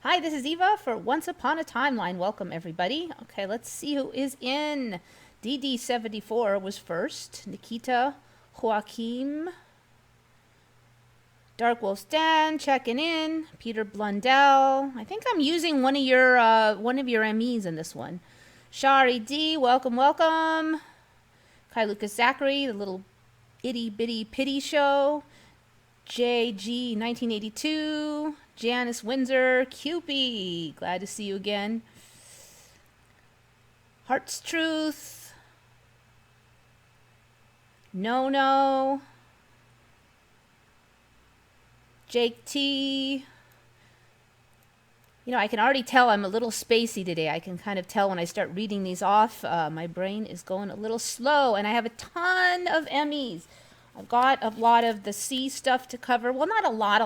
Hi, this is Eva for Once Upon a Timeline. Welcome, everybody. Okay, let's see who is in. DD74 was first. Nikita, Joaquim, Dark Wolf Dan checking in. Peter Blundell. I think I'm using one of your MEs in this one. Shari D, welcome, welcome. Kai Lucas Zachary, the little itty bitty pity show. JG 1982. Janice Windsor, Cupie, glad to see you again. Heart's Truth. No. Jake T. You know, I can already tell I'm a little spacey today. I can kind of tell when I start reading these off. My brain is going a little slow, and I have a ton of MEs. I've got a lot of the C stuff to cover. Well, not a lot.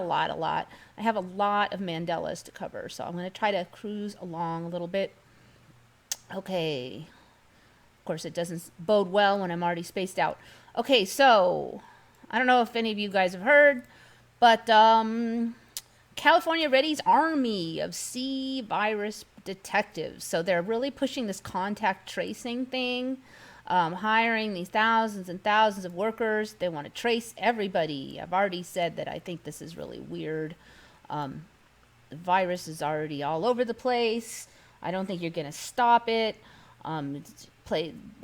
I have a lot of Mandelas to cover, so I'm going to try to cruise along a little bit. Okay. Of course, it doesn't bode well when I'm already spaced out. Okay, so I don't know if any of you guys have heard, but California Ready's army of C virus detectives. So they're really pushing this contact tracing thing. Hiring these thousands and thousands of workers. They want to trace everybody. I've already said that I think this is really weird. The virus is already all over the place. I don't think you're going to stop it.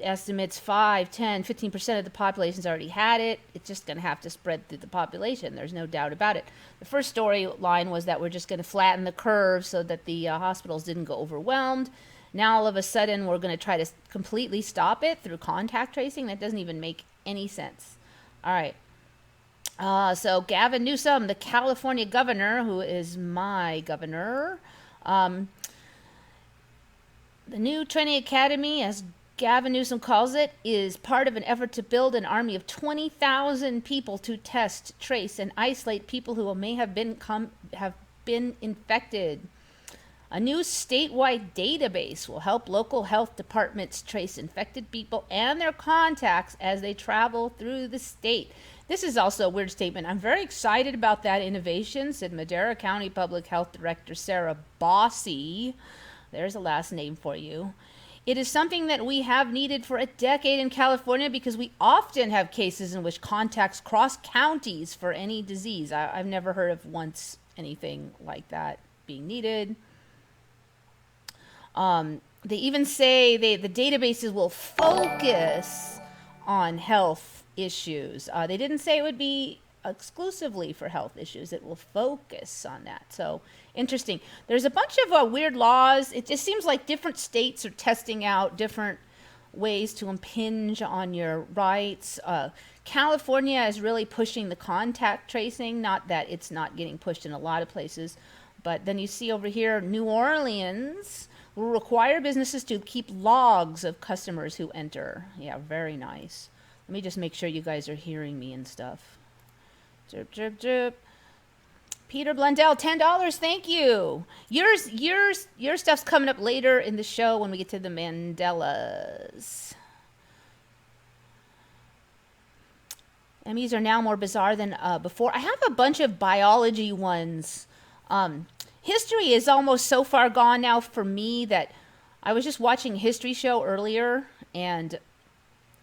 Estimates 5, 10, 15% of the population's already had it. It's just going to have to spread through the population. There's no doubt about it. The first storyline was that we're just going to flatten the curve so that the hospitals didn't go overwhelmed. Now, all of a sudden, we're going to try to completely stop it through contact tracing. That doesn't even make any sense. All right. So Gavin Newsom, the California governor, who is my governor, the new training academy, as Gavin Newsom calls it, is part of an effort to build an army of 20,000 people to test, trace, and isolate people who may have been infected. A new statewide database will help local health departments trace infected people and their contacts as they travel through the state. This is also a weird statement. I'm very excited about that innovation, said Madera County Public Health Director Sarah Bossy. There's a last name for you. It is something that we have needed for a decade in California because we often have cases in which contacts cross counties for any disease. I've never heard of once anything like that being needed. They even say the databases will focus on health issues. They didn't say it would be exclusively for health issues. It will focus on that. So interesting. There's a bunch of weird laws. It just seems like different states are testing out different ways to impinge on your rights. California is really pushing the contact tracing. Not that it's not getting pushed in a lot of places. But then you see over here, New Orleans will require businesses to keep logs of customers who enter. Yeah, very nice. Let me just make sure you guys are hearing me and stuff. Drip, drip, drip. Peter Blundell, $10. Thank you. Your stuff's coming up later in the show when we get to the Mandelas. MEs are now more bizarre than before. I have a bunch of biology ones. History is almost so far gone now for me that I was just watching a history show earlier, and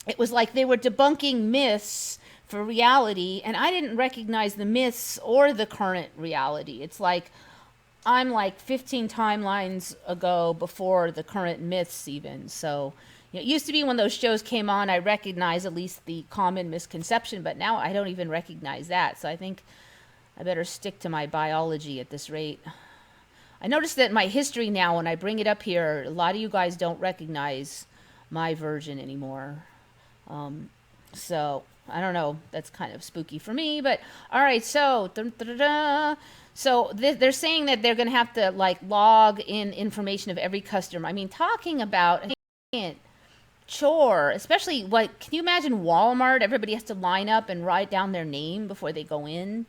it was like they were debunking myths for reality, and I didn't recognize the myths or the current reality. It's like I'm like 15 timelines ago before the current myths even. So it used to be when those shows came on, I recognized at least the common misconception, but now I don't even recognize that. So I think I better stick to my biology at this rate. I noticed that my history now, when I bring it up here, a lot of you guys don't recognize my version anymore. So I don't know. That's kind of spooky for me. But all right. So they're saying that they're going to have to like log in information of every customer. I mean, talking about a chore, especially what can you imagine Walmart? Everybody has to line up and write down their name before they go in.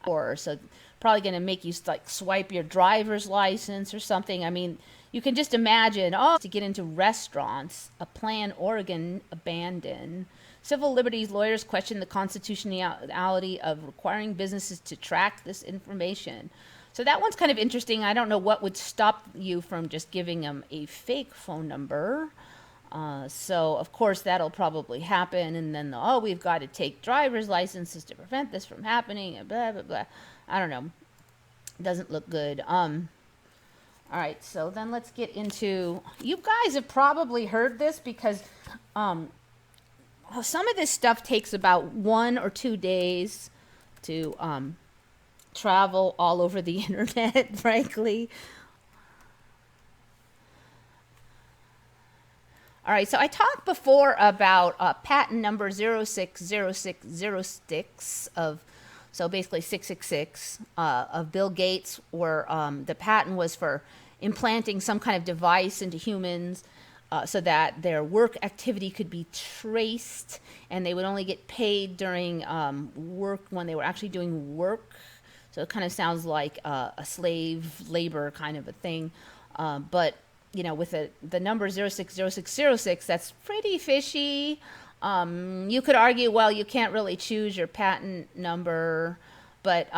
Or so probably going to make you like swipe your driver's license or something. I mean, you can just imagine, to get into restaurants, a plan Oregon abandoned. Civil liberties lawyers question the constitutionality of requiring businesses to track this information. So that one's kind of interesting. I don't know what would stop you from just giving them a fake phone number. So, of course, that'll probably happen. And then, we've got to take driver's licenses to prevent this from happening, and blah, blah, blah. I don't know. Doesn't look good. All right, so then let's get into, you guys have probably heard this because some of this stuff takes about 1 or 2 days to travel all over the internet, frankly. All right, so I talked before about patent number 060606 of, so basically 666 of Bill Gates, where the patent was for implanting some kind of device into humans so that their work activity could be traced, and they would only get paid during work when they were actually doing work. So it kind of sounds like a slave labor kind of a thing, but with the number 060606, that's pretty fishy. You could argue, well, you can't really choose your patent number, but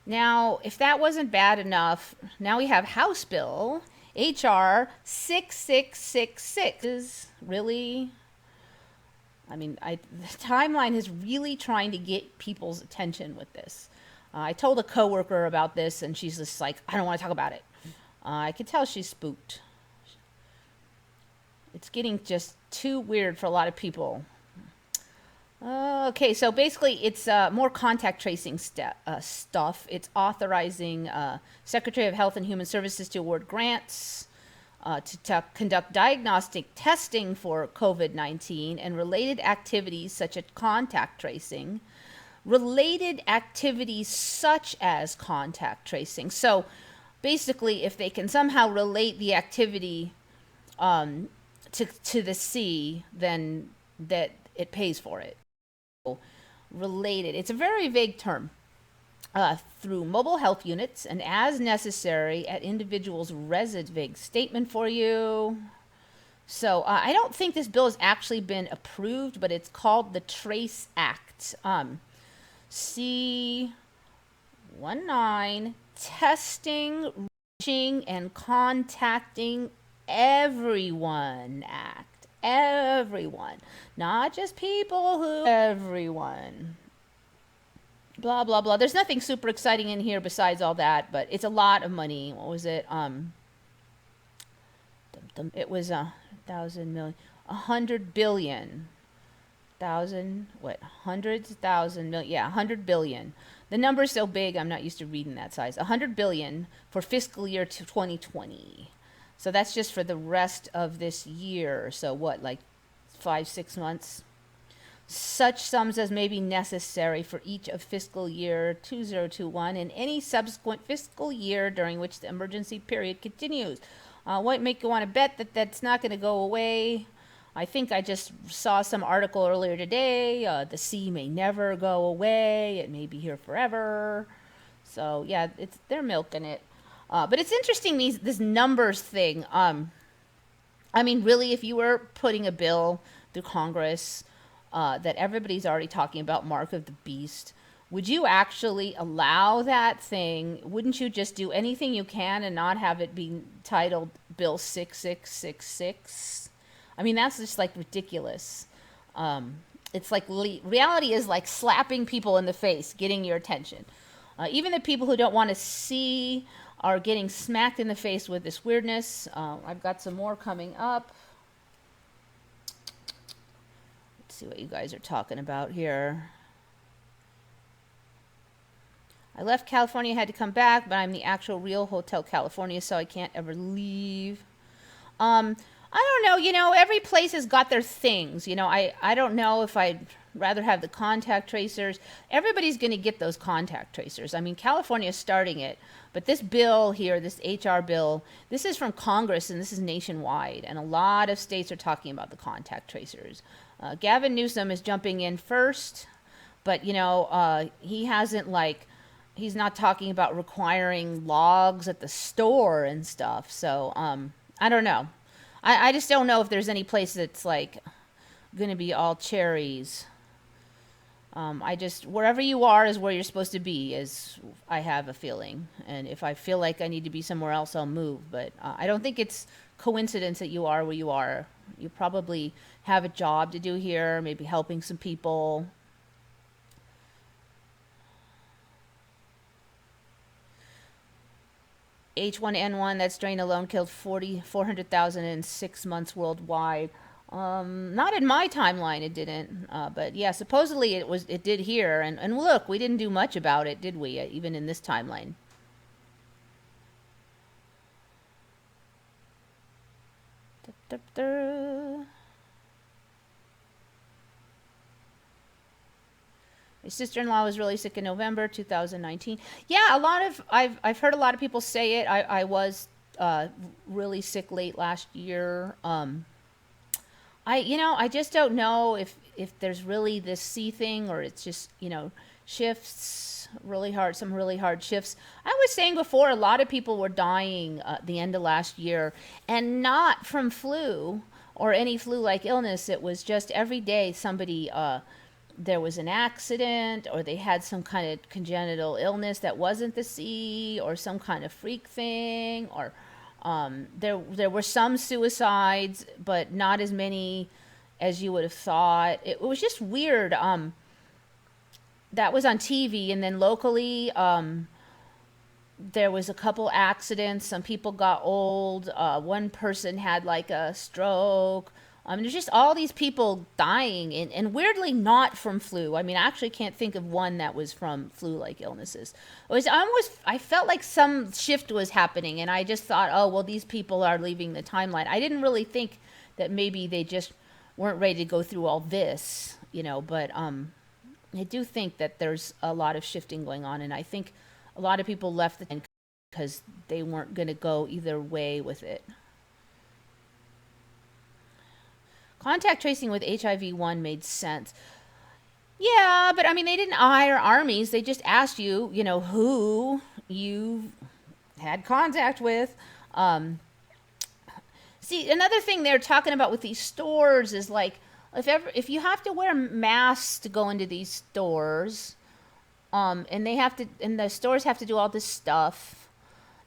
now, if that wasn't bad enough, now we have House Bill HR 6666. Really? I mean, the timeline is really trying to get people's attention with this. I told a coworker about this, and she's just like, I don't want to talk about it. I could tell she's spooked. It's getting just too weird for a lot of people. Okay, so basically it's more contact tracing stuff. It's authorizing Secretary of Health and Human Services to award grants to conduct diagnostic testing for COVID-19 and related activities such as contact tracing. Related activities such as contact tracing. So basically, if they can somehow relate the activity to the C, then that it pays for it. Related. It's a very vague term. Through mobile health units and as necessary at individuals' residence. Vague statement for you. So I don't think this bill has actually been approved, but it's called the Trace Act. C19, testing, reaching, and contacting everyone Act. Everyone, not just people who, everyone. Blah, blah, blah. There's nothing super exciting in here besides all that, but it's a lot of money. What was it? It was 1,000 million, 100 billion. Hundreds, thousand, million, yeah, 100 billion. The number's so big, I'm not used to reading that size. 100 billion for fiscal year 2020. So that's just for the rest of this year. So what, like 5-6 months? Such sums as may be necessary for each of fiscal year 2021 and any subsequent fiscal year during which the emergency period continues. What make you want to bet that that's not going to go away? I think I just saw some article earlier today. The C may never go away. It may be here forever. So yeah, they're milking it. But it's interesting, this numbers thing. I mean, really, if you were putting a bill through Congress that everybody's already talking about, mark of the beast, would you actually allow that thing? Wouldn't you just do anything you can and not have it be titled Bill 6666? I mean, that's just like ridiculous. It's like reality is like slapping people in the face, getting your attention. Even the people who don't want to see are getting smacked in the face with this weirdness. I've got some more coming up. Let's see what you guys are talking about here. I left California, had to come back, but I'm the actual real Hotel California, so I can't ever leave. I don't know, every place has got their things. I don't know if I'd rather have the contact tracers. Everybody's going to get those contact tracers. I mean, California is starting it, but this bill here, this HR bill, this is from Congress and this is nationwide, and a lot of states are talking about the contact tracers. Gavin Newsom is jumping in first, but he hasn't he's not talking about requiring logs at the store and stuff. So I don't know. I just don't know if there's any place that's gonna be all cherries. I just, wherever you are is where you're supposed to be, is I have a feeling. And if I feel like I need to be somewhere else, I'll move. But I don't think it's coincidence that you are where you are. You probably have a job to do here, maybe helping some people. H1N1, that strain alone killed 400,000 in 6 months worldwide. Not in my timeline, it didn't. But yeah, supposedly it did here. And look, we didn't do much about it, did we? Even in this timeline. Da, da, da. My sister-in-law was really sick in November 2019. Yeah, I've heard a lot of people say it. I was really sick late last year. I just don't know if there's really this C thing, or it's just, shifts really hard, some really hard shifts. I was saying before, a lot of people were dying the end of last year, and not from flu or any flu-like illness. It was just every day somebody, there was an accident, or they had some kind of congenital illness that wasn't the C, or some kind of freak thing, or there were some suicides, but not as many as you would have thought. It was just weird. That was on TV, and then locally, there was a couple accidents. Some people got old. One person had like a stroke. There's just all these people dying, and weirdly not from flu. I mean, I actually can't think of one that was from flu-like illnesses. I felt like some shift was happening, and I just thought, oh, well, these people are leaving the timeline. I didn't really think that maybe they just weren't ready to go through all this, but I do think that there's a lot of shifting going on, and I think a lot of people left the time because they weren't going to go either way with it. Contact tracing with HIV-1 made sense. Yeah, but I mean, they didn't hire armies. They just asked you, who you had contact with. See, another thing they're talking about with these stores is like, if you have to wear masks to go into these stores, and the stores have to do all this stuff,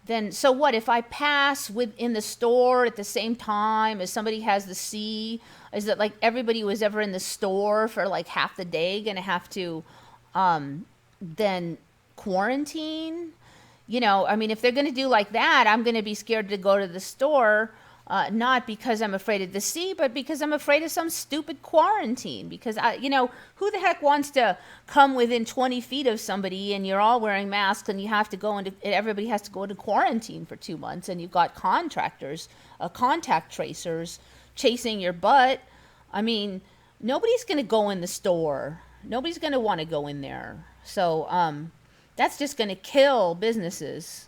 then so what if I pass within the store at the same time as somebody has the C? Is it like everybody who was ever in the store for like half the day gonna have to then quarantine? I mean, if they're gonna do like that, I'm gonna be scared to go to the store. Not because I'm afraid of the sea, but because I'm afraid of some stupid quarantine. Because, who the heck wants to come within 20 feet of somebody and you're all wearing masks and you have to go everybody has to go into quarantine for 2 months, and you've got contractors, contact tracers chasing your butt. I mean, nobody's going to go in the store. Nobody's going to want to go in there. So, that's just going to kill businesses.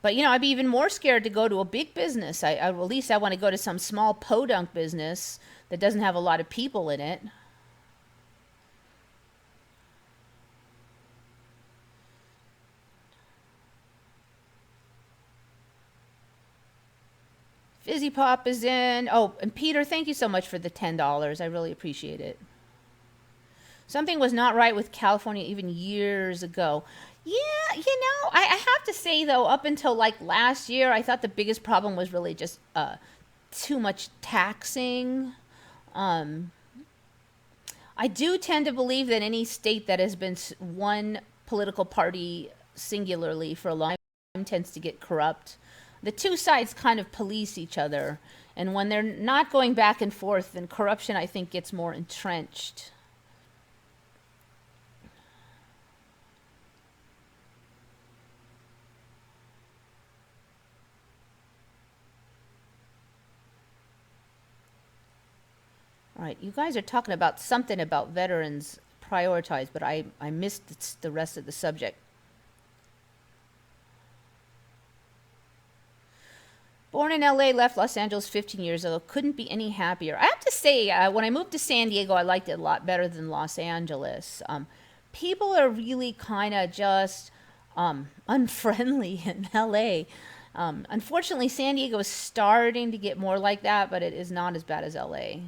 But, I'd be even more scared to go to a big business. At least I want to go to some small podunk business that doesn't have a lot of people in it. Fizzy Pop is in. Oh, and Peter, thank you so much for the $10. I really appreciate it. Something was not right with California even years ago. Yeah, I have to say, though, up until like last year, I thought the biggest problem was really just too much taxing. I do tend to believe that any state that has been one political party singularly for a long time tends to get corrupt. The two sides kind of police each other, and when they're not going back and forth, then corruption, I think, gets more entrenched. All right, you guys are talking about something about veterans prioritized, but I missed the rest of the subject. Born in LA, left Los Angeles 15 years ago. Couldn't be any happier. I have to say, when I moved to San Diego, I liked it a lot better than Los Angeles. People are really kind of just unfriendly in LA. Unfortunately, San Diego is starting to get more like that, but it is not as bad as LA.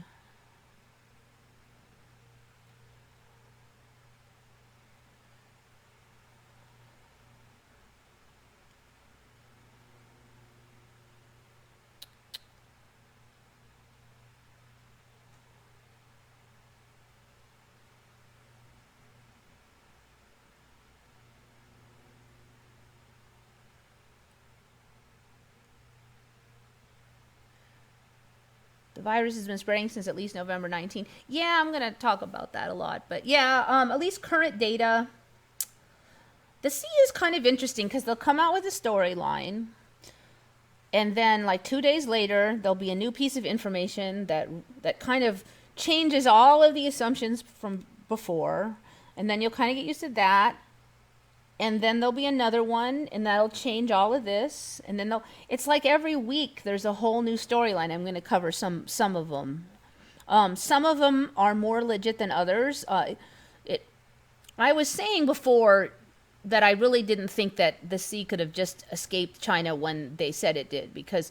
virus has been spreading since at least November 19. Yeah, I'm going to talk about that a lot. But yeah, at least current data. The sea is kind of interesting because they'll come out with a storyline. And then like 2 days later, there'll be a new piece of information that kind of changes all of the assumptions from before. And then you'll kind of get used to that. And then there'll be another one, and that'll change all of this. And then it's like every week there's a whole new storyline. I'm going to cover some of them. Some of them are more legit than others. I was saying before that I really didn't think that the sea could have just escaped China when they said it did, because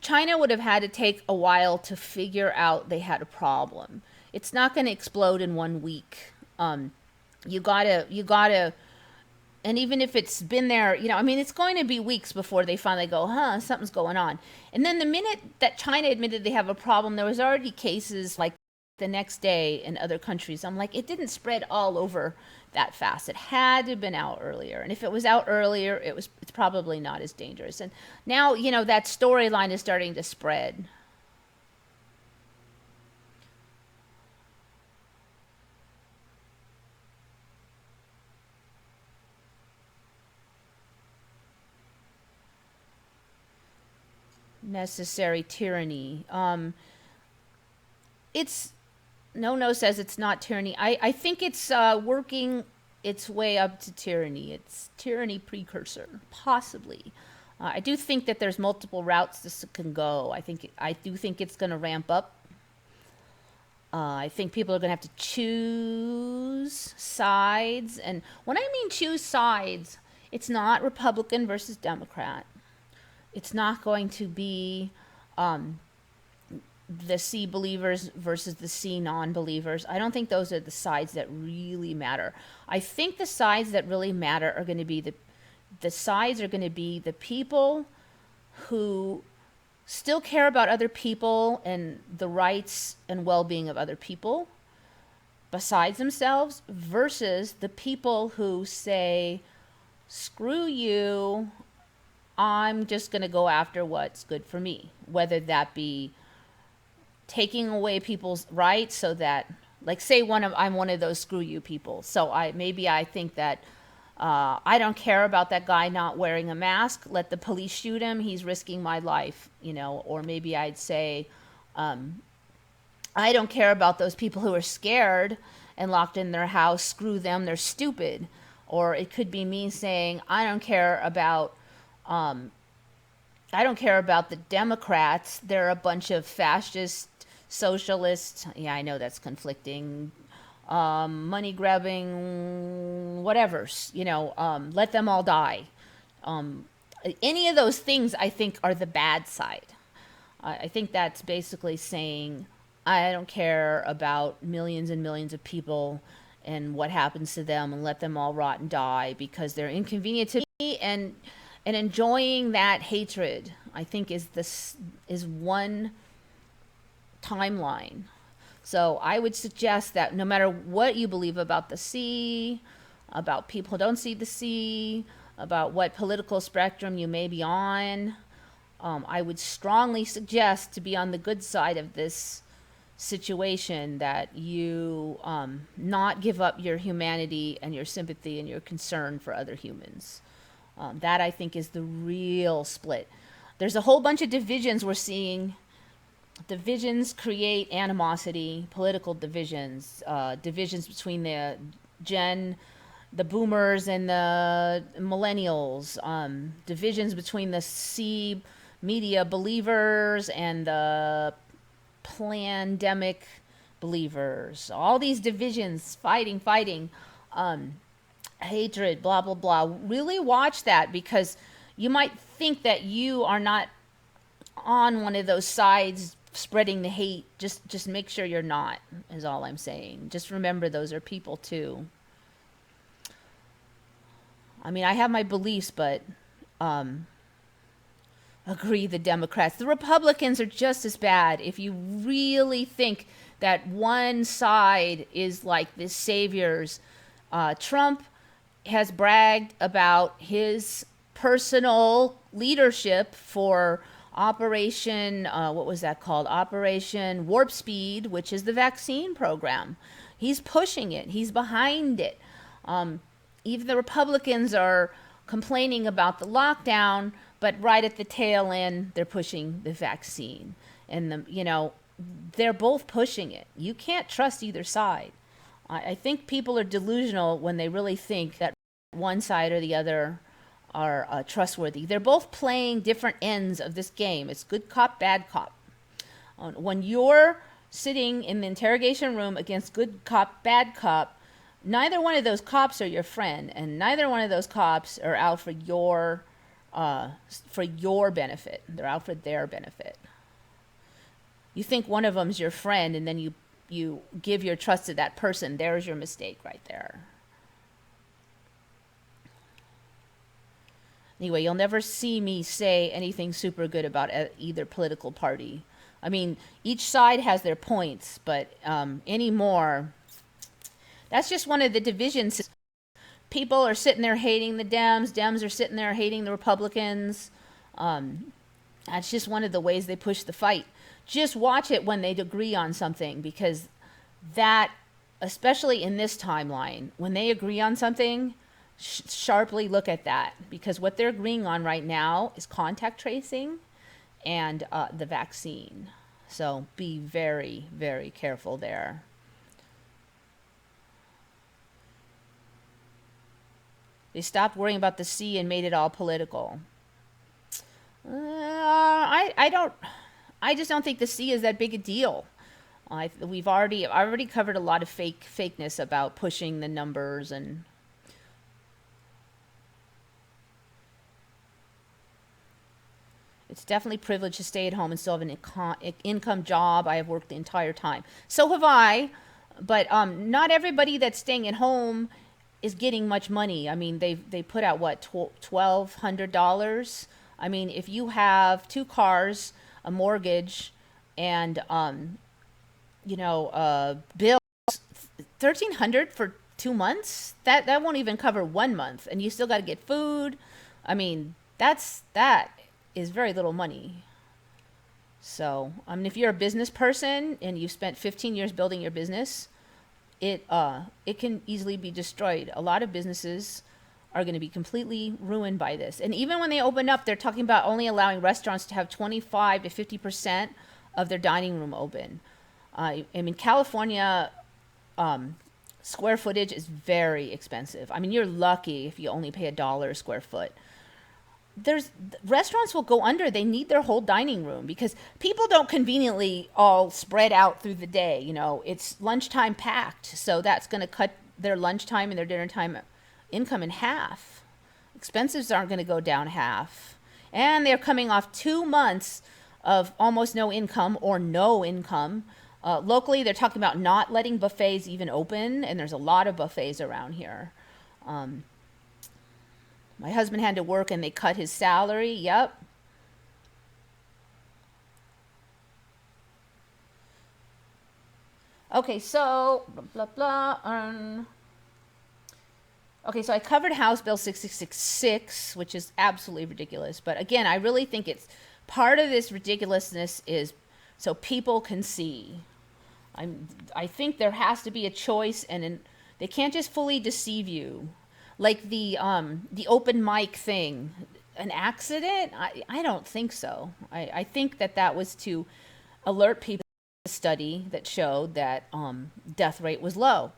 China would have had to take a while to figure out they had a problem. It's not going to explode in 1 week. You gotta. And even if it's been there, it's going to be weeks before they finally go, something's going on. And then the minute that China admitted they have a problem, there was already cases like the next day in other countries. I'm like, it didn't spread all over that fast. It had to have been out earlier. And if it was out earlier, it's probably not as dangerous. And now, that storyline is starting to spread. Necessary tyranny. It's no says it's not tyranny. I think it's working its way up to tyranny. It's tyranny precursor, possibly. I do think that there's multiple routes this can go. I do think it's going to ramp up. I think people are going to have to choose sides. And when I mean choose sides, it's not Republican versus Democrat. It's not going to be the sea believers versus the sea non-believers. I don't think those are the sides that really matter. I think the sides that really matter are going to be the people who still care about other people and the rights and well-being of other people besides themselves, versus the people who say, screw you, I'm just going to go after what's good for me, whether that be taking away people's rights so that, like, say I'm one of those screw you people. So I think that I don't care about that guy not wearing a mask. Let the police shoot him. He's risking my life, Or maybe I'd say, I don't care about those people who are scared and locked in their house. Screw them. They're stupid. Or it could be me saying, I don't care about the Democrats. They're a bunch of fascist, socialists. Yeah, I know that's conflicting. Money grabbing, whatever's, let them all die. Any of those things I think are the bad side. I think that's basically saying, I don't care about millions and millions of people and what happens to them, and let them all rot and die because they're inconvenient to me. And enjoying that hatred, I think, is one timeline. So I would suggest that no matter what you believe about the sea, about people who don't see the sea, about what political spectrum you may be on, I would strongly suggest to be on the good side of this situation, that you not give up your humanity and your sympathy and your concern for other humans. That, I think, is the real split. There's a whole bunch of divisions we're seeing. Divisions create animosity, political divisions, divisions between the boomers and the millennials, divisions between the C media believers and the pandemic believers. All these divisions, fighting, hatred, blah, blah, blah. Really watch that, because you might think that you are not on one of those sides spreading the hate. Just make sure you're not, is all I'm saying. Just remember, those are people too. I mean, I have my beliefs, but agree, the Democrats. The Republicans are just as bad. If you really think that one side is like the saviors, Trump has bragged about his personal leadership for Operation, what was that called? Operation Warp Speed, which is the vaccine program. He's pushing it. He's behind it. Even the Republicans are complaining about the lockdown, but right at the tail end, they're pushing the vaccine. And, they're both pushing it. You can't trust either side. I think people are delusional when they really think that one side or the other are trustworthy. They're both playing different ends of this game. It's good cop, bad cop. When you're sitting in the interrogation room against good cop, bad cop, neither one of those cops are your friend, and neither one of those cops are out for your benefit. They're out for their benefit. You think one of them's your friend, and then you give your trust to that person. There's your mistake right there. Anyway, you'll never see me say anything super good about either political party. I mean, each side has their points, but anymore, that's just one of the divisions. People are sitting there hating the Dems. Dems are sitting there hating the Republicans. That's just one of the ways they push the fight. Just watch it when they agree on something, because that, especially in this timeline, when they agree on something, sharply look at that, because what they're agreeing on right now is contact tracing and the vaccine. So be very, very careful there. They stopped worrying about the sea and made it all political. I just don't think the sea is that big a deal. I've already covered a lot of fakeness about pushing the numbers, and it's definitely privileged to stay at home and still have an income job. I have worked the entire time. So have I, but not everybody that's staying at home is getting much money. I mean, they put out what, $1,200. I mean, if you have 2 cars, a mortgage, and bills, $1,300 for 2 months. That won't even cover 1 month, and you still got to get food. I mean, that is very little money. So, I mean, if you're a business person and you've spent 15 years building your business, it can easily be destroyed. A lot of businesses are going to be completely ruined by this. And even when they open up, they're talking about only allowing restaurants to have 25 to 50% of their dining room open. I mean, California, square footage is very expensive. I mean, you're lucky if you only pay $1 a square foot. Restaurants will go under. They need their whole dining room because people don't conveniently all spread out through the day. It's lunchtime packed. So that's going to cut their lunchtime and their dinner time income in half. Expenses aren't going to go down half. And they're coming off 2 months of almost no income or no income. Locally, they're talking about not letting buffets even open, and there's a lot of buffets around here. My husband had to work, and they cut his salary. Yep. Okay, so blah, blah, blah. Okay, so I covered House Bill 6666, which is absolutely ridiculous. But again, I really think it's part of this ridiculousness is so people can see. I think there has to be a choice, and they can't just fully deceive you. Like the open mic thing, an accident? I don't think so. I think that was to alert people to a study that showed that death rate was low.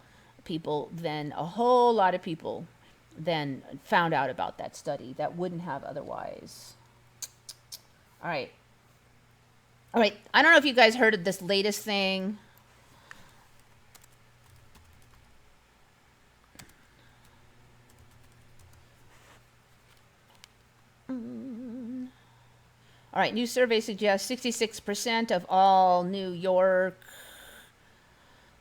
A whole lot of people then found out about that study that wouldn't have otherwise. All right. I don't know if you guys heard of this latest thing. All right, new survey suggests 66% of all New York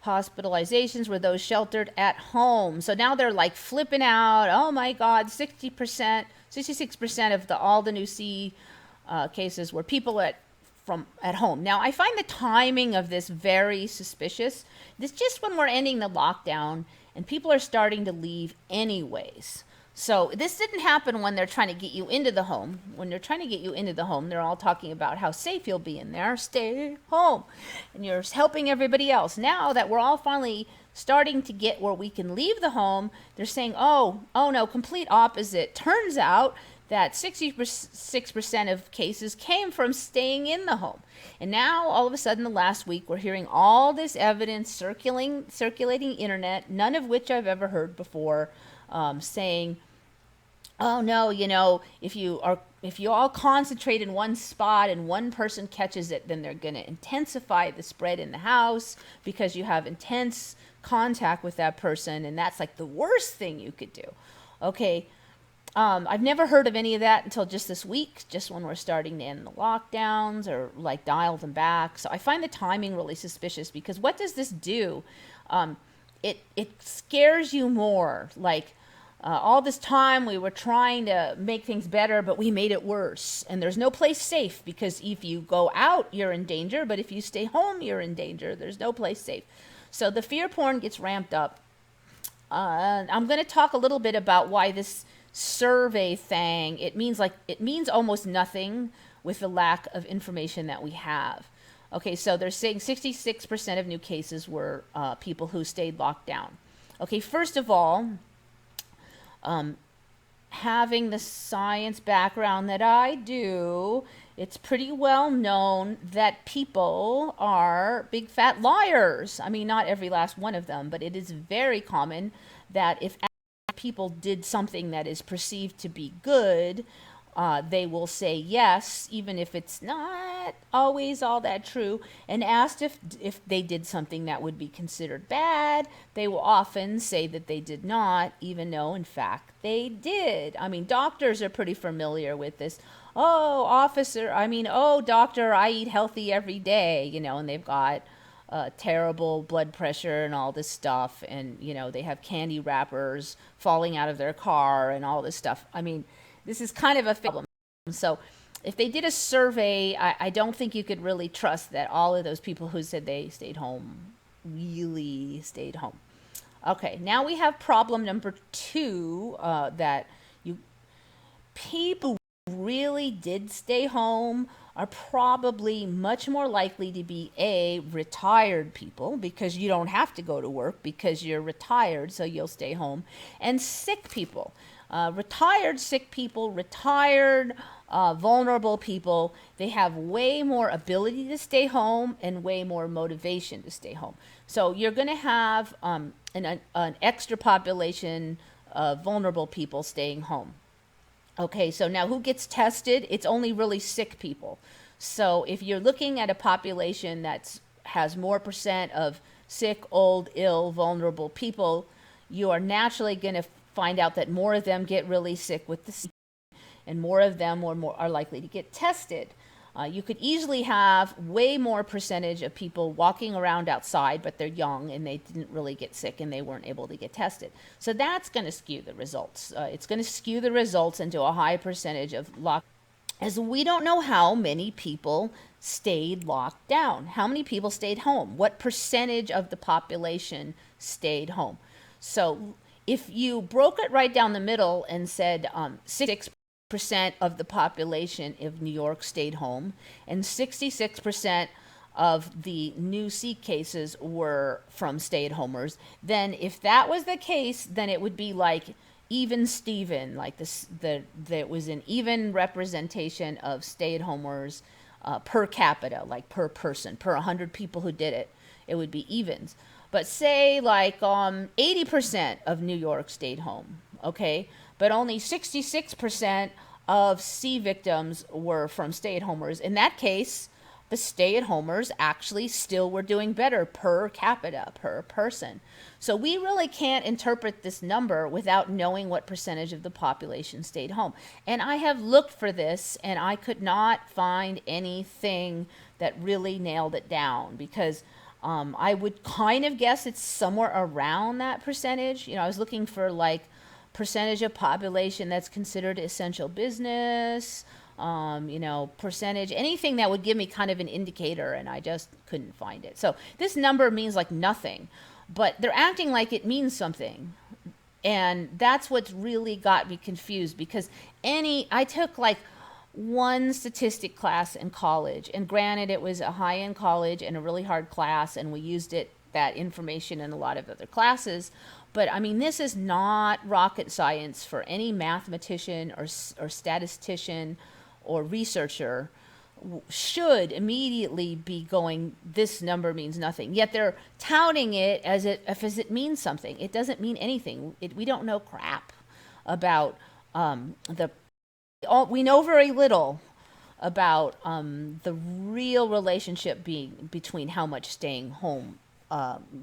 hospitalizations were those sheltered at home. So now they're like flipping out. Oh my God, 66% of all the new C cases were people at home. Now I find the timing of this very suspicious. This just when we're ending the lockdown and people are starting to leave anyways. So this didn't happen when they're trying to get you into the home. When they're trying to get you into the home, they're all talking about how safe you'll be in there. Stay home. And you're helping everybody else. Now that we're all finally starting to get where we can leave the home, they're saying, oh no, complete opposite. Turns out that 66% of cases came from staying in the home. And now, all of a sudden, the last week, we're hearing all this evidence circulating internet, none of which I've ever heard before, saying, oh no, if you all concentrate in one spot and one person catches it, then they're going to intensify the spread in the house because you have intense contact with that person, and that's like the worst thing you could do. Okay. I've never heard of any of that until just this week, just when we're starting to end the lockdowns or like dial them back. So I find the timing really suspicious, because what does this do? It scares you more. Like all this time we were trying to make things better, but we made it worse. And there's no place safe, because if you go out, you're in danger. But if you stay home, you're in danger. There's no place safe. So the fear porn gets ramped up. I'm going to talk a little bit about why this survey thing, it means almost nothing with the lack of information that we have. Okay, so they're saying 66% of new cases were people who stayed locked down. Okay, first of all, having the science background that I do, it's pretty well known that people are big fat liars. I mean, not every last one of them, but it is very common that if people did something that is perceived to be good, they will say yes, even if it's not always all that true. And asked if they did something that would be considered bad, they will often say that they did not, even though in fact they did. I mean, doctors are pretty familiar with this. Oh, doctor, I eat healthy every day, and they've got terrible blood pressure and all this stuff, and they have candy wrappers falling out of their car and all this stuff. I mean, this is kind of a problem. So if they did a survey, I don't think you could really trust that all of those people who said they stayed home really stayed home. Okay, now we have problem number 2, that people who really did stay home are probably much more likely to be retired people, because you don't have to go to work because you're retired, so you'll stay home, and sick people. Retired sick people, retired vulnerable people, they have way more ability to stay home and way more motivation to stay home. So you're going to have an extra population of vulnerable people staying home. Okay, so now who gets tested? It's only really sick people. So if you're looking at a population that has more percent of sick, old, ill, vulnerable people, you are naturally going to find out that more of them get really sick with the and more of them are likely to get tested. You could easily have way more percentage of people walking around outside, but they're young and they didn't really get sick and they weren't able to get tested. So that's going to skew the results. It's going to skew the results into a high percentage of lock, as we don't know how many people stayed locked down. How many people stayed home? What percentage of the population stayed home? So if you broke it right down the middle and said 6% of the population of New York stayed home, and 66% of the new C cases were from stay-at-homers, then if that was the case, then it would be like even Steven, like there was an even representation of stay-at-homers per capita, like per person, per 100 people who did it, it would be evens. But say like 80% of New York stayed home, okay? But only 66% of C victims were from stay-at-homers. In that case, the stay-at-homers actually still were doing better per capita, per person. So we really can't interpret this number without knowing what percentage of the population stayed home. And I have looked for this, and I could not find anything that really nailed it down, because I would kind of guess it's somewhere around that percentage. I was looking for like percentage of population that's considered essential business, percentage, anything that would give me kind of an indicator, and I just couldn't find it. So this number means like nothing, but they're acting like it means something. And that's what's really got me confused, because I took like one statistic class in college, and granted it was a high-end college and a really hard class, and we used that information in a lot of other classes. But I mean, this is not rocket science for any mathematician or statistician or researcher should immediately be going, this number means nothing. Yet they're touting it as if it means something. It doesn't mean anything. We don't know crap about we know very little about the real relationship between how much staying home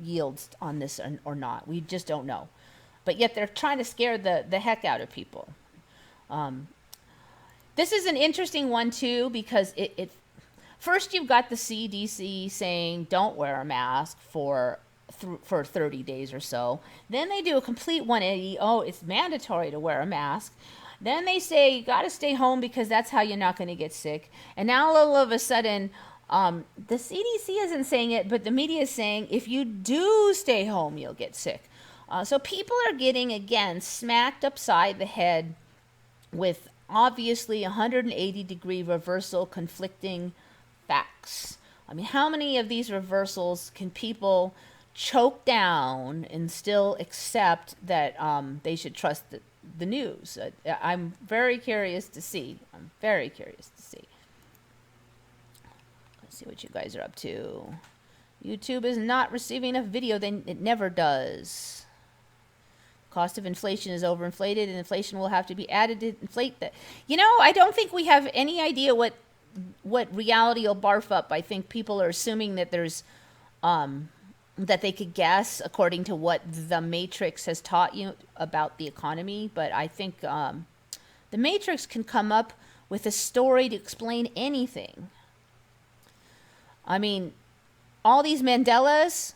yields on this or not. We just don't know. But yet they're trying to scare the heck out of people. This is an interesting one too, because it first you've got the CDC saying don't wear a mask for 30 days or so. Then they do a complete 180. Oh, it's mandatory to wear a mask. Then they say you got to stay home because that's how you're not going to get sick. And now all of a sudden, the CDC isn't saying it, but the media is saying if you do stay home, you'll get sick. So people are getting, again, smacked upside the head with obviously 180-degree reversal conflicting facts. I mean, how many of these reversals can people choke down and still accept that they should trust the news? I'm very curious to see. Let's see what you guys are up to. YouTube is not receiving enough video. It never does. Cost of inflation is overinflated, and inflation will have to be added to inflate that. I don't think we have any idea what reality will barf up. I think people are assuming that there's that they could guess according to what the Matrix has taught you about the economy. But I think the Matrix can come up with a story to explain anything. I mean, all these Mandelas,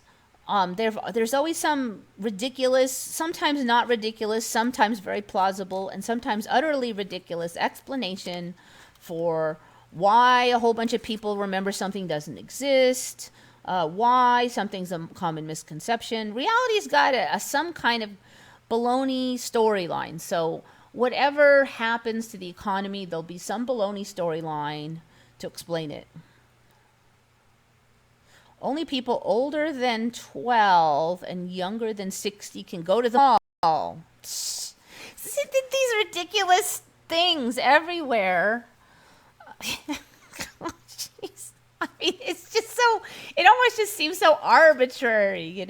there's always some ridiculous, sometimes not ridiculous, sometimes very plausible, and sometimes utterly ridiculous explanation for why a whole bunch of people remember something doesn't exist, why something's a common misconception. Reality's got some kind of baloney storyline. So whatever happens to the economy, there'll be some baloney storyline to explain it. Only people older than 12 and younger than 60 can go to the mall. These ridiculous things everywhere. Jeez. I mean, it's just so, it almost just seems so arbitrary,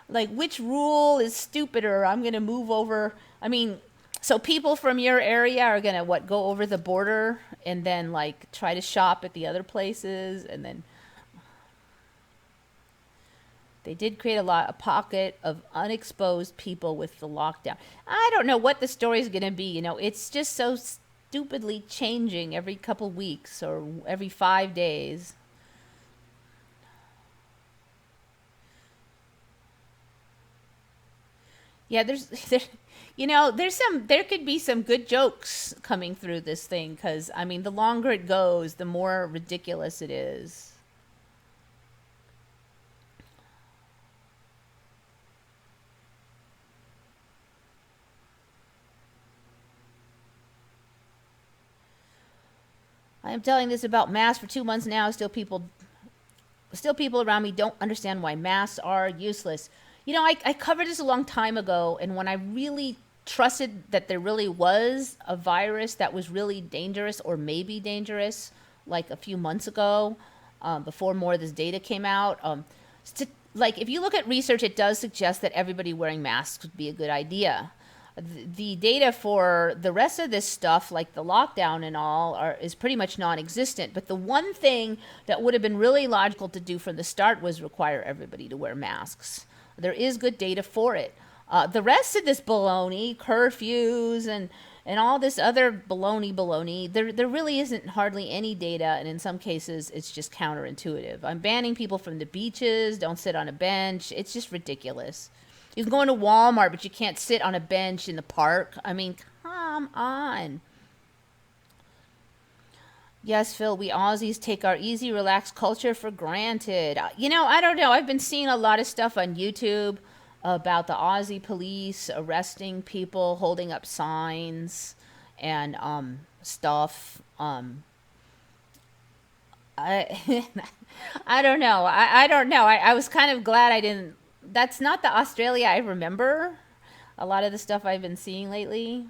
like which rule is stupider. I'm going to move over. I mean, so people from your area are going to go over the border and then like try to shop at the other places, and then they did create a pocket of unexposed people with the lockdown. I don't know what the story is going to be. It's just so stupidly changing every couple weeks or every 5 days. Yeah, there could be some good jokes coming through this thing, because I mean, the longer it goes, the more ridiculous it is. I am telling this about masks for 2 months now. Still people around me don't understand why masks are useless. I covered this a long time ago, and when I really trusted that there really was a virus that was really dangerous or maybe dangerous, like a few months ago, before more of this data came out, if you look at research, it does suggest that everybody wearing masks would be a good idea. The data for the rest of this stuff, like the lockdown and all, is pretty much non-existent. But the one thing that would have been really logical to do from the start was require everybody to wear masks. There is good data for it. The rest of this baloney, curfews and all this other baloney, there really isn't hardly any data, and in some cases it's just counterintuitive. I'm banning people from the beaches, don't sit on a bench. It's just ridiculous. You can go into Walmart, but you can't sit on a bench in the park. I mean, come on. Yes, Phil, we Aussies take our easy, relaxed culture for granted. I don't know. I've been seeing a lot of stuff on YouTube about the Aussie police arresting people holding up signs and stuff. I I don't know. I don't know. I was kind of glad I didn't. That's not the Australia I remember. A lot of the stuff I've been seeing lately.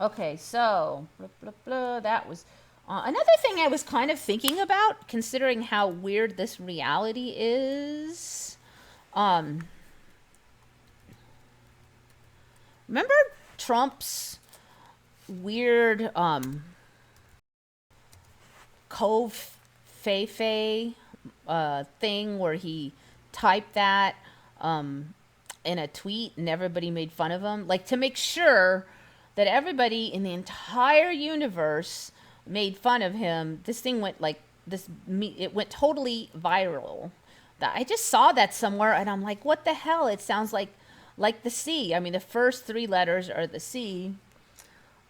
Okay, so blah, blah, blah, that was another thing I was kind of thinking about, considering how weird this reality is. Um, Remember Trump's weird Cove Feifei thing where he typed that in a tweet and everybody made fun of him? Like, to make sure that everybody in the entire universe made fun of him, this thing went like this. It went totally viral. I just saw that somewhere, and I'm like, what the hell? It sounds like the C. I mean, the first three letters are the C,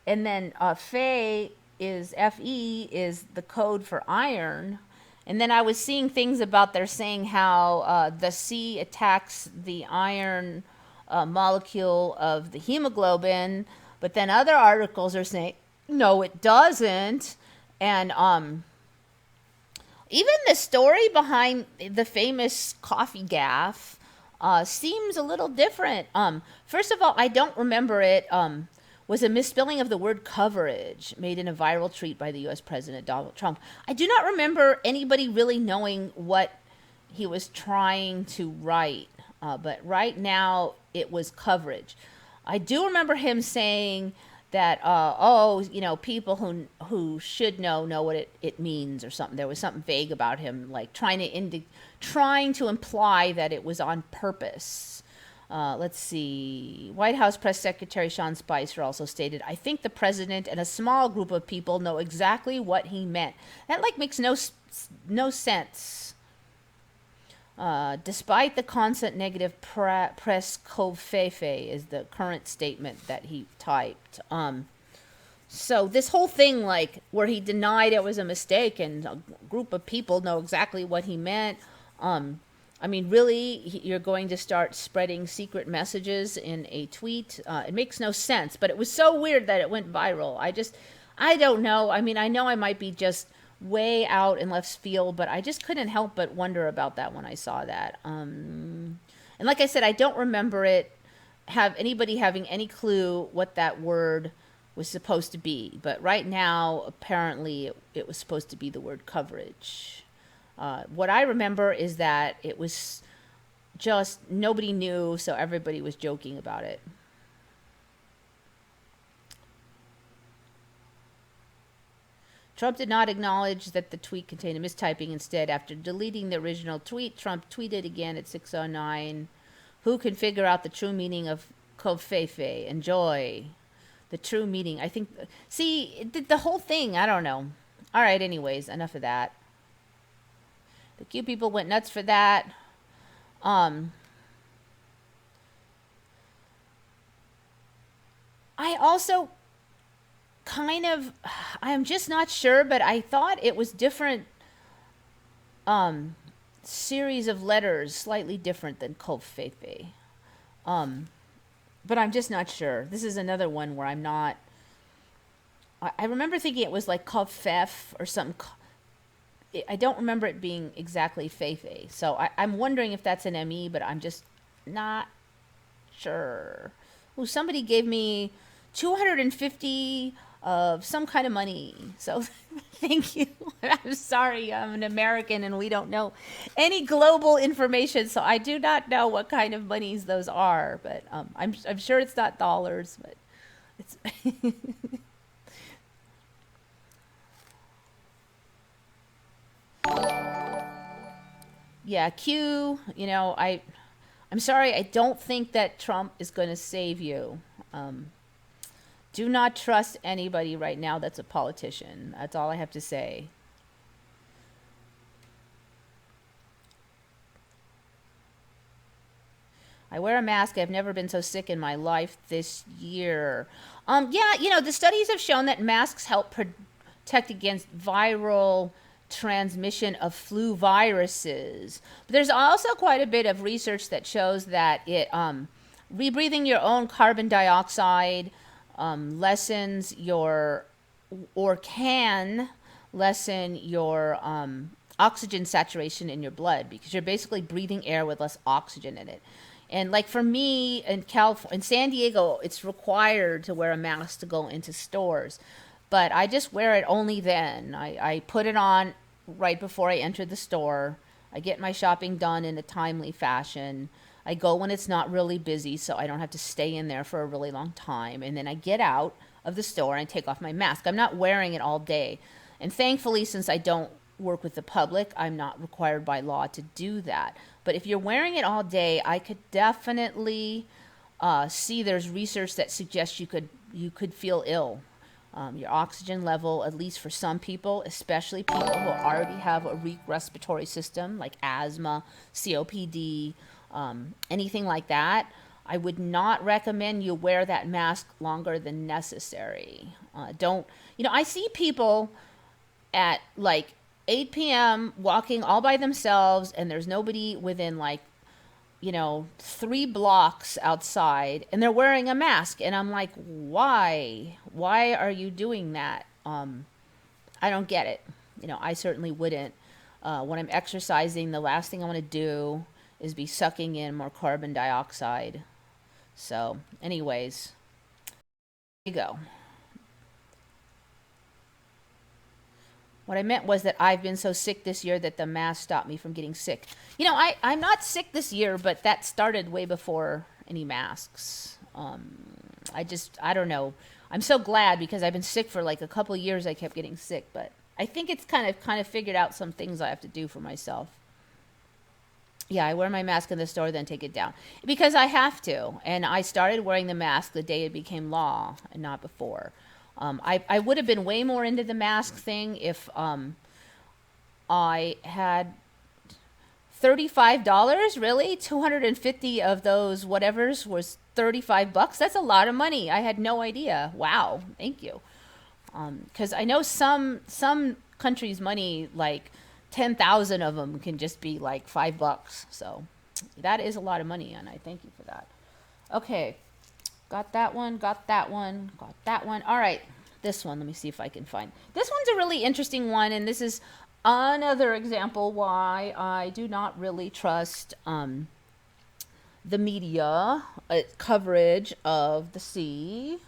and then Fe is Fe is the code for iron. And then I was seeing things about they're saying how the C attacks the iron molecule of the hemoglobin, but then other articles are saying no, it doesn't. And even the story behind the famous coffee gaffe seems a little different. First of all, I don't remember it. Was a misspelling of the word coverage made in a viral tweet by the U.S. President Donald Trump. I do not remember anybody really knowing what he was trying to write, but right now it was coverage. I do remember him saying that, people who should know what it means or something. There was something vague about him, like trying to imply that it was on purpose. Let's see. White House Press Secretary Sean Spicer also stated, "I think the president and a small group of people know exactly what he meant." That makes no sense. Despite the constant negative press, Cove Feifei is the current statement that he typed. So this whole thing, where he denied it was a mistake and a group of people know exactly what he meant. I mean, really, you're going to start spreading secret messages in a tweet? It makes no sense, but it was so weird that it went viral. I don't know. I mean, I know I might be just way out in left field, but I just couldn't help but wonder about that when I saw that. And like I said, I don't remember anybody having any clue what that word was supposed to be. But right now, apparently, it was supposed to be the word coverage. What I remember is that it was just nobody knew, so everybody was joking about it. Trump did not acknowledge that the tweet contained a mistyping. Instead, after deleting the original tweet, Trump tweeted again at 6:09, "Who can figure out the true meaning of Cove Feifei? Enjoy the true meaning." I think, see, the whole thing, I don't know. All right, anyways, enough of that. The Q people went nuts for that. I also I'm just not sure, but I thought it was different series of letters, slightly different than Cove Feifei. But I'm just not sure. This is another one where I'm not. I remember thinking it was like Cove Fef or something. I don't remember it being exactly Feifei. So I'm wondering if that's an ME, but I'm just not sure. Oh, somebody gave me $250 of some kind of money. So thank you. I'm sorry. I'm an American and we don't know any global information. So I do not know what kind of monies those are. But I'm sure it's not dollars, but it's... Yeah, Q, I'm sorry, I don't think that Trump is going to save you. Do not trust anybody right now that's a politician. That's all I have to say. I wear a mask. I've never been so sick in my life this year. Yeah, the studies have shown that masks help protect against viral transmission of flu viruses. But there's also quite a bit of research that shows that it rebreathing your own carbon dioxide lessens your, or can lessen your oxygen saturation in your blood, because you're basically breathing air with less oxygen in it. And like for me in California, in San Diego, it's required to wear a mask to go into stores. But I just wear it only then. I put it on right before I enter the store. I get my shopping done in a timely fashion. I go when it's not really busy, so I don't have to stay in there for a really long time. And then I get out of the store and I take off my mask. I'm not wearing it all day. And thankfully, since I don't work with the public, I'm not required by law to do that. But if you're wearing it all day, I could definitely see there's research that suggests you could feel ill. Your oxygen level, at least for some people, especially people who already have a weak respiratory system like asthma, COPD, anything like that, I would not recommend you wear that mask longer than necessary. I see people at like 8 p.m. walking all by themselves, and there's nobody within 3 blocks outside, and they're wearing a mask. And I'm like, why? Why are you doing that? I don't get it. I certainly wouldn't. When I'm exercising, the last thing I want to do is be sucking in more carbon dioxide. So, anyways, there you go. What I meant was that I've been so sick this year that the mask stopped me from getting sick. I'm not sick this year, but that started way before any masks. I don't know. I'm so glad, because I've been sick for like a couple of years. I kept getting sick, but I think it's kind of figured out some things I have to do for myself. Yeah, I wear my mask in the store, then take it down because I have to. And I started wearing the mask the day it became law, and not before. I would have been way more into the mask thing if I had $35, really? 250 of those whatevers was $35. That's a lot of money. I had no idea. Wow, thank you. Because I know some countries' money, like 10,000 of them can just be like $5. So that is a lot of money, and I thank you for that. Okay. Got that one, got that one, got that one. All right, this one, let me see if I can find. This one's a really interesting one, and this is another example why I do not really trust the media coverage of the sea.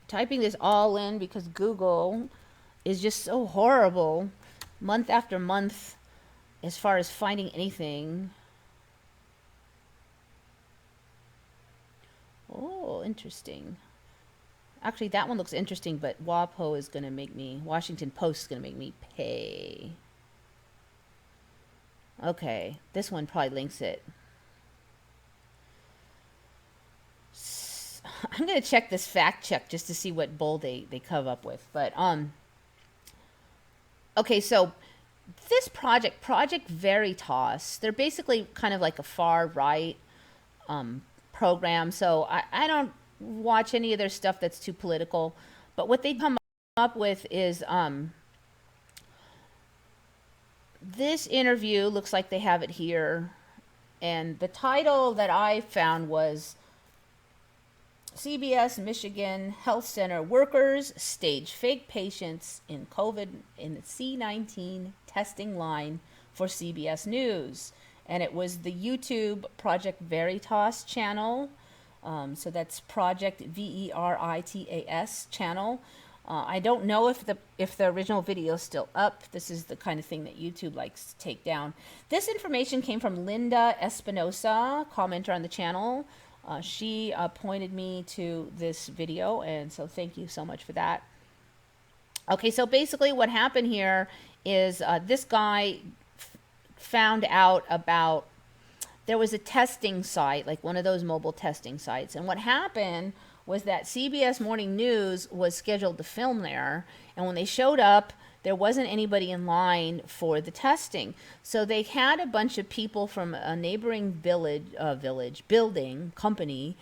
Typing this all in because Google is just so horrible month after month as far as finding anything. Oh, interesting. Actually, that one looks interesting, but WAPO is going to make me, Washington Post is going to make me pay. Okay, this one probably links it. I'm going to check this fact check just to see what bull they come up with. But, okay, so this Project Veritas, they're basically kind of like a far right program. So I don't watch any of their stuff that's too political. But what they come up with is this interview, looks like they have it here. And the title that I found was CBS Michigan Health Center workers stage fake patients in COVID in the C19 testing line for CBS News. And it was the YouTube Project Veritas channel. So that's Project Veritas channel. I don't know if the original video is still up. This is the kind of thing that YouTube likes to take down. This information came from Linda Espinosa, commenter on the channel. She pointed me to this video, and so thank you so much for that. Okay, so basically what happened here is this guy found out about, there was a testing site, like one of those mobile testing sites. And what happened was that CBS Morning News was scheduled to film there. And when they showed up, there wasn't anybody in line for the testing. So they had a bunch of people from a neighboring building, company,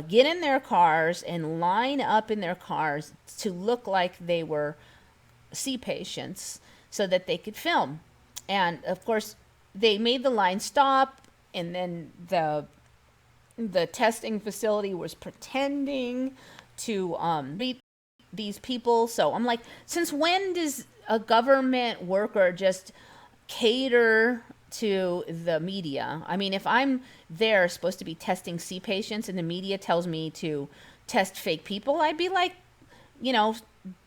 get in their cars and line up in their cars to look like they were sea patients so that they could film. And of course, they made the line stop, and then the testing facility was pretending to treat these people. So I'm like, since when does a government worker just cater to the media? I mean, if I'm there supposed to be testing sea patients and the media tells me to test fake people, I'd be like, you know,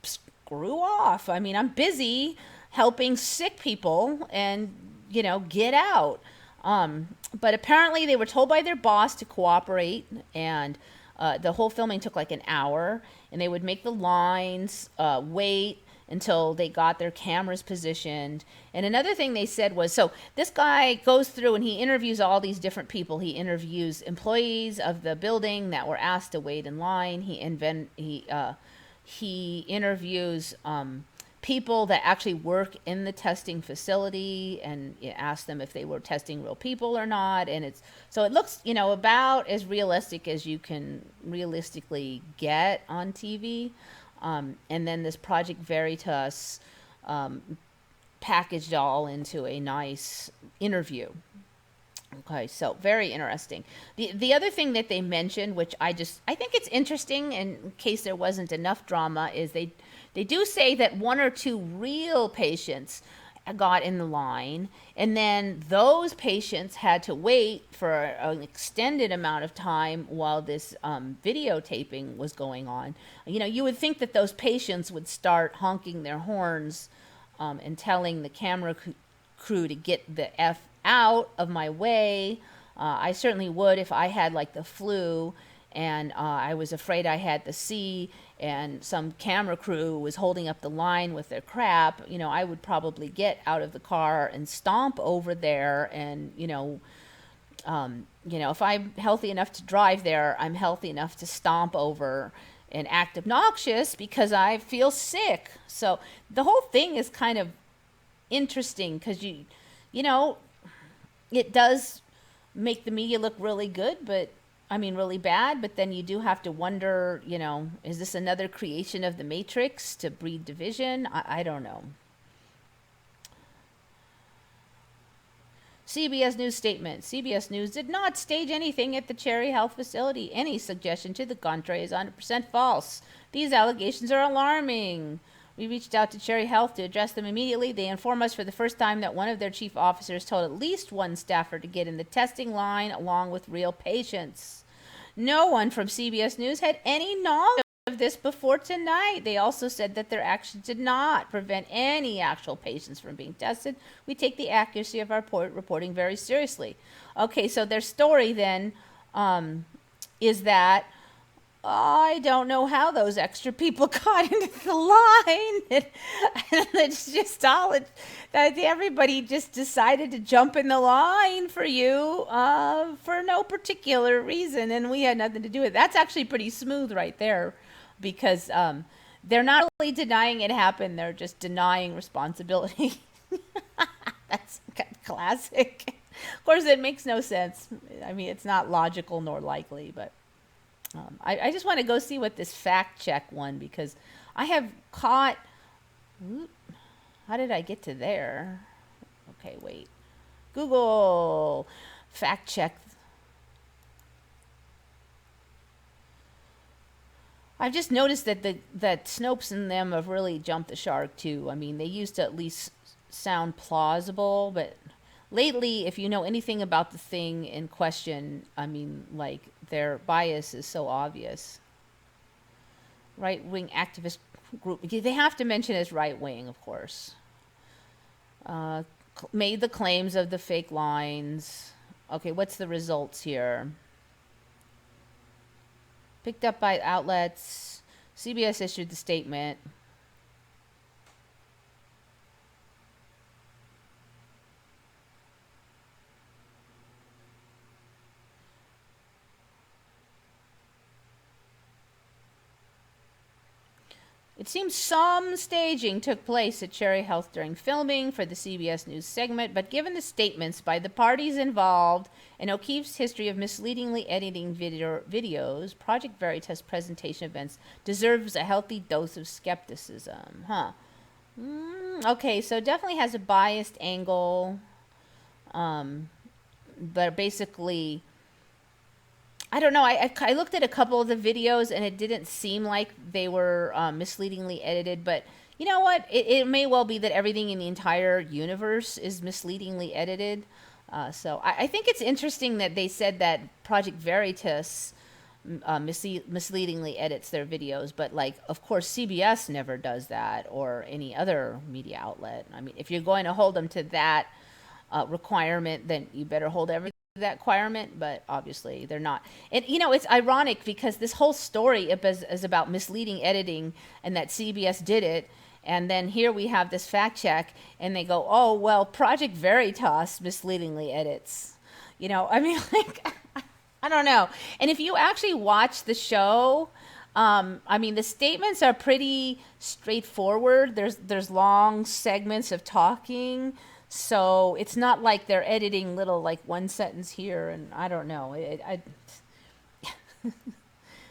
screw off. I mean, I'm busy helping sick people, and, you know, get out. But apparently they were told by their boss to cooperate, and the whole filming took like an hour, and they would make the lines wait until they got their cameras positioned. And another thing they said was, so this guy goes through and he interviews all these different people. He interviews employees of the building that were asked to wait in line. He interviews people that actually work in the testing facility, and ask them if they were testing real people or not. And it's, so it looks, you know, about as realistic as you can realistically get on TV. And then this Project Veritas packaged all into a nice interview. Okay, so very interesting. The other thing that they mentioned, which I think it's interesting, in case there wasn't enough drama, is they do say that one or two real patients got in the line, and then those patients had to wait for an extended amount of time while this videotaping was going on. You know, you would think that those patients would start honking their horns and telling the camera crew to get the F out of my way. I certainly would if I had like the flu and I was afraid I had the C, and some camera crew was holding up the line with their crap. You know, I would probably get out of the car and stomp over there. And you know, if I'm healthy enough to drive there, I'm healthy enough to stomp over and act obnoxious because I feel sick. So the whole thing is kind of interesting, because you know, it does make the media look really good, but I mean, really bad. But then you do have to wonder, you know, is this another creation of the Matrix to breed division? I don't know. CBS News statement. CBS News did not stage anything at the Cherry Health facility. Any suggestion to the contrary is 100% false. These allegations are alarming. We reached out to Cherry Health to address them immediately. They informed us for the first time that one of their chief officers told at least one staffer to get in the testing line along with real patients. No one from CBS News had any knowledge of this before tonight. They also said that their actions did not prevent any actual patients from being tested. We take the accuracy of our reporting very seriously. Okay, so their story then is that I don't know how those extra people got into the line. And it's just all that everybody just decided to jump in the line for you for no particular reason, and we had nothing to do with it. That's actually pretty smooth right there, because they're not really denying it happened. They're just denying responsibility. That's classic. Of course, it makes no sense. I mean, it's not logical nor likely, but I just want to go see what this fact check one, because I have caught, how did I get to there? Okay, wait. Google fact check. I've just noticed that that Snopes and them have really jumped the shark too. I mean, they used to at least sound plausible, but lately, if you know anything about the thing in question, I mean, like, their bias is so obvious. Right-wing activist group, they have to mention as right-wing, of course. Made the claims of the fake lines. Okay, what's the results here? Picked up by outlets. CBS issued the statement. It seems some staging took place at Cherry Health during filming for the CBS News segment, but given the statements by the parties involved and O'Keefe's history of misleadingly editing videos, Project Veritas presentation events deserves a healthy dose of skepticism. Okay, so definitely has a biased angle, but basically, I don't know. I looked at a couple of the videos and it didn't seem like they were misleadingly edited. But you know what? It may well be that everything in the entire universe is misleadingly edited. So I think it's interesting that they said that Project Veritas misleadingly edits their videos. But like, of course, CBS never does that, or any other media outlet. I mean, if you're going to hold them to that requirement, then you better hold everything that requirement, but obviously they're not. And you know, it's ironic because this whole story is about misleading editing and that CBS did it, and then here we have this fact check and they go, oh well, Project Veritas misleadingly edits. You know, I mean, like, I don't know. And if you actually watch the show, I mean, the statements are pretty straightforward. There's long segments of talking. So it's not like they're editing little, like, one sentence here, and I don't know.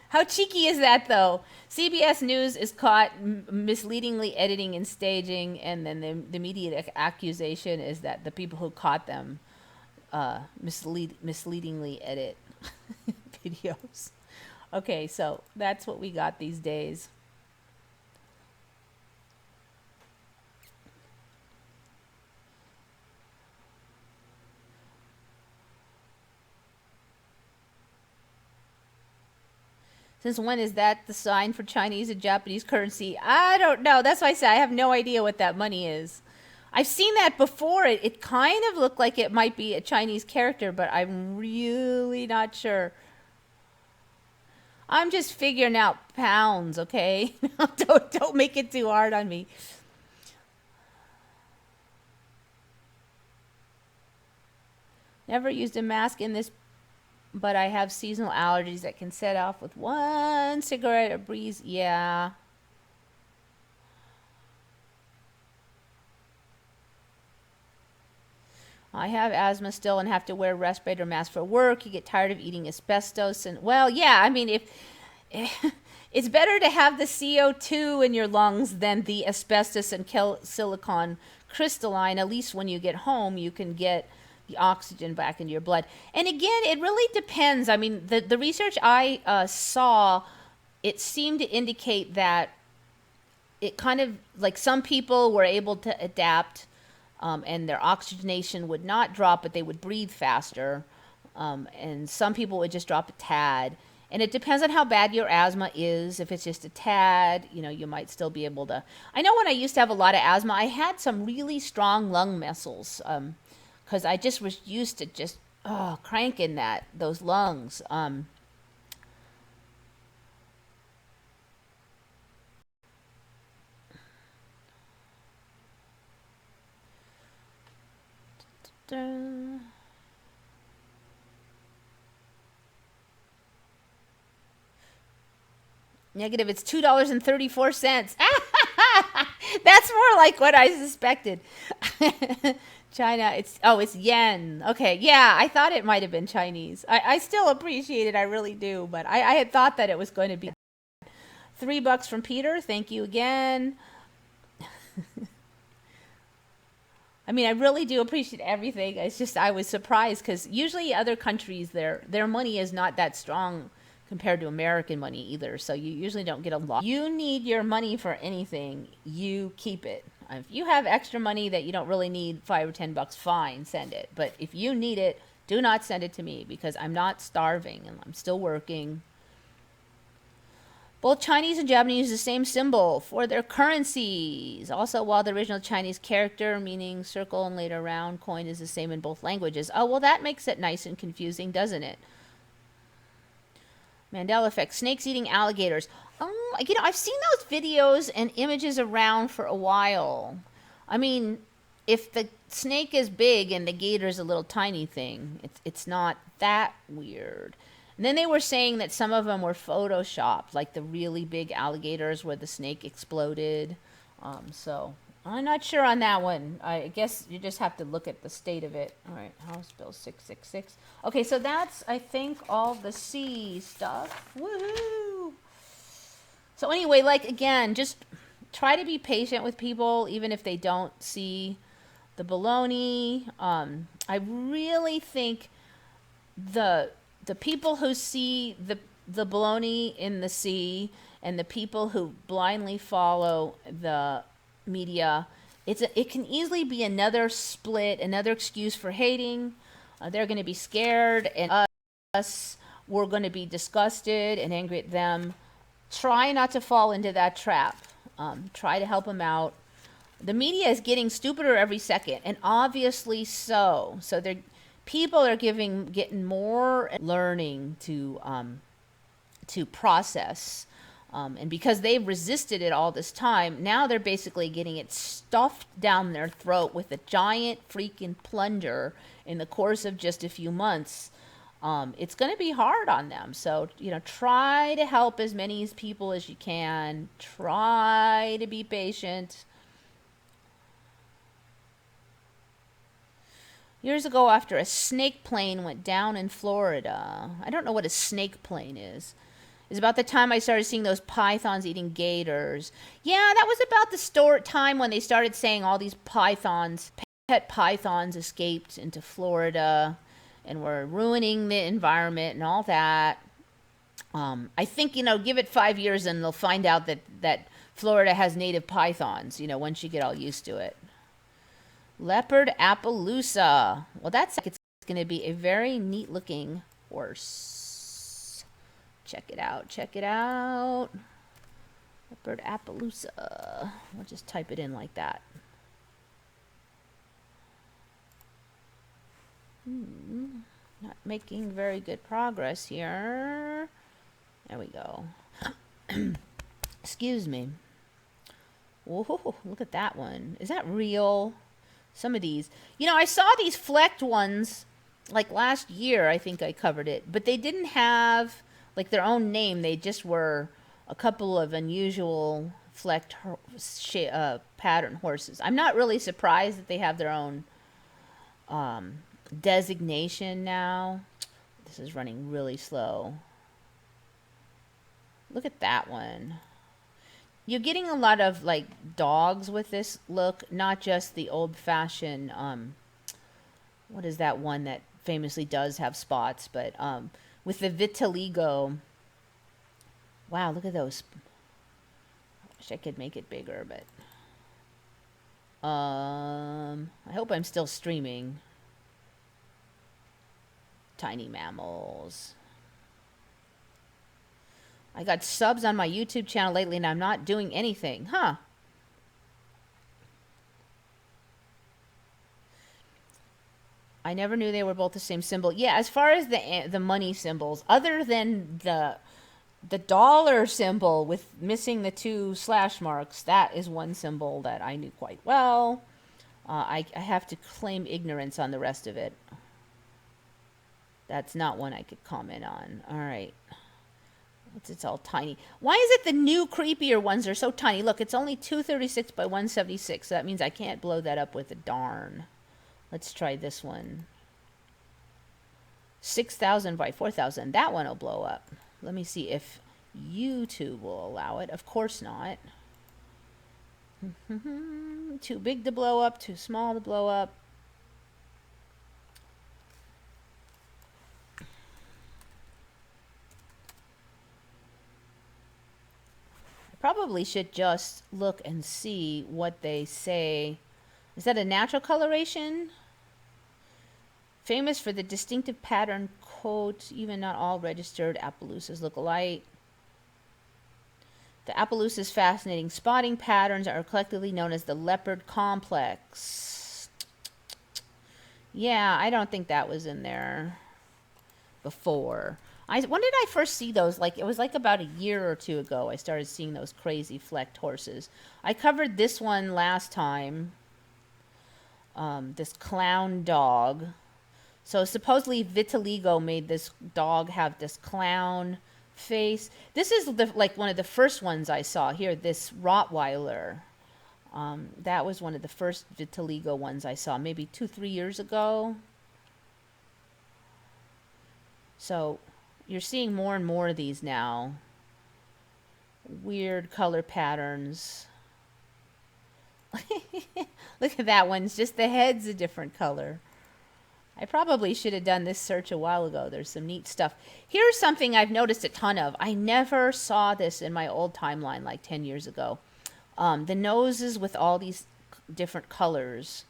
How cheeky is that, though? CBS News is caught misleadingly editing and staging, and then the immediate accusation is that the people who caught them misleadingly edit videos. Okay, so that's what we got these days. Since when is that the sign for Chinese and Japanese currency? I don't know. That's why I say I have no idea what that money is. I've seen that before. It kind of looked like it might be a Chinese character, but I'm really not sure. I'm just figuring out pounds, okay? Don't make it too hard on me. Never used a mask in this, but I have seasonal allergies that can set off with one cigarette or breeze. Yeah. I have asthma still and have to wear a respirator mask for work. You get tired of eating asbestos. And, well, yeah, I mean, if it's better to have the CO2 in your lungs than the asbestos and silicon crystalline. At least when you get home, you can get the oxygen back into your blood. And again, it really depends. I mean, the research I saw, it seemed to indicate that it kind of, like, some people were able to adapt, and their oxygenation would not drop, but they would breathe faster. And some people would just drop a tad. And it depends on how bad your asthma is. If it's just a tad, you know, you might still be able to. I know when I used to have a lot of asthma, I had some really strong lung muscles, because I just was used to just cranking those lungs. Negative, it's $2.34. That's more like what I suspected. China, it's yen. Okay, yeah, I thought it might have been Chinese. I still appreciate it, I really do, but I had thought that it was going to be $3 from Peter. Thank you again. I mean, I really do appreciate everything. It's just I was surprised because usually other countries, their money is not that strong compared to American money either. So you usually don't get a lot. You need your money for anything, you keep it. If you have extra money that you don't really need, $5 or $10, fine, send it. But if you need it, do not send it to me because I'm not starving and I'm still working. Both Chinese and Japanese use the same symbol for their currencies. Also, while the original Chinese character, meaning circle and later round coin, is the same in both languages. Oh, well, that makes it nice and confusing, doesn't it? Mandela Effects. Snakes eating alligators. You know, I've seen those videos and images around for a while. I mean, if the snake is big and the gator is a little tiny thing, it's not that weird. And then they were saying that some of them were photoshopped, like the really big alligators where the snake exploded. So I'm not sure on that one. I guess you just have to look at the state of it. All right, House Bill 666. Okay, so that's, I think, all the C stuff. Woohoo! So anyway, like, again, just try to be patient with people, even if they don't see the baloney. I really think the people who see the baloney in the sea and the people who blindly follow the media, it can easily be another split, another excuse for hating. They're going to be scared, and us, we're going to be disgusted and angry at them. Try not to fall into that trap. Try to help them out. The media is getting stupider every second, and obviously so. So people are getting more learning to process. And because they've resisted it all this time, now they're basically getting it stuffed down their throat with a giant freaking plunger in the course of just a few months. It's going to be hard on them. So, try to help as many people as you can. Try to be patient. Years ago, after a snake plane went down in Florida, I don't know what a snake plane is. It's about the time I started seeing those pythons eating gators. Yeah, that was about the time when they started saying all these pet pythons escaped into Florida and were ruining the environment and all that. I think, give it 5 years and they'll find out that Florida has native pythons, once you get all used to it. Leopard Appaloosa. Well, it's going to be a very neat looking horse. Check it out. Leopard Appaloosa. We'll just type it in like that. Not making very good progress here. There we go. Excuse me. Whoa, look at that one. Is that real? Some of these. I saw these flecked ones like last year. I think I covered it. But they didn't have like their own name. They just were a couple of unusual flecked pattern horses. I'm not really surprised that they have their own designation now. This is running really slow. Look at that one. You're getting a lot of like dogs with this look, not just the old-fashioned what is that one that famously does have spots, but with the vitiligo. Wow, look at those. I wish I could make it bigger, but I hope I'm still streaming. Tiny mammals. I got subs on my YouTube channel lately and I'm not doing anything. Huh. I never knew they were both the same symbol. Yeah, as far as the money symbols, other than the dollar symbol with missing the 2 slash marks, that is one symbol that I knew quite well. I have to claim ignorance on the rest of it. That's not one I could comment on. All right. It's all tiny. Why is it the new creepier ones are so tiny? Look, it's only 236 by 176. So that means I can't blow that up with a darn. Let's try this one. 6,000 by 4,000. That one will blow up. Let me see if YouTube will allow it. Of course not. Too big to blow up, too small to blow up. Probably should just look and see what they say. Is that a natural coloration? Famous for the distinctive pattern coat, even not all registered Appaloosas look alike. The Appaloosa's fascinating spotting patterns are collectively known as the leopard complex. Yeah, I don't think that was in there before. When did I first see those? It was about a year or 2 ago I started seeing those crazy flecked horses. I covered this one last time. This clown dog. So supposedly vitiligo made this dog have this clown face. This is like one of the first ones I saw here, this Rottweiler. That was one of the first vitiligo ones I saw, maybe 2-3 years ago. So you're seeing more and more of these now. Weird color patterns. Look at that one. It's just the head's a different color. I probably should have done this search a while ago. There's some neat stuff. Here's something I've noticed a ton of. I never saw this in my old timeline like 10 years ago. The noses with all these different colors.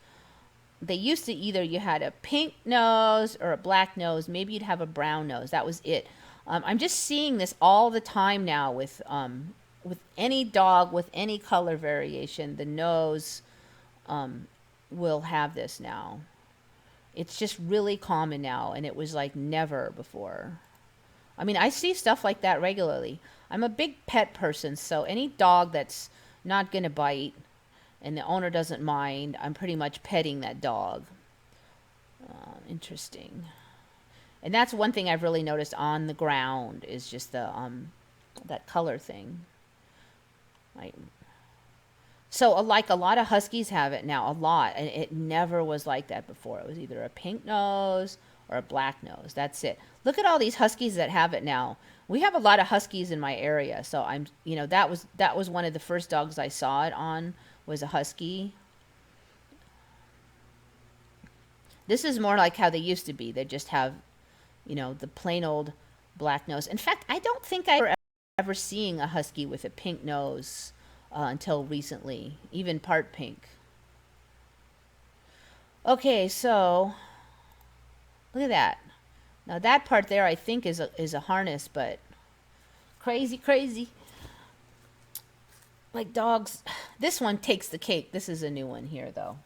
They used to either you had a pink nose or a black nose. Maybe you'd have a brown nose. That was it. I'm just seeing this all the time now with any dog with any color variation. The nose will have this now. It's just really common now, and it was like never before. I mean, I see stuff like that regularly. I'm a big pet person, so any dog that's not going to bite and the owner doesn't mind, I'm pretty much petting that dog. Interesting. And that's one thing I've really noticed on the ground is just the that color thing. Like, so like a lot of huskies have it now, a lot, and it never was like that before. It was either a pink nose or a black nose. That's it. Look at all these huskies that have it now. We have a lot of huskies in my area, so I'm, that was one of the first dogs I saw it on, was a husky. This is more like how they used to be. They just have, the plain old black nose. In fact, I don't think I ever seeing a husky with a pink nose until recently, even part pink. Okay, so look at that. Now that part there, I think is a harness, but crazy. Like dogs, this one takes the cake. This is a new one here, though.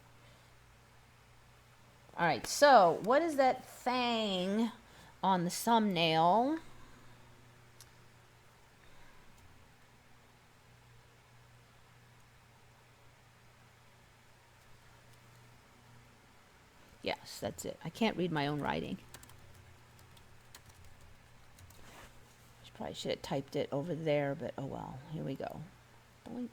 All right, so what is that thing on the thumbnail? Yes, that's it. I can't read my own writing. Probably should have typed it over there, but oh well. Here we go. Blink.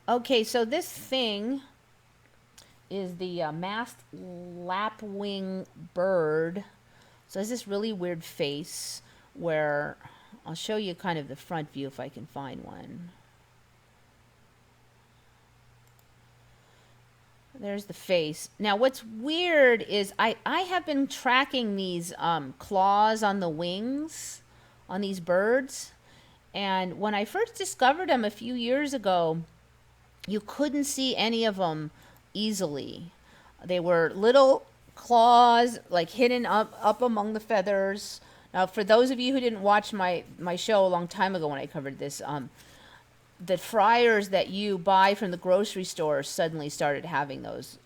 Okay, so this thing is the masked lapwing bird. So it's this really weird face where I'll show you kind of the front view if I can find one. There's the face. Now, what's weird is I have been tracking these claws on the wings on these birds. And when I first discovered them a few years ago, you couldn't see any of them easily. They were little claws, like hidden up among the feathers. Now, for those of you who didn't watch my show a long time ago when I covered this, the fryers that you buy from the grocery store suddenly started having those,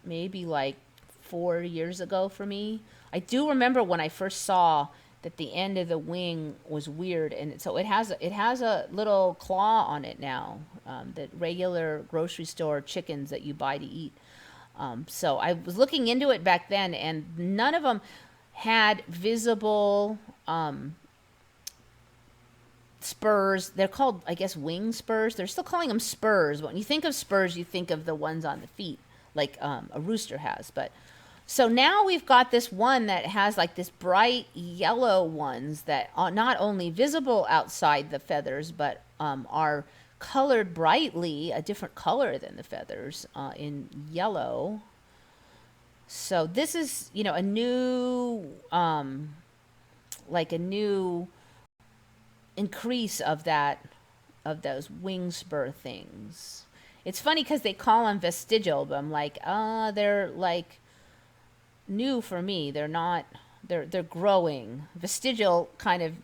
maybe like 4 years ago for me. I do remember when I first saw that the end of the wing was weird, and so it has a little claw on it now, that regular grocery store chickens that you buy to eat. So I was looking into it back then, and none of them had visible spurs. They're called, I guess, wing spurs. They're still calling them spurs. When you think of spurs, you think of the ones on the feet, like a rooster has. But so now we've got this one that has like this bright yellow ones that are not only visible outside the feathers, but are colored brightly, a different color than the feathers, in yellow. So this is, a new, like a new increase of those wing spur things. It's funny because they call them vestigial, but I'm like, they're like new for me. They're not. They're growing. Vestigial kind of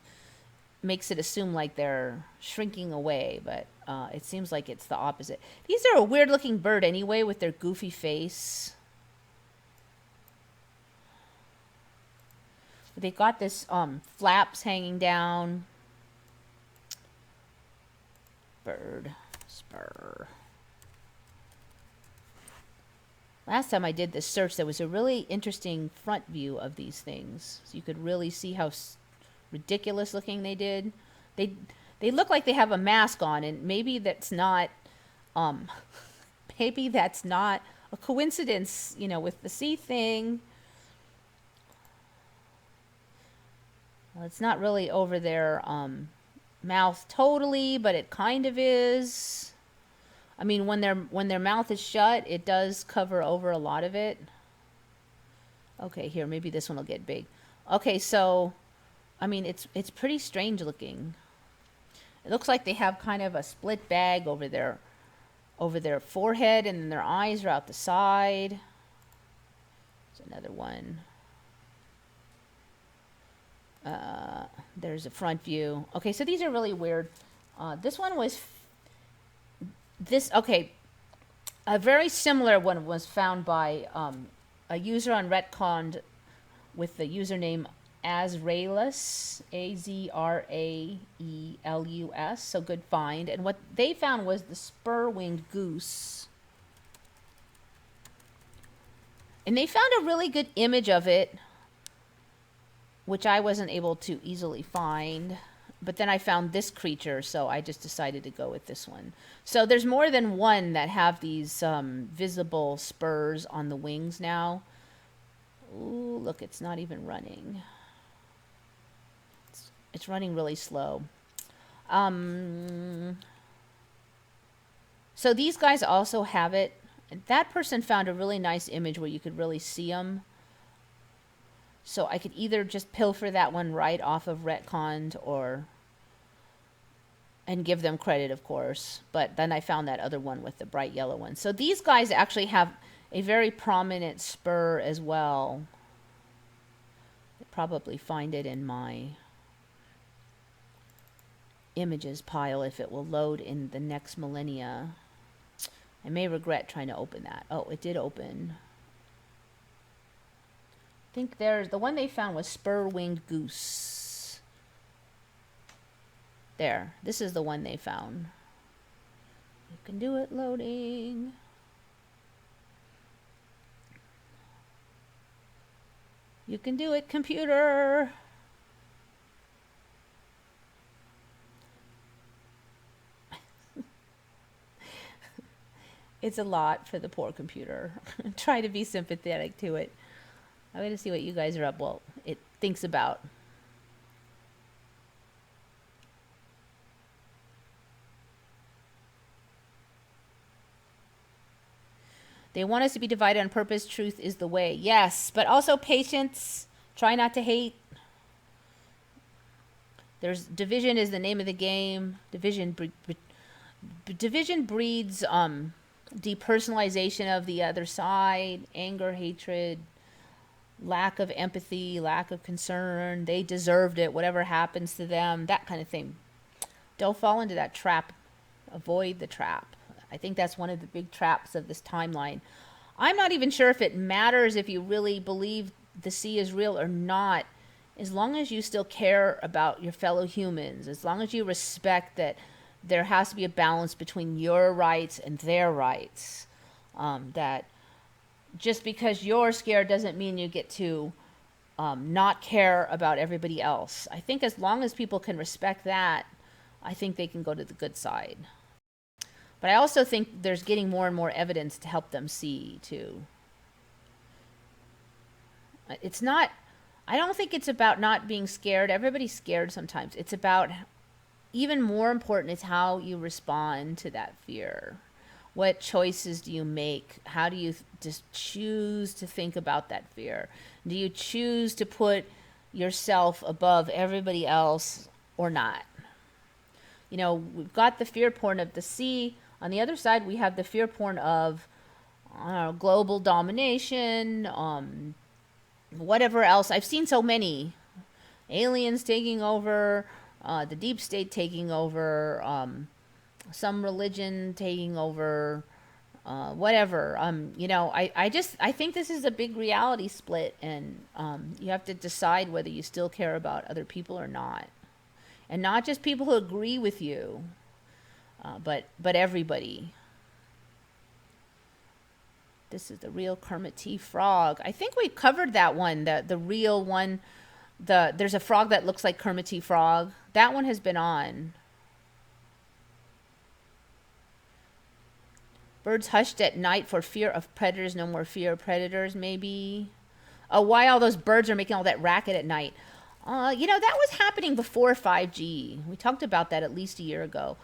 makes it assume like they're shrinking away, but it seems like it's the opposite. These are a weird looking bird anyway, with their goofy face. They've got this flaps hanging down. Bird spur. Last time I did this search, there was a really interesting front view of these things. So you could really see how ridiculous looking they did. They they look like they have a mask on, and maybe that's not um maybe that's not a coincidence, you know, with the sea thing. Well, it's not really over their mouth totally, but it kind of is. I mean, when their mouth is shut, it does cover over a lot of it. Okay, here, maybe this one will get big. Okay, so I mean, it's pretty strange looking. It looks like they have kind of a split bag over their forehead, and then their eyes are out the side. There's another one. There's a front view. Okay, so these are really weird. This one was okay. A very similar one was found by a user on Retcon with the username Azraelus, Azraelus. So good find. And what they found was the spur-winged goose. And they found a really good image of it, which I wasn't able to easily find. But then I found this creature, so I just decided to go with this one. So there's more than one that have these visible spurs on the wings now. Ooh, look, it's not even running. It's running really slow. So these guys also have it. And that person found a really nice image where you could really see them. So I could either just pilfer that one right off of Retcon and give them credit, of course. But then I found that other one with the bright yellow one. So these guys actually have a very prominent spur as well. I'll probably find it in my images pile if it will load in the next millennia. I may regret trying to open that. Oh, it did open. I think there's the one they found was spur-winged goose. There, this is the one they found. You can do it, loading. You can do it, computer. It's a lot for the poor computer. Try to be sympathetic to it. I'm going to see what you guys are up. Well, it thinks about. They want us to be divided on purpose. Truth is the way. Yes, but also patience. Try not to hate. There's division is the name of the game. Division breeds depersonalization of the other side, anger, hatred, lack of empathy, lack of concern. They deserved it, whatever happens to them, that kind of thing. Don't fall into that trap. Avoid the trap. I think that's one of the big traps of this timeline. I'm not even sure if it matters if you really believe the sea is real or not, as long as you still care about your fellow humans, as long as you respect that there has to be a balance between your rights and their rights. That just because you're scared doesn't mean you get to not care about everybody else. I think as long as people can respect that, I think they can go to the good side. But I also think there's getting more and more evidence to help them see, too. It's not, I don't think it's about not being scared. Everybody's scared sometimes. It's about, even more important is how you respond to that fear. What choices do you make? How do you just choose to think about that fear? Do you choose to put yourself above everybody else or not? You know, we've got the fear porn of the sea. On the other side, we have the fear porn of global domination, whatever else. I've seen so many. Aliens taking over, the deep state taking over, some religion taking over, whatever. You know, I think this is a big reality split, and you have to decide whether you still care about other people or not. And not just people who agree with you, but everybody. This is the real Kermit T. Frog. I think we covered that one, the real one. There's a frog that looks like Kermit T. Frog. That one has been on. Birds hushed at night for fear of predators. No more fear of predators, maybe. Oh, why all those birds are making all that racket at night? You know, that was happening before 5G. We talked about that at least a year ago.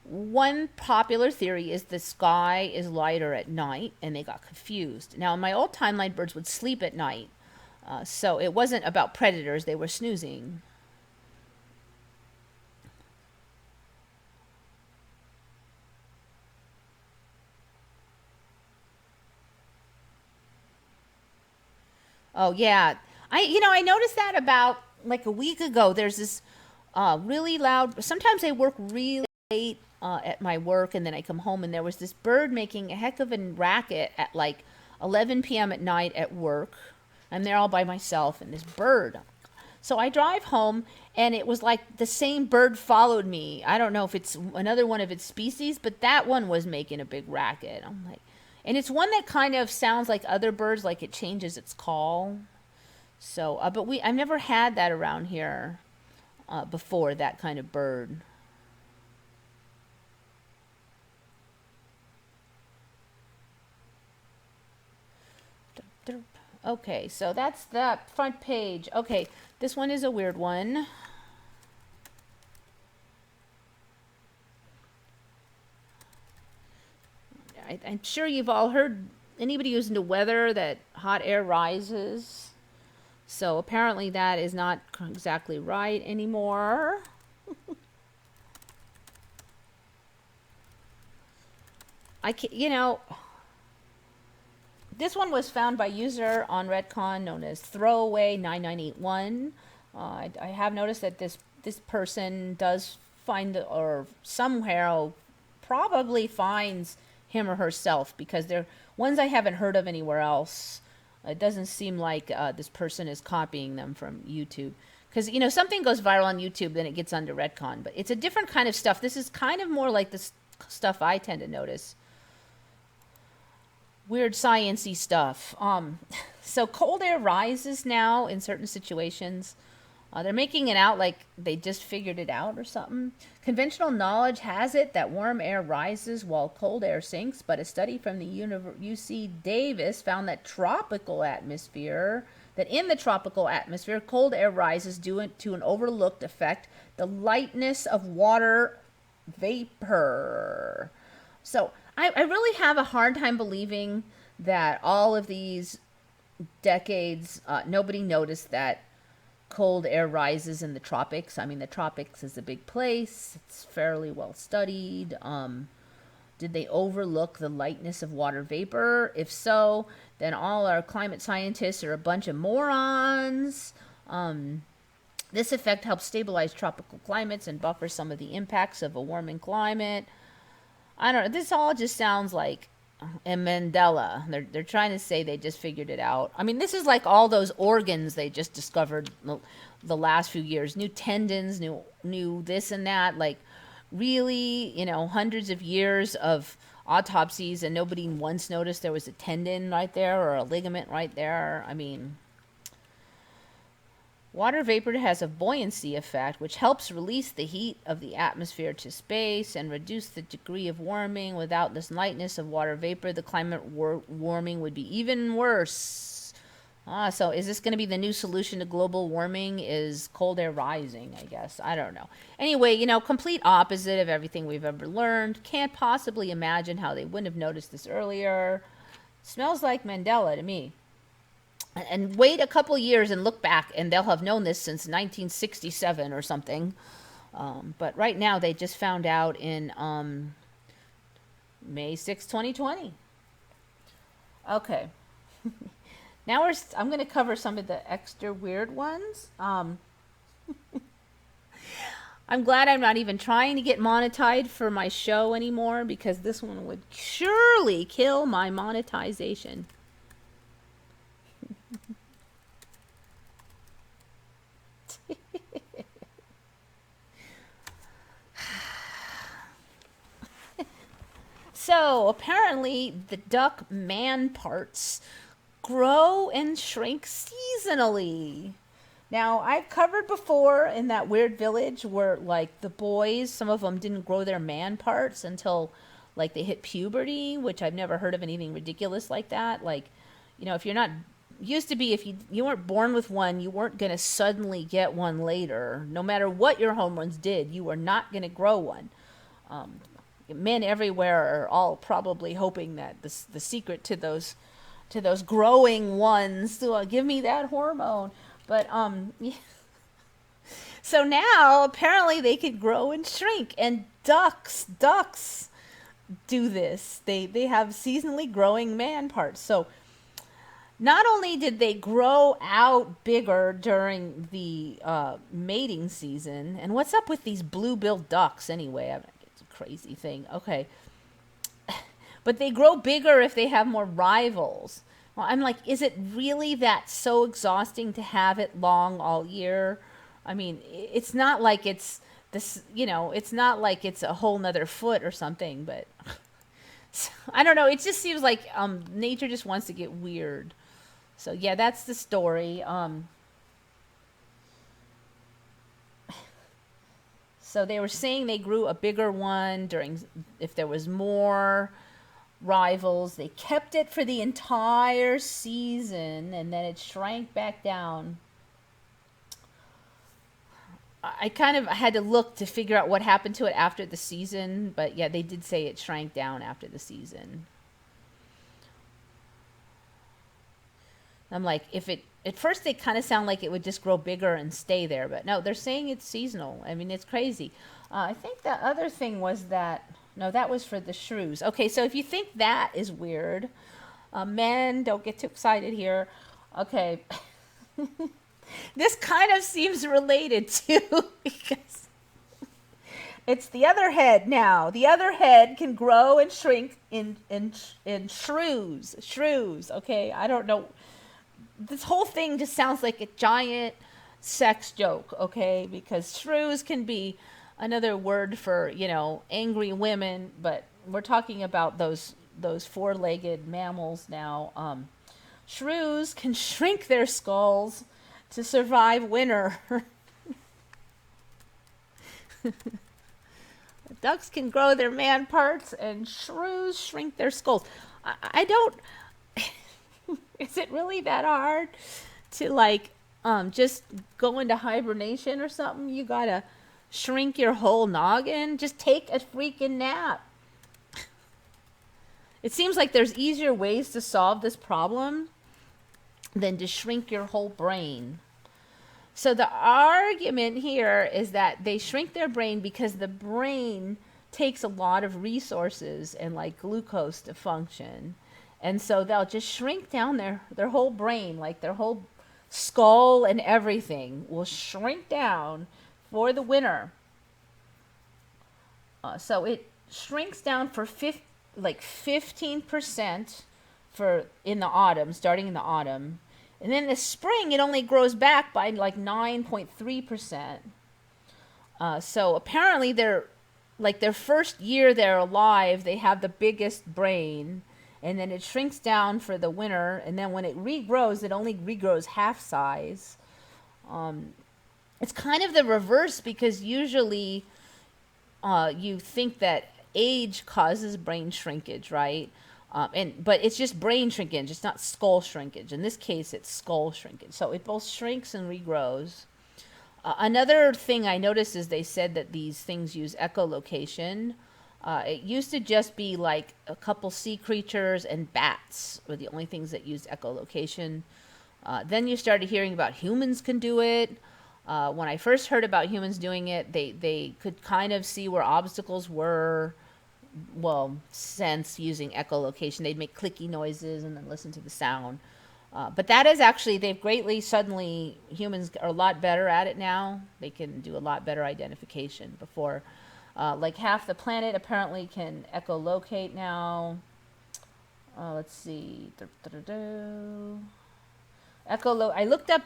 One popular theory is the sky is lighter at night, and they got confused. Now, in my old timeline, birds would sleep at night. So it wasn't about predators. They were snoozing. Oh, yeah. I noticed that about like a week ago. There's this really loud, sometimes I work really late at my work, and then I come home, and there was this bird making a heck of a racket at like 11 p.m. at night at work. I'm there all by myself, and this bird. So I drive home, and it was like the same bird followed me. I don't know if it's another one of its species, but that one was making a big racket. I'm like, and it's one that kind of sounds like other birds, like it changes its call. So, but I've never had that around here before, that kind of bird. Okay, so that's that front page. Okay, this one is a weird one. I'm sure you've all heard, anybody who's into weather, that hot air rises. So apparently that is not exactly right anymore. This one was found by user on Redcon known as Throwaway9981. I have noticed that this person does find, or somehow probably finds him or herself, because they're ones I haven't heard of anywhere else. It doesn't seem like this person is copying them from YouTube. Because, something goes viral on YouTube, then it gets onto Redcon. But it's a different kind of stuff. This is kind of more like the stuff I tend to notice. Weird science-y stuff. So cold air rises now in certain situations. They're making it out like they just figured it out or something. Conventional knowledge has it that warm air rises while cold air sinks, but a study from the UC Davis found that in the tropical atmosphere, cold air rises due to an overlooked effect, the lightness of water vapor. So I really have a hard time believing that all of these decades, nobody noticed that cold air rises in the tropics. I mean, the tropics is a big place. It's fairly well studied. Did they overlook the lightness of water vapor? If so, then all our climate scientists are a bunch of morons. This effect helps stabilize tropical climates and buffer some of the impacts of a warming climate. I don't know. This all just sounds like a Mandela. They're trying to say they just figured it out. I mean, this is like all those organs they just discovered the last few years. New tendons, new this and that. Like, really, hundreds of years of autopsies, and nobody once noticed there was a tendon right there or a ligament right there. I mean, water vapor has a buoyancy effect, which helps release the heat of the atmosphere to space and reduce the degree of warming. Without this lightness of water vapor, the climate warming would be even worse. So is this going to be the new solution to global warming? Is cold air rising, I guess. I don't know. Anyway, complete opposite of everything we've ever learned. Can't possibly imagine how they wouldn't have noticed this earlier. Smells like Mandela to me. And wait a couple years and look back, and they'll have known this since 1967 or something. But right now, they just found out in May 6, 2020. Okay. Now I'm going to cover some of the extra weird ones. I'm glad I'm not even trying to get monetized for my show anymore, because this one would surely kill my monetization. So apparently the duck man parts grow and shrink seasonally. Now, I've covered before in that weird village where, like, the boys, some of them didn't grow their man parts until, like, they hit puberty, which I've never heard of anything ridiculous like that. Like, if you're not, used to be if you weren't born with one, you weren't going to suddenly get one later. No matter what your hormones did, you were not going to grow one. Men everywhere are all probably hoping that the secret to those growing ones to give me that hormone. But yeah. So now apparently they can grow and shrink, and ducks do this. They have seasonally growing man parts. So not only did they grow out bigger during the mating season, and what's up with these blue-billed ducks anyway? I mean, it's a crazy thing. Okay. But they grow bigger if they have more rivals. Well, I'm like, is it really that so exhausting to have it long all year? I mean, it's not like it's this, it's not like it's a whole nother foot or something, but I don't know. It just seems like nature just wants to get weird. So yeah, that's the story. So they were saying they grew a bigger one if there was more rivals. They kept it for the entire season, and then it shrank back down. I kind of had to look to figure out what happened to it after the season, but yeah, they did say it shrank down after the season. I'm like, at first they kind of sound like it would just grow bigger and stay there, but no, they're saying it's seasonal. I mean, it's crazy. I think the other thing was that, no, that was for the shrews. Okay, so if you think that is weird, men, don't get too excited here. Okay. This kind of seems related to, because it's the other head now. The other head can grow and shrink in shrews. Shrews, okay? I don't know. This whole thing just sounds like a giant sex joke, okay? Because shrews can be another word for, angry women, but we're talking about those four-legged mammals now. Shrews can shrink their skulls to survive winter. Ducks can grow their man parts, and shrews shrink their skulls. I don't. Is it really that hard to just go into hibernation or something? You gotta shrink your whole noggin. Just take a freaking nap. It seems like there's easier ways to solve this problem than to shrink your whole brain. So the argument here is that they shrink their brain because the brain takes a lot of resources and like glucose to function. And so they'll just shrink down their whole brain, like their whole skull and everything will shrink down for the winter. So it shrinks down for 15% in the autumn, starting in the autumn. And then in the spring, it only grows back by like 9.3%. So apparently their first year they're alive, they have the biggest brain. And then it shrinks down for the winter. And then when it regrows, it only regrows half size. It's kind of the reverse, because usually you think that age causes brain shrinkage, right? But it's just brain shrinkage. It's not skull shrinkage. In this case, it's skull shrinkage. So it both shrinks and regrows. Another thing I noticed is they said that these things use echolocation. It used to just be like a couple sea creatures and bats were the only things that used echolocation. Then you started hearing about humans can do it. When I first heard about humans doing it, they could kind of see where obstacles were. Well, sense using echolocation. They'd make clicky noises and then listen to the sound. But that is actually, humans are a lot better at it now. They can do a lot better identification. Before, like half the planet apparently can echolocate now. Let's see. I looked up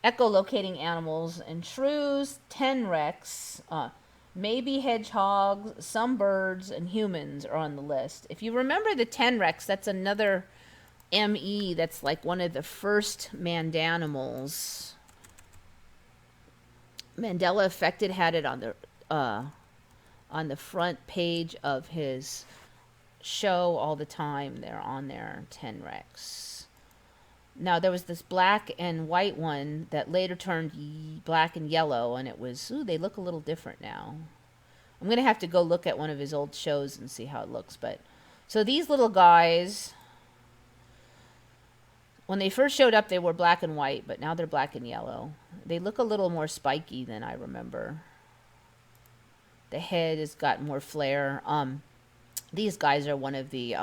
echolocating animals, and shrews, tenrecs, maybe hedgehogs, some birds, and humans are on the list. If you remember the tenrex, that's another ME that's like one of the first mandanimals. Mandela Effects had it on the front page of his show all the time. They're on there, tenrex. Now there was this black and white one that later turned black and yellow, and it was, ooh, they look a little different now. I'm gonna have to go look at one of his old shows and see how it looks. But so these little guys, when they first showed up, they were black and white, but now they're black and yellow. They look a little more spiky than I remember. The head has got more flair. These guys are one of the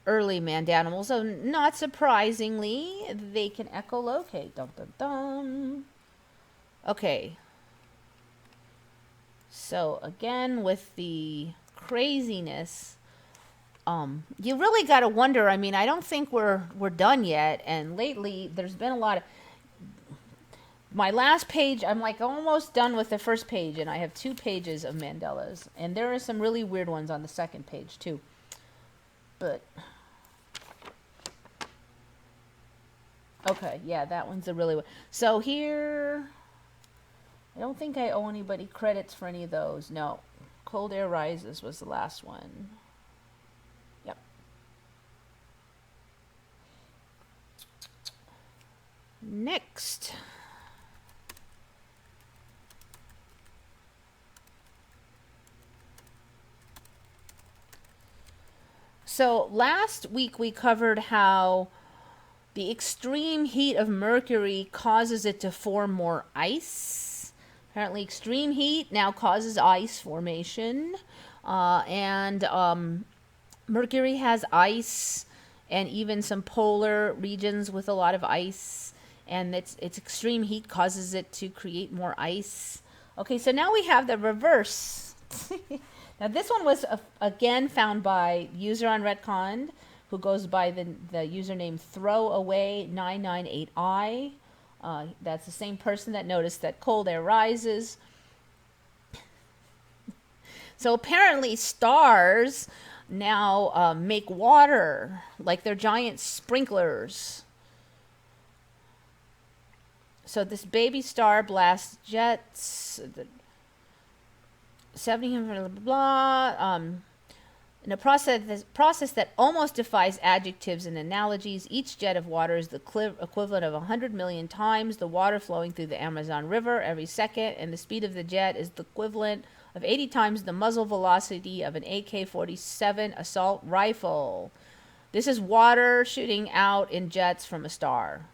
early mandanimals, so not surprisingly, they can echolocate. Dum, dum, dum. Okay. So again, with the craziness, you really got to wonder. I mean, I don't think we're done yet. And lately, there's been a lot of. My last page, I'm like almost done with the first page, and I have 2 pages of Mandelas, and there are some really weird ones on the second page too. But okay, yeah, that one's a really. So here, I don't think I owe anybody credits for any of those. No, Cold Air Rises was the last one. Yep. Next. So last week we covered how the extreme heat of Mercury causes it to form more ice. Apparently extreme heat now causes ice formation. And Mercury has ice and even some polar regions with a lot of ice. And its extreme heat causes it to create more ice. Okay, so now we have the reverse. Now this one was again found by user on Retcon, who goes by the username throwaway998i. That's the same person that noticed that Cold Air Rises. So apparently stars now make water, like they're giant sprinklers. So this baby star blasts jets. 1700 blah, blah, in a process that almost defies adjectives and analogies. Each jet of water is the equivalent of 100 million times the water flowing through the Amazon River every second, and the speed of the jet is the equivalent of 80 times the muzzle velocity of an AK-47 assault rifle. This is water shooting out in jets from a star.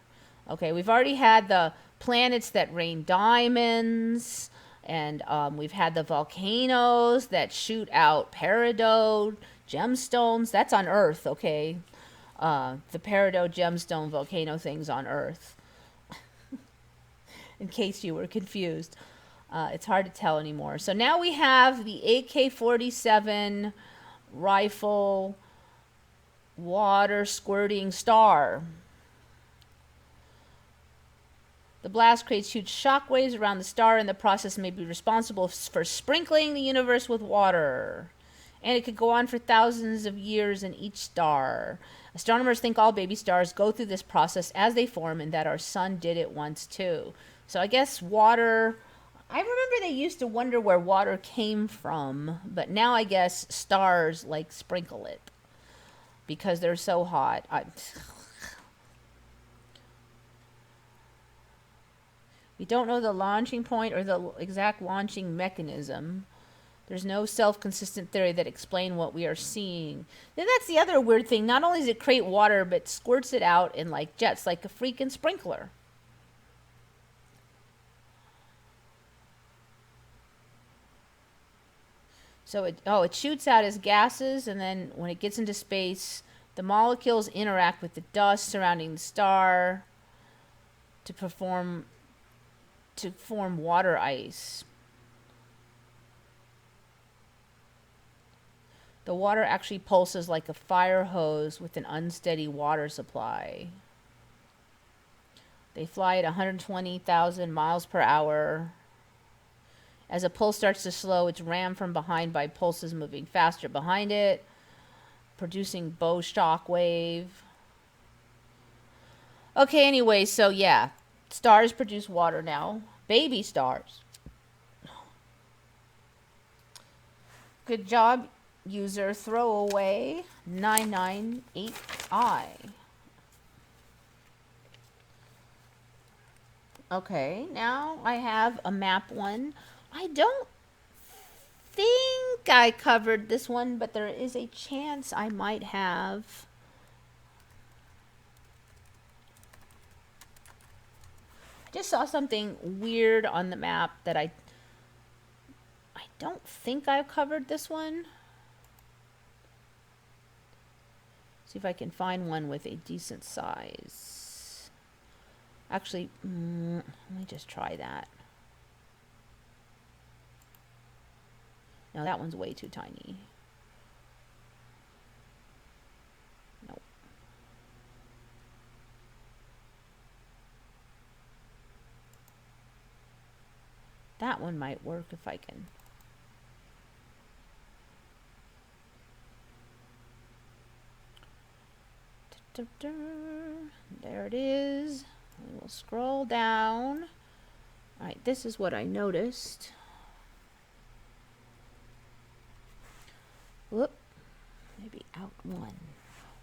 Okay, we've already had the planets that rain diamonds. And we've had the volcanoes that shoot out peridot gemstones. That's on Earth, okay? The peridot gemstone volcano thing's on Earth. In case you were confused. It's hard to tell anymore. So now we have the AK-47 rifle water squirting star. The blast creates huge shockwaves around the star, and the process may be responsible for sprinkling the universe with water. And it could go on for thousands of years in each star. Astronomers think all baby stars go through this process as they form, and that our sun did it once too. So I guess water, I remember they used to wonder where water came from, but now I guess stars like sprinkle it because they're so hot. We don't know the launching point or the exact launching mechanism. There's no self-consistent theory that explains what we are seeing. Then that's the other weird thing. Not only does it create water, but squirts it out in like jets, like a freaking sprinkler. So it shoots out as gases, and then when it gets into space, the molecules interact with the dust surrounding the star to form water ice. The water actually pulses like a fire hose with an unsteady water supply. They fly at 120,000 miles per hour. As a pulse starts to slow, it's rammed from behind by pulses moving faster behind it, producing bow shock wave. Okay, anyway, so yeah, stars produce water now. Baby stars. Good job, user. Throwaway 998i. Okay, now I have a map one. I don't think I covered this one, but there is a chance I might have. I just saw something weird on the map that I don't think I've covered this one. See if I can find one with a decent size. Actually, let me just try that. No, that one's way too tiny. Nope. That one might work if I can. There it is. We will scroll down. All right, this is what I noticed. Whoop, maybe out one.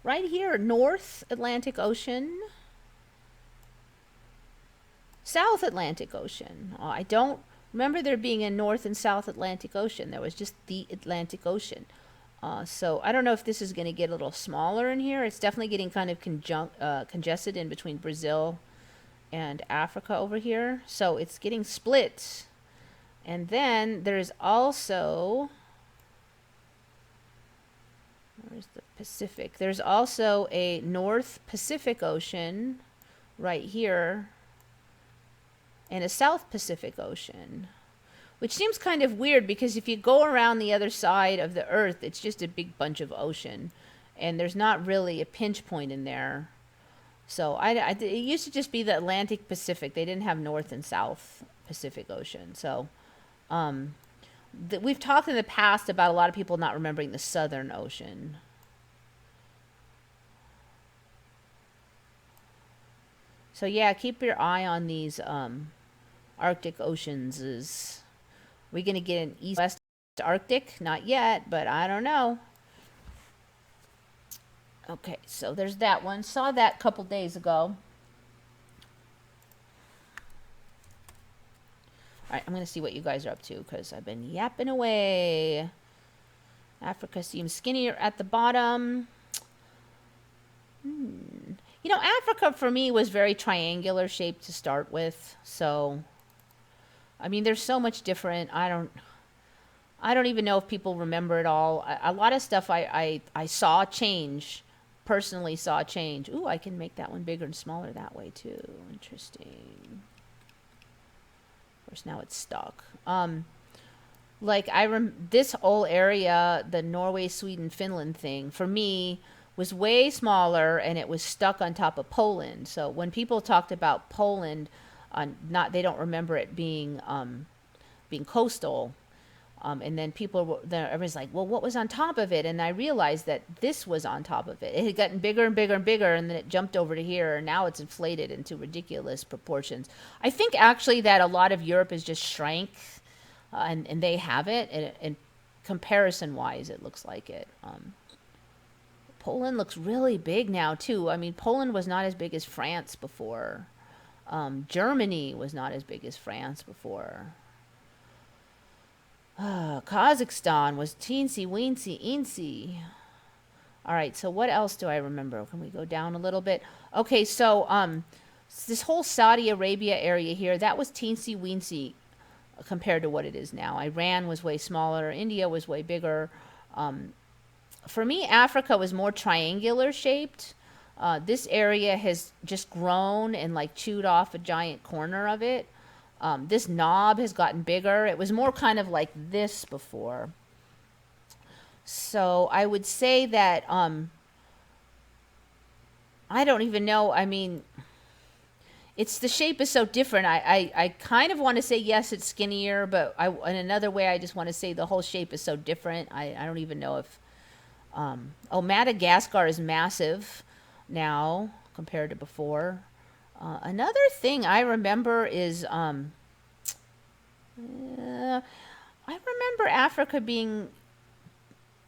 Right here, North Atlantic Ocean, South Atlantic Ocean. I don't remember there being a North and South Atlantic Ocean. There was just the Atlantic Ocean. So I don't know if this is going to get a little smaller in here. It's definitely getting kind of congested in between Brazil and Africa over here. So it's getting split. And then there's also, where's the Pacific? There's also a North Pacific Ocean right here and a South Pacific Ocean. Which seems kind of weird because if you go around the other side of the Earth, it's just a big bunch of ocean. And there's not really a pinch point in there. So it used to just be the Atlantic Pacific. They didn't have North and South Pacific Ocean. So we've talked in the past about a lot of people not remembering the Southern Ocean. So yeah, keep your eye on these Arctic oceans. Are we going to get an east-west Arctic? Not yet, but I don't know. Okay, so there's that one. Saw that a couple days ago. All right, I'm going to see what you guys are up to because I've been yapping away. Africa seems skinnier at the bottom. You know, Africa for me was very triangular shaped to start with, so I mean, there's so much different. I don't even know if people remember it all. A lot of stuff I saw change, personally saw change. Ooh, I can make that one bigger and smaller that way too. Interesting. Of course, now it's stuck. Like this whole area, the Norway, Sweden, Finland thing, for me was way smaller and it was stuck on top of Poland. So when people talked about Poland, they don't remember it being coastal, and then everyone's like, well, what was on top of it? And I realized that this was on top of it. It had gotten bigger and bigger and bigger, and then it jumped over to here, and now it's inflated into ridiculous proportions. I think actually that a lot of Europe is just shrank, and they have it, and comparison wise it looks like it. Poland looks really big now too. I mean, Poland was not as big as France before. Germany was not as big as France before. Kazakhstan was teensy weensy eensy. All right, so what else do I remember? Can we go down a little bit? Okay, so this whole Saudi Arabia area here, that was teensy weensy compared to what it is now. Iran was way smaller. India was way bigger. For me, Africa was more triangular shaped. This area has just grown and like chewed off a giant corner of it. This knob has gotten bigger. It was more kind of like this before. So I would say that, I don't even know. I mean, it's the shape is so different. I kind of want to say yes, it's skinnier, but in another way, I just want to say the whole shape is so different. I don't even know if oh, Madagascar is massive now compared to before. Another thing I remember is I remember Africa being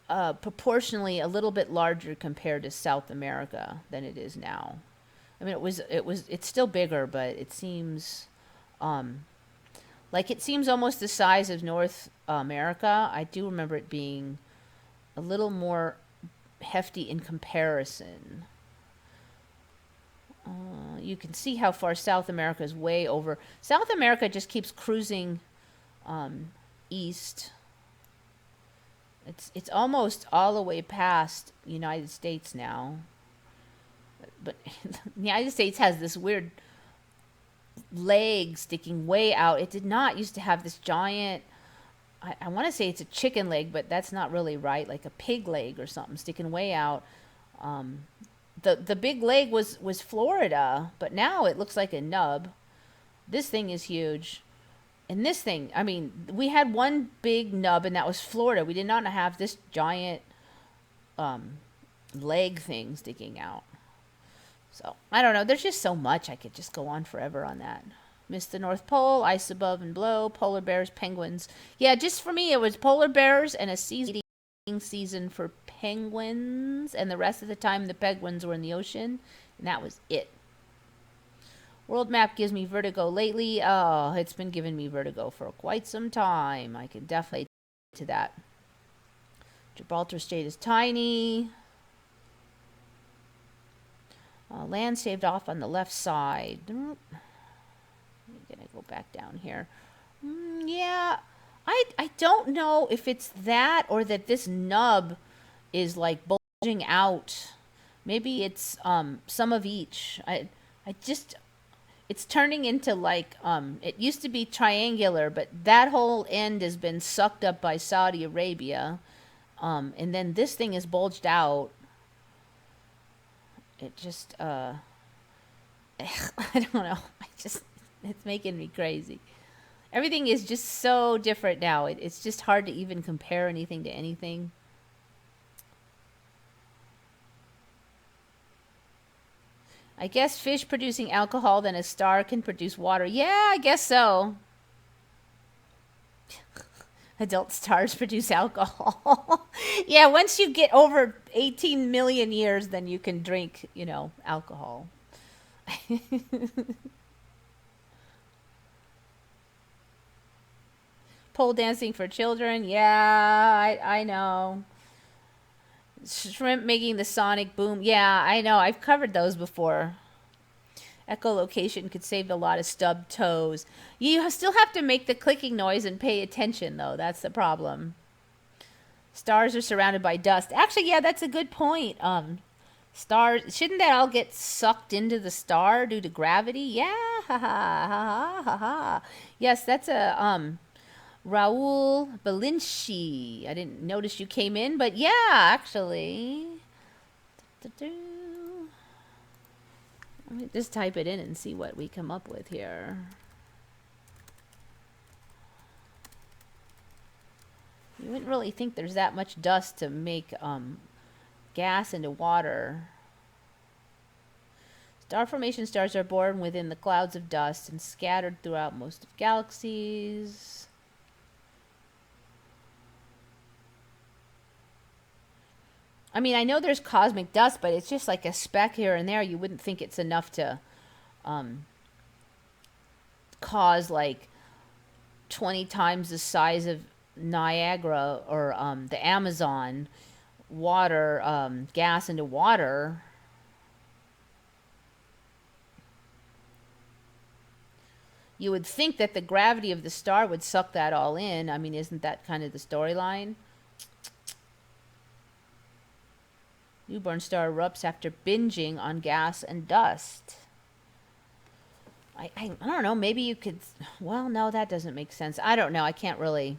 proportionally a little bit larger compared to South America than it is now. I mean, it's still bigger, but it seems like it seems almost the size of North America. I do remember it being a little more hefty in comparison. You can see how far South America is way over. South America just keeps cruising east. It's almost all the way past the United States now. But the United States has this weird leg sticking way out. It did not used to have this giant, I want to say it's a chicken leg, but that's not really right, like a pig leg or something sticking way out. The big leg was Florida, but now it looks like a nub. This thing is huge. And this thing, I mean, we had one big nub, and that was Florida. We did not have this giant leg thing sticking out. So, I don't know. There's just so much. I could just go on forever on that. Miss the North Pole, ice above and below, polar bears, penguins. Yeah, just for me, it was polar bears and a season for penguins. And the rest of the time, the penguins were in the ocean. And that was it. World map gives me vertigo lately. Oh, it's been giving me vertigo for quite some time. I can definitely to that. Gibraltar Strait is tiny. Land saved off on the left side. I'm gonna go back down here. Yeah, I don't know if it's that or that this nub is like bulging out. Maybe it's some of each. I just it's turning into like it used to be triangular, but that whole end has been sucked up by Saudi Arabia, and then this thing is bulged out. It just I don't know. It's making me crazy. Everything is just so different now. It's just hard to even compare anything to anything. I guess fish producing alcohol, then a star can produce water. Yeah, I guess so. Adult stars produce alcohol. Yeah, once you get over 18 million years, then you can drink, alcohol. Pole dancing for children. Yeah, I know. Shrimp making the sonic boom. Yeah, I know. I've covered those before. Echolocation could save a lot of stubbed toes. You still have to make the clicking noise and pay attention, though. That's the problem. Stars are surrounded by dust. Actually, yeah, that's a good point. Stars, shouldn't that all get sucked into the star due to gravity? Yeah, ha ha ha ha ha. Yes, that's a Raul Belinci. I didn't notice you came in, but yeah, actually. Let me just type it in and see what we come up with here. You wouldn't really think there's that much dust to make gas into water. Star formation stars are born within the clouds of dust and scattered throughout most of galaxies. I mean, I know there's cosmic dust, but it's just like a speck here and there. You wouldn't think it's enough to cause like 20 times the size of Niagara or the Amazon water, gas into water. You would think that the gravity of the star would suck that all in. I mean, isn't that kind of the storyline? Newborn star erupts after binging on gas and dust. I don't know. Maybe you could... Well, no, that doesn't make sense. I don't know. I can't really...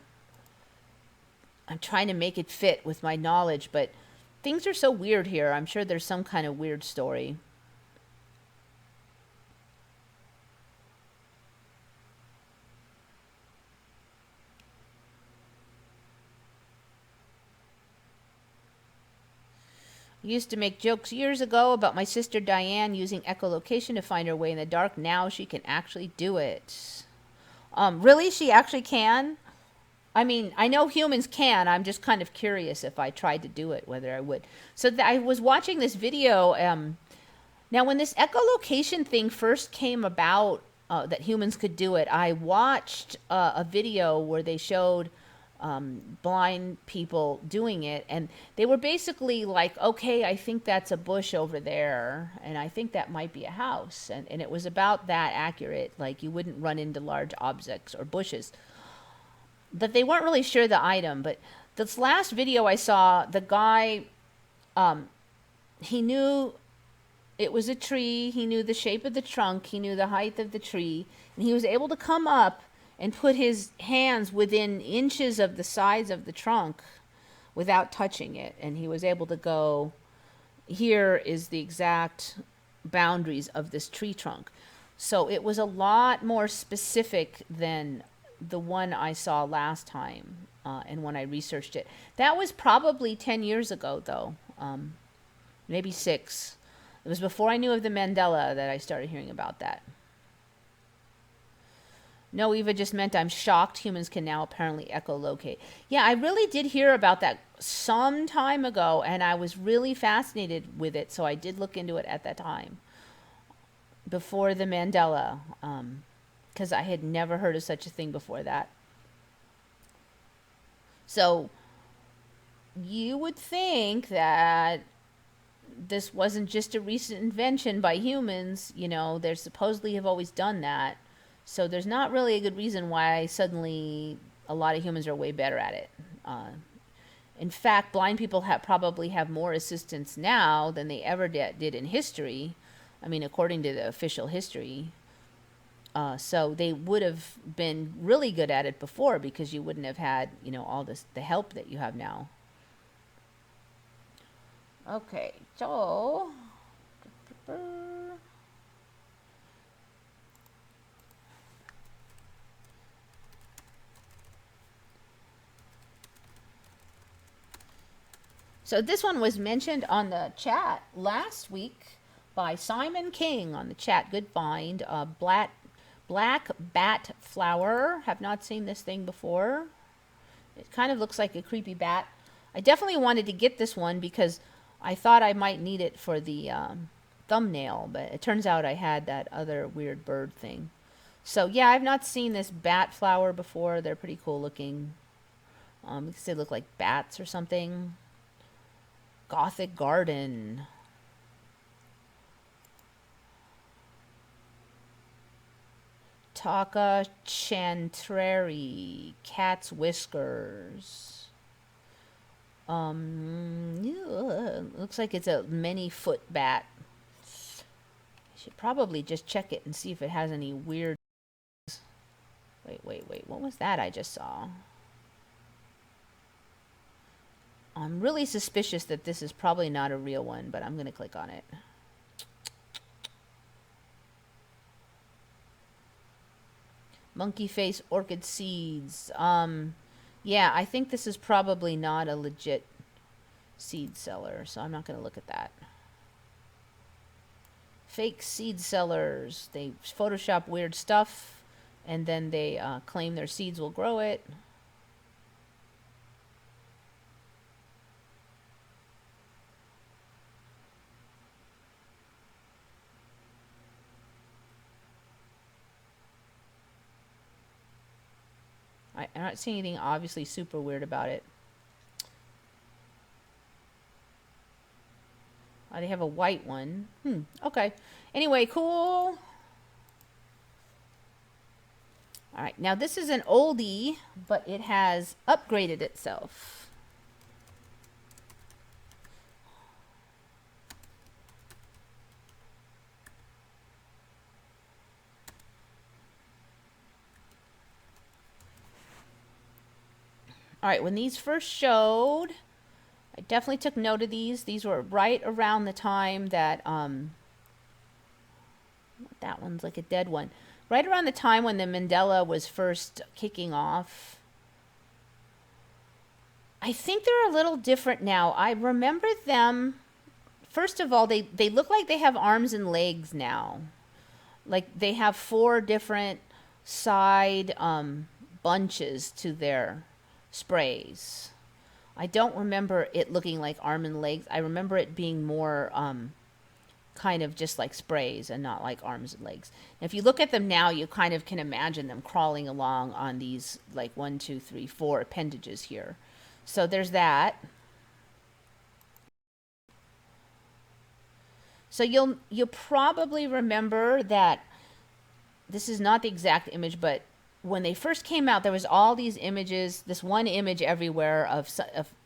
I'm trying to make it fit with my knowledge, but things are so weird here. I'm sure there's some kind of weird story. Used to make jokes years ago about my sister Diane using echolocation to find her way in the dark. Now she can actually do it. Really? She actually can? I mean, I know humans can. I'm just kind of curious if I tried to do it, whether I would. So I was watching this video. Now, when this echolocation thing first came about, that humans could do it, I watched a video where they showed blind people doing it, and they were basically like, okay, I think that's a bush over there, and I think that might be a house, and it was about that accurate. Like, you wouldn't run into large objects or bushes, but they weren't really sure the item. But this last video I saw, the guy, he knew it was a tree, he knew the shape of the trunk, he knew the height of the tree, and he was able to come up and put his hands within inches of the sides of the trunk without touching it. And he was able to go, here is the exact boundaries of this tree trunk. So it was a lot more specific than the one I saw last time, and when I researched it. That was probably 10 years ago, though, maybe 6. It was before I knew of the Mandela that I started hearing about that. No, Eva just meant I'm shocked humans can now apparently echolocate. Yeah, I really did hear about that some time ago, and I was really fascinated with it, so I did look into it at that time, before the Mandela, because I had never heard of such a thing before that. So you would think that this wasn't just a recent invention by humans. You know, they supposedly have always done that. So there's not really a good reason why suddenly a lot of humans are way better at it. In fact, blind people probably have more assistance now than they ever did in history. I mean, according to the official history. So they would have been really good at it before, because you wouldn't have had, you know, all this, the help that you have now. Okay, so this one was mentioned on the chat last week by Simon King on the chat. Good find. Black bat flower. Have not seen this thing before. It kind of looks like a creepy bat. I definitely wanted to get this one because I thought I might need it for the thumbnail, but it turns out I had that other weird bird thing. So yeah, I've not seen this bat flower before. They're pretty cool looking. Because they look like bats or something. Gothic garden. Taka chantrari. Cat's whiskers. Looks like it's a many-foot bat. I should probably just check it and see if it has any weird... Wait. What was that I just saw? I'm really suspicious that this is probably not a real one, but I'm going to click on it. Monkey face orchid seeds. Yeah, I think this is probably not a legit seed seller, so I'm not going to look at that. Fake seed sellers. They Photoshop weird stuff, and then they claim their seeds will grow it. I'm not seeing anything obviously super weird about it. Oh, they have a white one. Okay. Anyway, cool. All right. Now, this is an oldie, but it has upgraded itself. All right, when these first showed, I definitely took note of these. These were right around the time that, that one's like a dead one. Right around the time when the Mandela was first kicking off. I think they're a little different now. I remember them first of all, they look like they have arms and legs now. Like they have 4 different side bunches to their sprays. I don't remember it looking like arm and legs. I remember it being more kind of just like sprays and not like arms and legs. And if you look at them now, you kind of can imagine them crawling along on these like 1, 2, 3, 4 appendages here. So there's that. So you'll probably remember that this is not the exact image, but when they first came out, there was all these images, this one image everywhere of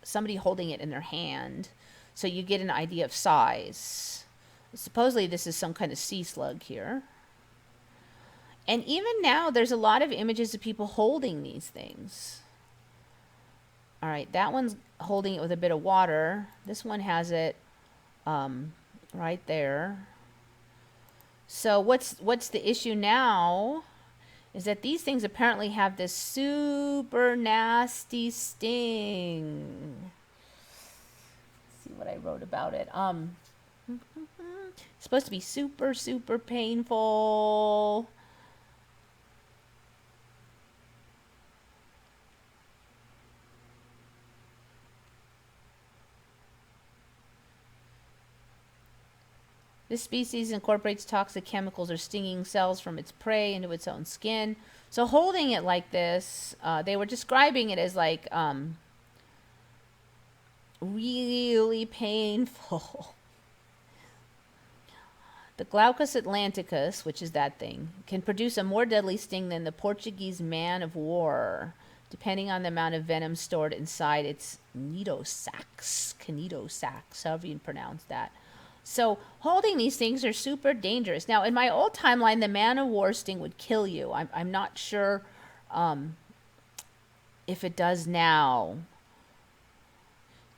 somebody holding it in their hand. So you get an idea of size. Supposedly this is some kind of sea slug here. And even now, there's a lot of images of people holding these things. All right, that one's holding it with a bit of water. This one has it right there. So what's the issue now is that these things apparently have this super nasty sting. Let's see what I wrote about it. It's supposed to be super, super painful. This species incorporates toxic chemicals or stinging cells from its prey into its own skin. So holding it like this, they were describing it as like really painful. The glaucus atlanticus, which is that thing, can produce a more deadly sting than the Portuguese man of war, depending on the amount of venom stored inside its cnidosacs, however you pronounce that. So holding these things are super dangerous. Now, in my old timeline, the man of war sting would kill you. I'm not sure if it does now.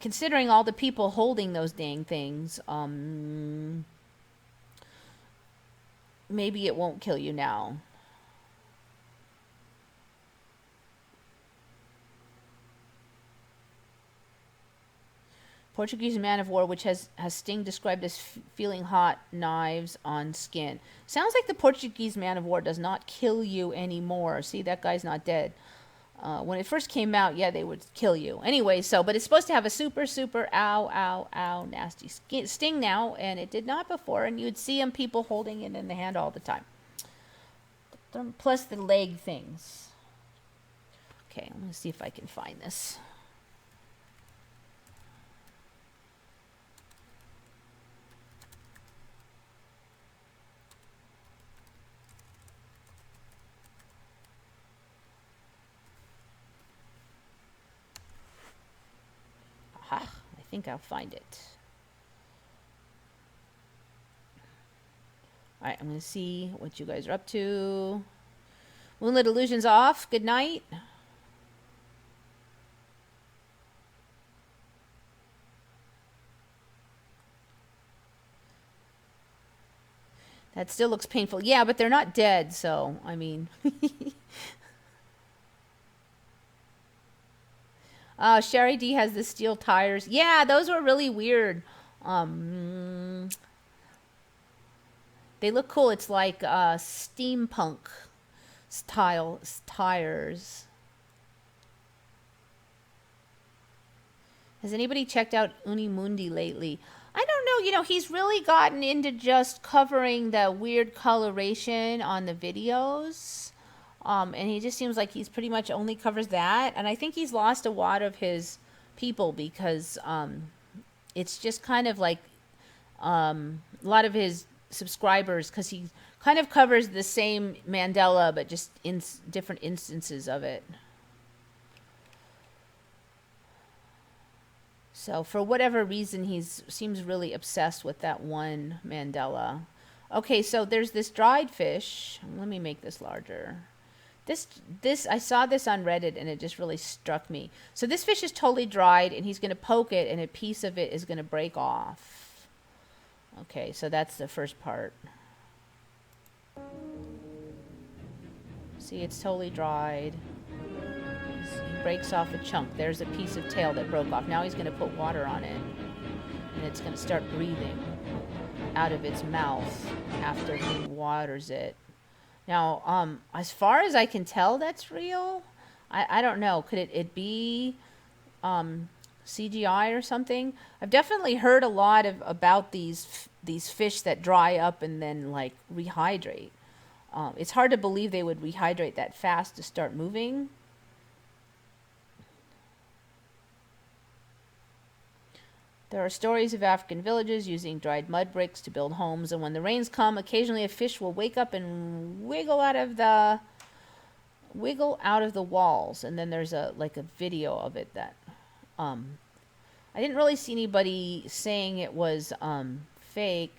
Considering all the people holding those dang things, maybe it won't kill you now. Portuguese man of war, which has sting described as feeling hot knives on skin. Sounds like the Portuguese man of war does not kill you anymore. See, that guy's not dead. When it first came out, yeah, they would kill you. Anyway, but it's supposed to have a super, super ow, nasty sting now, and it did not before, and you'd see people holding it in the hand all the time. Plus the leg things. Okay, I'm going to see if I can find this. I think I'll find it. All right, I'm going to see what you guys are up to. Moonlit illusions off. Good night. That still looks painful. Yeah, but they're not dead, so, I mean... Sherry D has the steel tires. Yeah, those were really weird. They look cool. It's like steampunk style tires. Has anybody checked out Unimundi lately? I don't know. You know, he's really gotten into just covering the weird coloration on the videos. And he just seems like he's pretty much only covers that. And I think he's lost a lot of his people because it's just kind of like a lot of his subscribers, because he kind of covers the same Mandela, but just in different instances of it. So for whatever reason, he seems really obsessed with that one Mandela. Okay, so there's this dried fish. Let me make this larger. This I saw this on Reddit and it just really struck me. So this fish is totally dried and he's going to poke it and a piece of it is going to break off. Okay, so that's the first part. See, it's totally dried. He breaks off a chunk. There's a piece of tail that broke off. Now he's going to put water on it. and it's going to start breathing out of its mouth after he waters it. Now, as far as I can tell, that's real. I don't know. Could it be CGI or something? I've definitely heard a lot about these fish that dry up and then like rehydrate. It's hard to believe they would rehydrate that fast to start moving. There are stories of African villages using dried mud bricks to build homes, and when the rains come, occasionally a fish will wake up and wiggle out of the walls. And then there's a video of it that I didn't really see anybody saying it was fake.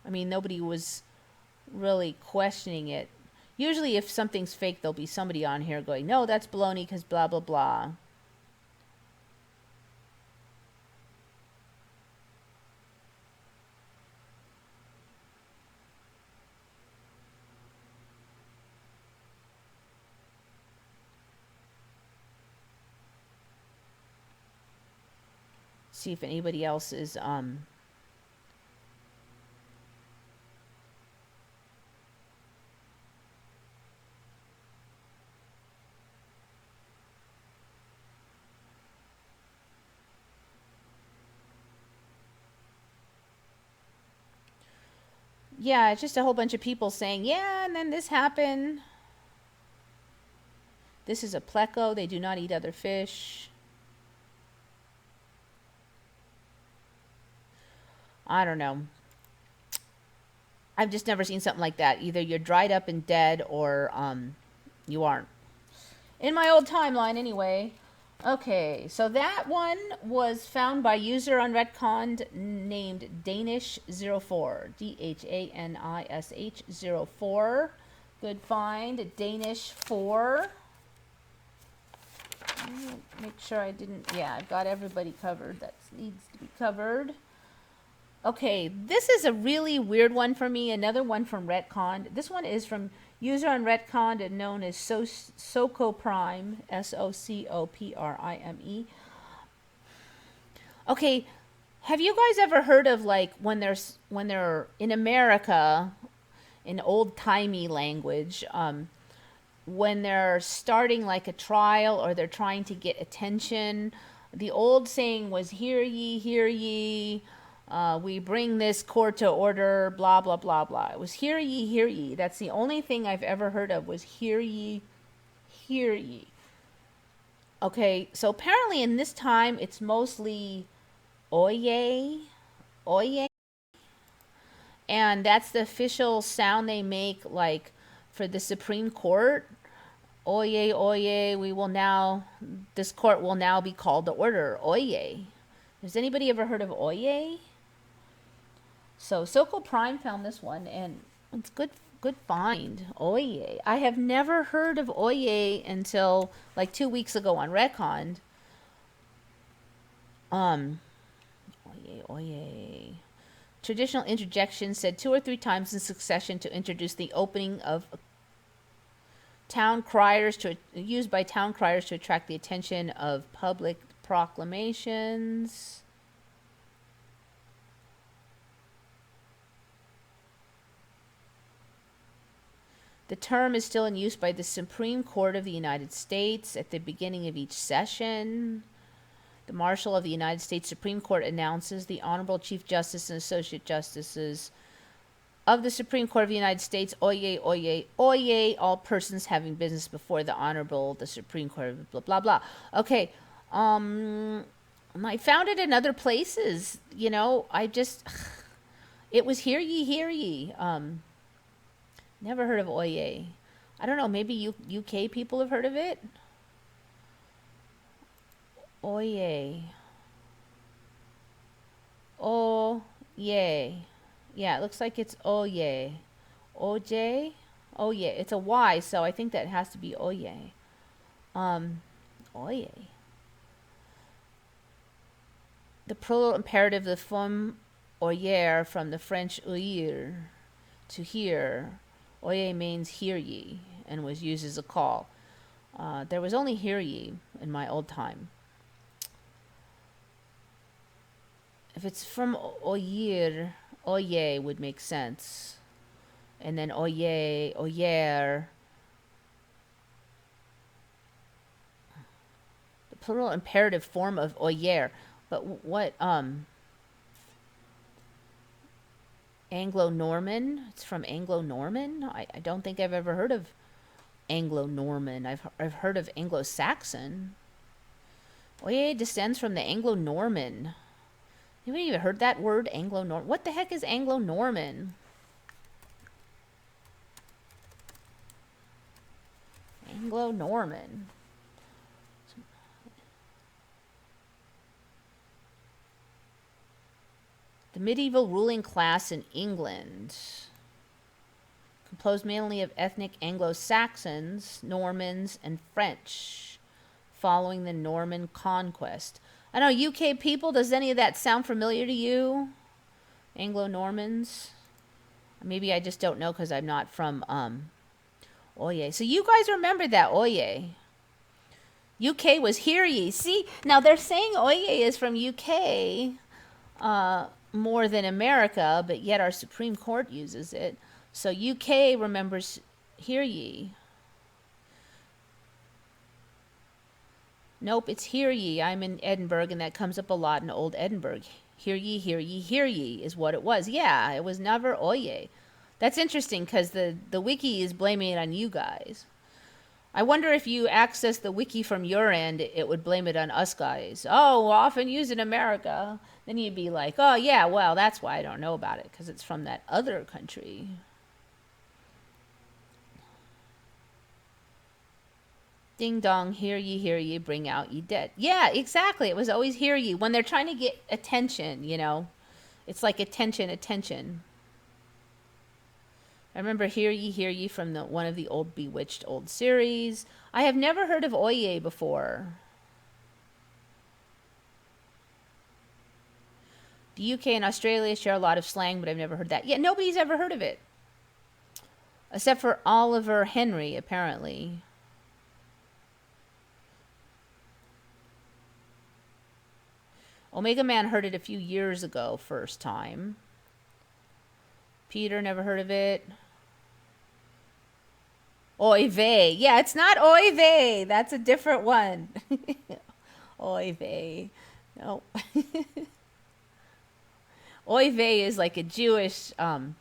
I mean, nobody was really questioning it. Usually if something's fake, there'll be somebody on here going, no, that's baloney because blah, blah, blah. See if anybody else is yeah, it's just a whole bunch of people saying, yeah, and then this happened. This is a pleco. They do not eat other fish. I don't know. I've just never seen something like that. Either you're dried up and dead or you aren't. In my old timeline, anyway. Okay, so that one was found by user on Retcon named Danish04. DHANISH04. Good find. Danish 4. Make sure I didn't. Yeah, I've got everybody covered that needs to be covered. Okay, this is a really weird one for me. Another one from Retcon. This one is from user on Retcon and known as Socoprime, Socoprime. Okay, have you guys ever heard of like when they're in America, in old-timey language, when they're starting like a trial or they're trying to get attention, the old saying was, hear ye, we bring this court to order, blah, blah, blah, blah. It was hear ye, hear ye. That's the only thing I've ever heard of was hear ye, hear ye. Okay, so apparently in this time it's mostly oyez, oyez. And that's the official sound they make like for the Supreme Court. Oyez, oyez, this court will now be called to order. Oyez. Has anybody ever heard of oyez? So Sokol Prime found this one, and it's good find. Oyez. I have never heard of oyez until like 2 weeks ago on Retcon. Oyez, oyez. Traditional interjection said 2 or 3 times in succession to introduce the opening of town criers used by town criers to attract the attention of public proclamations. The term is still in use by the Supreme Court of the United States at the beginning of each session. The Marshal of the United States Supreme Court announces the Honorable Chief Justice and Associate Justices of the Supreme Court of the United States, oyez, oyez, oyez, all persons having business before the Honorable, the Supreme Court of blah, blah, blah. Okay, I found it in other places, it was hear ye, hear ye. Never heard of oyez. I don't know, maybe UK people have heard of it? Oyez. Oh, yay. Yeah, it looks like it's oyez. Oj? Oh, yeah. It's a Y, so I think that has to be oyez. Oyez. The plural imperative, the form oyer from the French ouïr, to hear. Oyez means hear ye, and was used as a call. There was only hear ye in my old time. If it's from oyer, oye would make sense. And then oye, oyer. The plural imperative form of oyer. But what, Anglo-Norman? It's from Anglo-Norman? I don't think I've ever heard of Anglo-Norman. I've heard of Anglo-Saxon. Oye descends from the Anglo-Norman. Anybody even heard that word, Anglo-Norman? What the heck is Anglo-Norman? Anglo-Norman. The medieval ruling class in England, composed mainly of ethnic Anglo-Saxons, Normans, and French, following the Norman conquest. I don't know, UK people, does any of that sound familiar to you? Anglo-Normans? Maybe I just don't know because I'm not from Oye. So you guys remember that Oye. UK was hear ye. See, now they're saying Oye is from UK more than America, but yet our Supreme Court uses it. So UK remembers hear ye. Nope, it's hear ye. I'm in Edinburgh, and that comes up a lot in Old Edinburgh. Hear ye, hear ye, hear ye is what it was. Yeah, it was never oye. That's interesting because the wiki is blaming it on you guys. I wonder if you access the wiki from your end, it would blame it on us guys. Oh, often used in America. Then you'd be like, oh, yeah, well, that's why I don't know about it, because it's from that other country. Ding dong, hear ye, bring out ye dead. Yeah, exactly. It was always hear ye. When they're trying to get attention, you know. It's like attention. I remember hear ye from one of the old Bewitched old series. I have never heard of oye before. The UK and Australia share a lot of slang, but I've never heard that. Yeah, nobody's ever heard of it. Except for Oliver Henry, apparently. Omega Man heard it a few years ago, first time. Peter never heard of it. Oy vey. Yeah, it's not oy vey. That's a different one. Oy vey. No. Oy vey is like a Jewish, what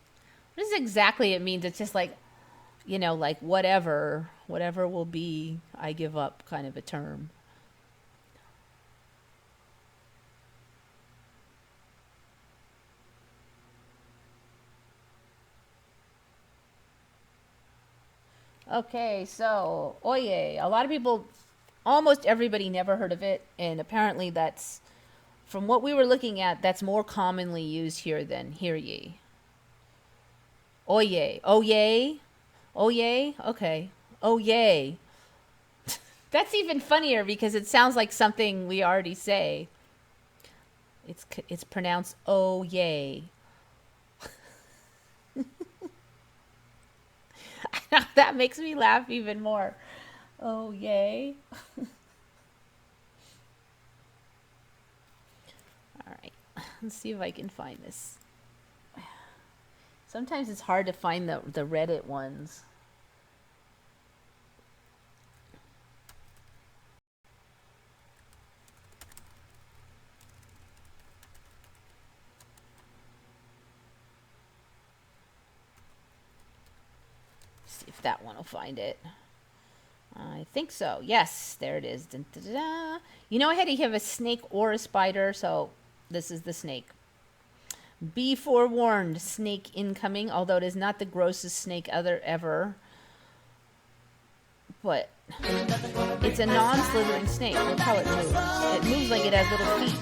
is exactly it means? It's just like, you know, like whatever will be, I give up kind of a term. Okay, so oye. A lot of people, almost everybody never heard of it, and apparently that's, from what we were looking at, that's more commonly used here than hear ye. Oye. Oye? Oye? Okay. Oye. That's even funnier because it sounds like something we already say. It's pronounced oye. That makes me laugh even more. Oh, yay. All right. Let's see if I can find this. Sometimes it's hard to find the Reddit ones. See if that one will find it. I think so. Yes, there it is. Dun, dun, dun, dun. You know, I had to have a snake or a spider, so this is the snake. Be forewarned, snake incoming, although it is not the grossest snake ever. But it's a non-slithering snake. Look how it moves. It moves like it has little feet.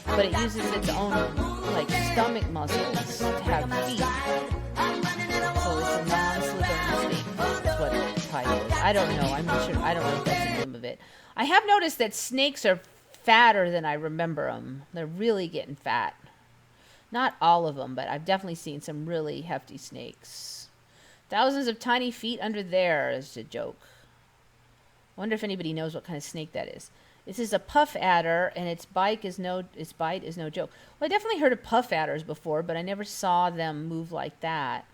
But it uses its own, like, stomach muscles to have feet. So it's a non-slithering snake. That's what the title is. I don't know. I'm not sure. I don't know if that's the name of it. I have noticed that snakes are fatter than I remember them. They're really getting fat. Not all of them, but I've definitely seen some really hefty snakes. Thousands of tiny feet under there is a joke. I wonder if anybody knows what kind of snake that is. This is a puff adder, and its bite is no joke. Well, I definitely heard of puff adders before, but I never saw them move like that.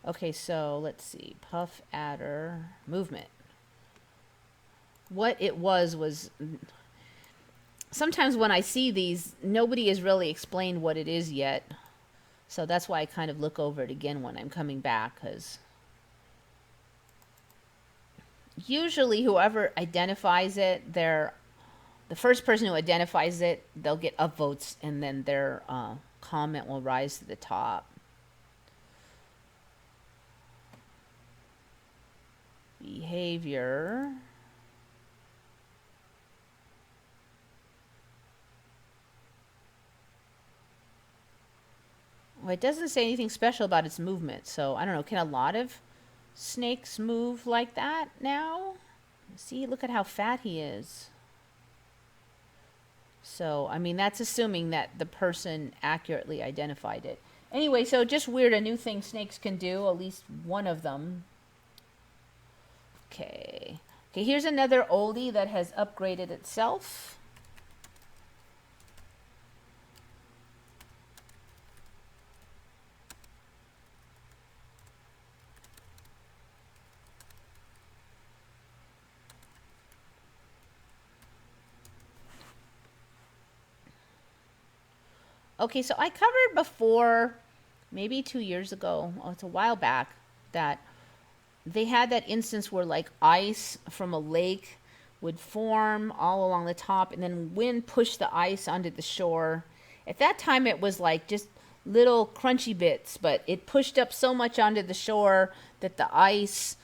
Okay, so let's see. Puff adder movement. What it was sometimes when I see these, nobody has really explained what it is yet. So that's why I kind of look over it again when I'm coming back, because usually whoever identifies it, the first person who identifies it, they'll get upvotes, and then their comment will rise to the top. Behavior. Well, it doesn't say anything special about its movement, so I don't know. Can a lot of snakes move like that now? See, look at how fat he is. So, I mean, that's assuming that the person accurately identified it. Anyway, so just weird, a new thing snakes can do, at least one of them. Okay. Okay, here's another oldie that has upgraded itself. Okay, so I covered before, maybe 2 years ago, oh, it's a while back, that they had that instance where like ice from a lake would form all along the top, and then wind pushed the ice onto the shore. At that time, it was like just little crunchy bits, but it pushed up so much onto the shore that the ice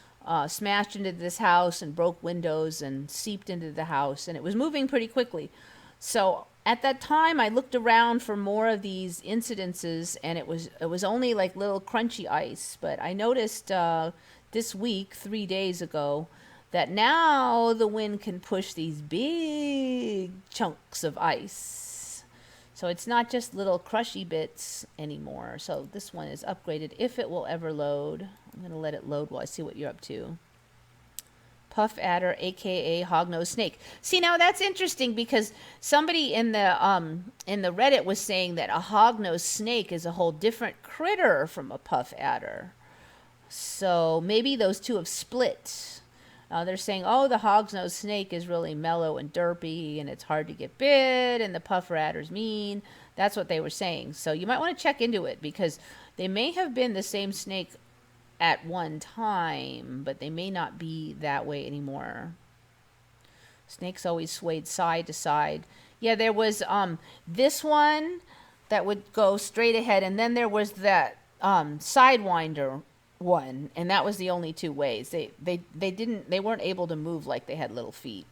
smashed into this house and broke windows and seeped into the house, and it was moving pretty quickly. So at that time, I looked around for more of these incidences, and it was only like little crunchy ice. But I noticed this week, 3 days ago, that now the wind can push these big chunks of ice. So it's not just little crushy bits anymore. So this one is upgraded if it will ever load. I'm going to let it load while I see what you're up to. Puff adder, aka hognose snake. See, now that's interesting because somebody in the Reddit was saying that a hognose snake is a whole different critter from a puff adder. So maybe those two have split. They're saying, oh, the hognose snake is really mellow and derpy, and it's hard to get bit, and the puff adder's mean. That's what they were saying. So you might want to check into it because they may have been the same snake at one time, but they may not be that way anymore. Snakes always swayed side to side. Yeah, there was this one that would go straight ahead, and then there was that sidewinder one, and that was the only two ways. They weren't able to move like they had little feet.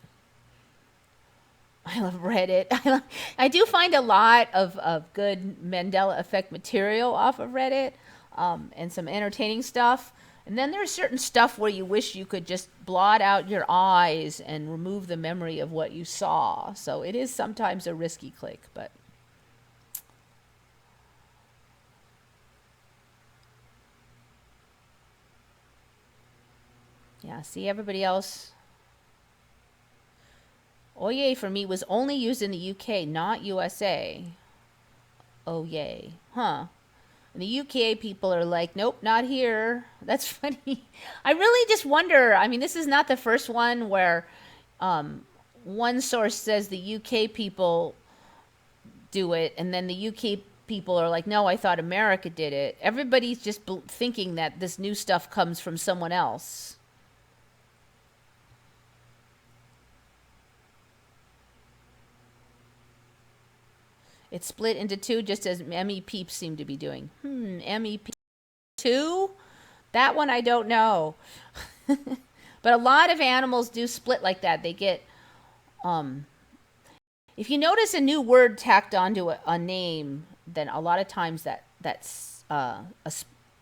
I love Reddit. I do find a lot of good Mandela Effect material off of Reddit. And some entertaining stuff. And then there's certain stuff where you wish you could just blot out your eyes and remove the memory of what you saw. So it is sometimes a risky click, but yeah, see everybody else. Oyez for me was only used in the UK, not USA. Oh yay. Huh. And the UK people are like, nope, not here. That's funny. I really just wonder. I mean, this is not the first one where one source says the UK people do it, and then the UK people are like, no, I thought America did it. Everybody's just thinking that this new stuff comes from someone else. It's split into two, just as Emmy Peeps seem to be doing. Emmy Peeps 2? That one I don't know. But a lot of animals do split like that. They get, if you notice a new word tacked onto a name, then a lot of times that's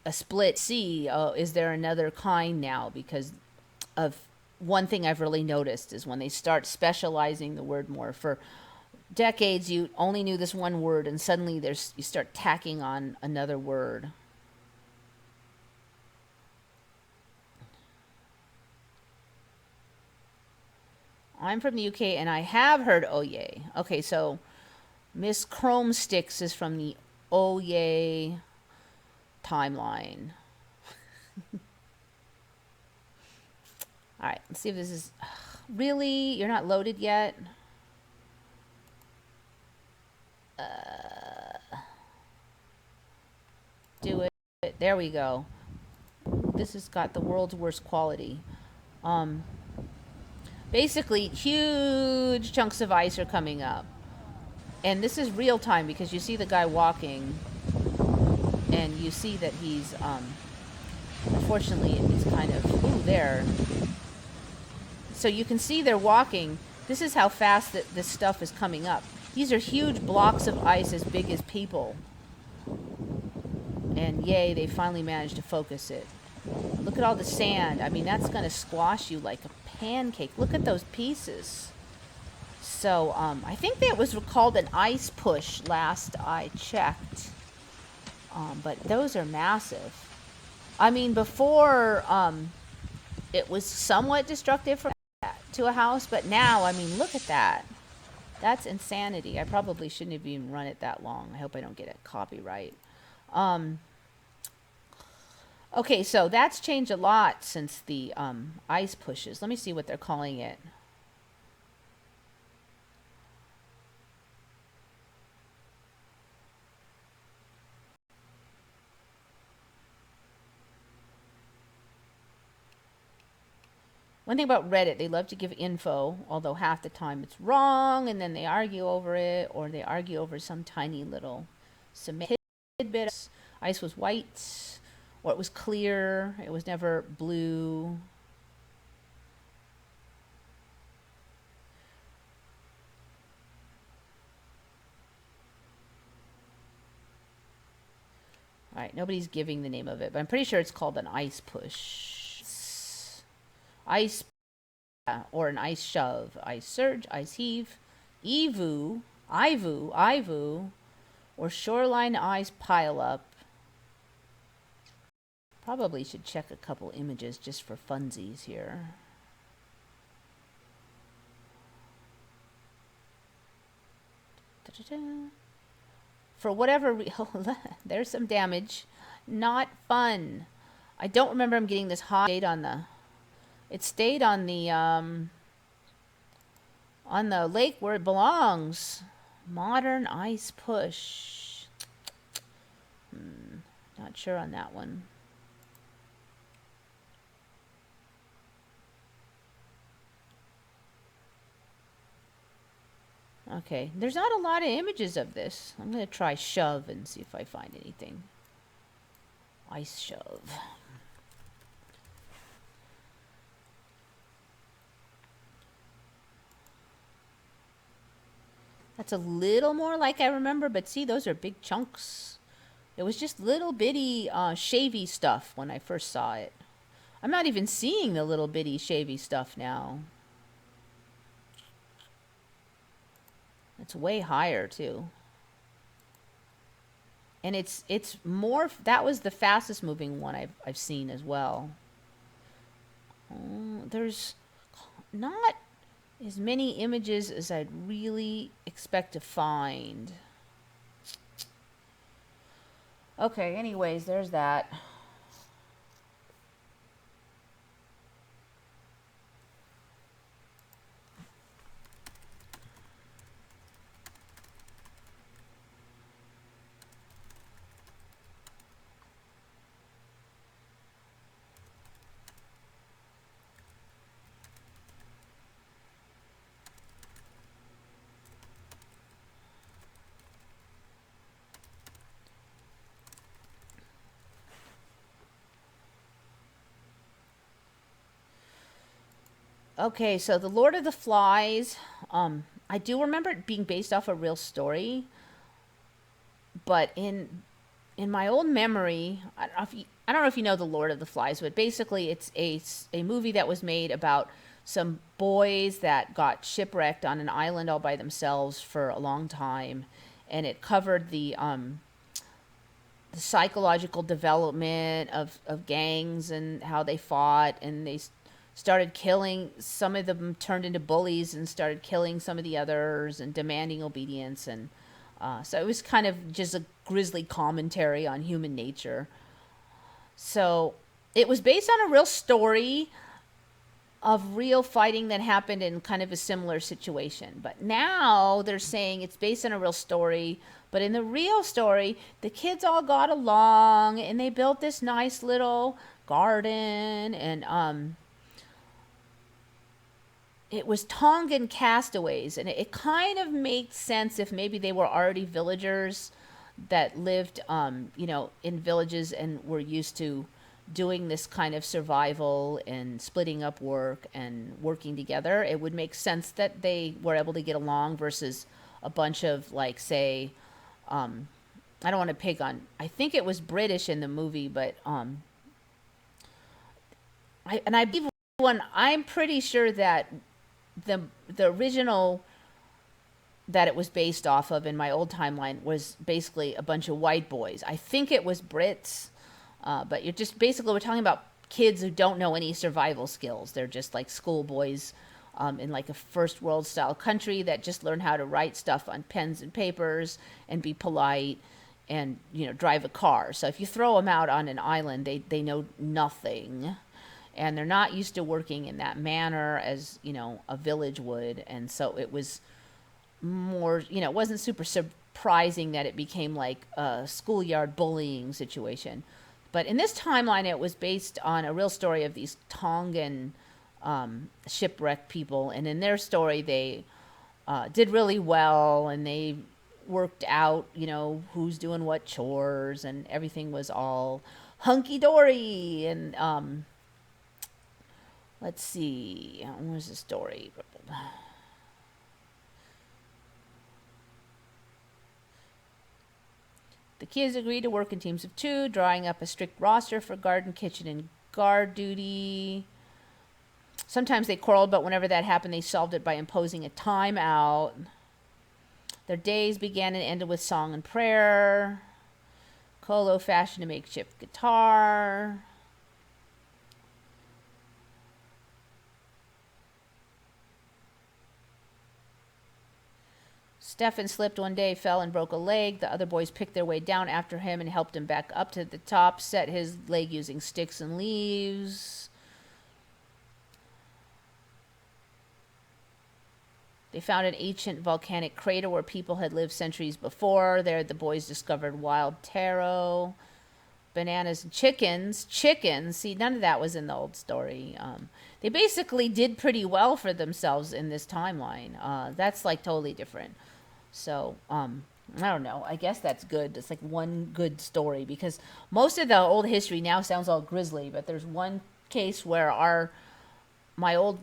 a split. See, oh, is there another kind now? Because of one thing I've really noticed is when they start specializing the word more. For decades, you only knew this one word, and suddenly you start tacking on another word. I'm from the UK, and I have heard oyez. Okay, so Miss Chrome Sticks is from the oyez timeline. All right, let's see if this is... Really? You're not loaded yet? Do it. There we go. This has got the world's worst quality. Basically, huge chunks of ice are coming up. And this is real time because you see the guy walking. And you see that he's, unfortunately, he's kind of... Ooh, there. So you can see they're walking. This is how fast this stuff is coming up. These are huge blocks of ice as big as people. And yay, they finally managed to focus it. Look at all the sand. I mean, that's going to squash you like a pancake. Look at those pieces. So, I think that was called an ice push last I checked. But those are massive. I mean, before, it was somewhat destructive to a house, but now, I mean, look at that. That's insanity. I probably shouldn't have even run it that long. I hope I don't get a copyright. Okay, so that's changed a lot since the ice pushes. Let me see what they're calling it. One thing about Reddit, they love to give info, although half the time it's wrong, and then they argue over it, or they argue over some tiny little tidbit. Ice was white, or it was clear, it was never blue. All right, nobody's giving the name of it, but I'm pretty sure it's called an ice push. Ice, or an ice shove, ice surge, ice heave, ivu, or shoreline ice pile up. Probably should check a couple images just for funsies here. For whatever there's some damage. Not fun. I don't remember him getting this hot. It stayed on the lake where it belongs. Modern ice push. Not sure on that one. Okay, there's not a lot of images of this. I'm going to try shove and see if I find anything. Ice shove. That's a little more like I remember, but see, those are big chunks. It was just little bitty shavy stuff when I first saw it. I'm not even seeing the little bitty shavy stuff now. It's way higher too. And it's more, that was the fastest moving one I've seen as well. There's not as many images as I'd really expect to find. Okay, anyways, there's that. Okay, so The Lord of the Flies, I do remember it being based off a real story, but in my old memory, I don't know if you know The Lord of the Flies, but basically it's a movie that was made about some boys that got shipwrecked on an island all by themselves for a long time, and it covered the psychological development of gangs and how they fought, and they started killing. Some of them turned into bullies and started killing some of the others and demanding obedience. And so it was kind of just a grisly commentary on human nature. So it was based on a real story of real fighting that happened in kind of a similar situation. But now they're saying it's based on a real story. But in the real story, the kids all got along and they built this nice little garden. And it was Tongan castaways. And it kind of makes sense if maybe they were already villagers that lived, in villages and were used to doing this kind of survival and splitting up work and working together. It would make sense that they were able to get along versus a bunch of, like, say, I don't want to pick on, I think it was British in the movie, but I believe I'm pretty sure that the original that it was based off of in my old timeline was basically a bunch of white boys. I think it was Brits. But you're just basically, we're talking about kids who don't know any survival skills. They're just like schoolboys in like a first world style country that just learn how to write stuff on pens and papers and be polite and, drive a car. So if you throw them out on an island, they know nothing. And they're not used to working in that manner as, a village would. And so it was more, it wasn't super surprising that it became like a schoolyard bullying situation. But in this timeline, it was based on a real story of these Tongan shipwrecked people. And in their story, they did really well, and they worked out, who's doing what chores, and everything was all hunky-dory. And let's see, where's the story? The kids agreed to work in teams of 2, drawing up a strict roster for garden, kitchen, and guard duty. Sometimes they quarreled, but whenever that happened, they solved it by imposing a timeout. Their days began and ended with song and prayer. Kolo fashioned a makeshift guitar. Stefan slipped one day, fell, and broke a leg. The other boys picked their way down after him and helped him back up to the top, set his leg using sticks and leaves. They found an ancient volcanic crater where people had lived centuries before. There, the boys discovered wild taro, bananas, and chickens. Chickens, see, none of that was in the old story. They basically did pretty well for themselves in this timeline. That's like totally different. So, I don't know. I guess that's good. It's like one good story because most of the old history now sounds all grisly, but there's one case where my old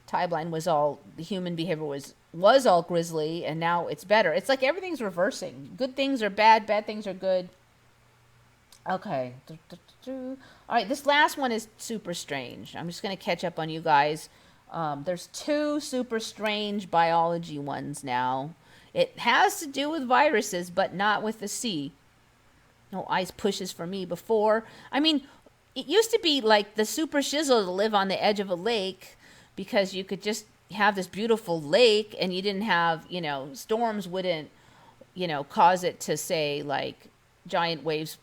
timeline was all, the human behavior was all grisly, and now it's better. It's like everything's reversing. Good things are bad, bad things are good. Okay. All right, this last one is super strange. I'm just going to catch up on you guys. There's 2 super strange biology ones now. It has to do with viruses, but not with the sea. No ice pushes for me before. I mean, it used to be like the super shizzle to live on the edge of a lake because you could just have this beautiful lake and you didn't have, storms wouldn't, cause it to, say, like giant waves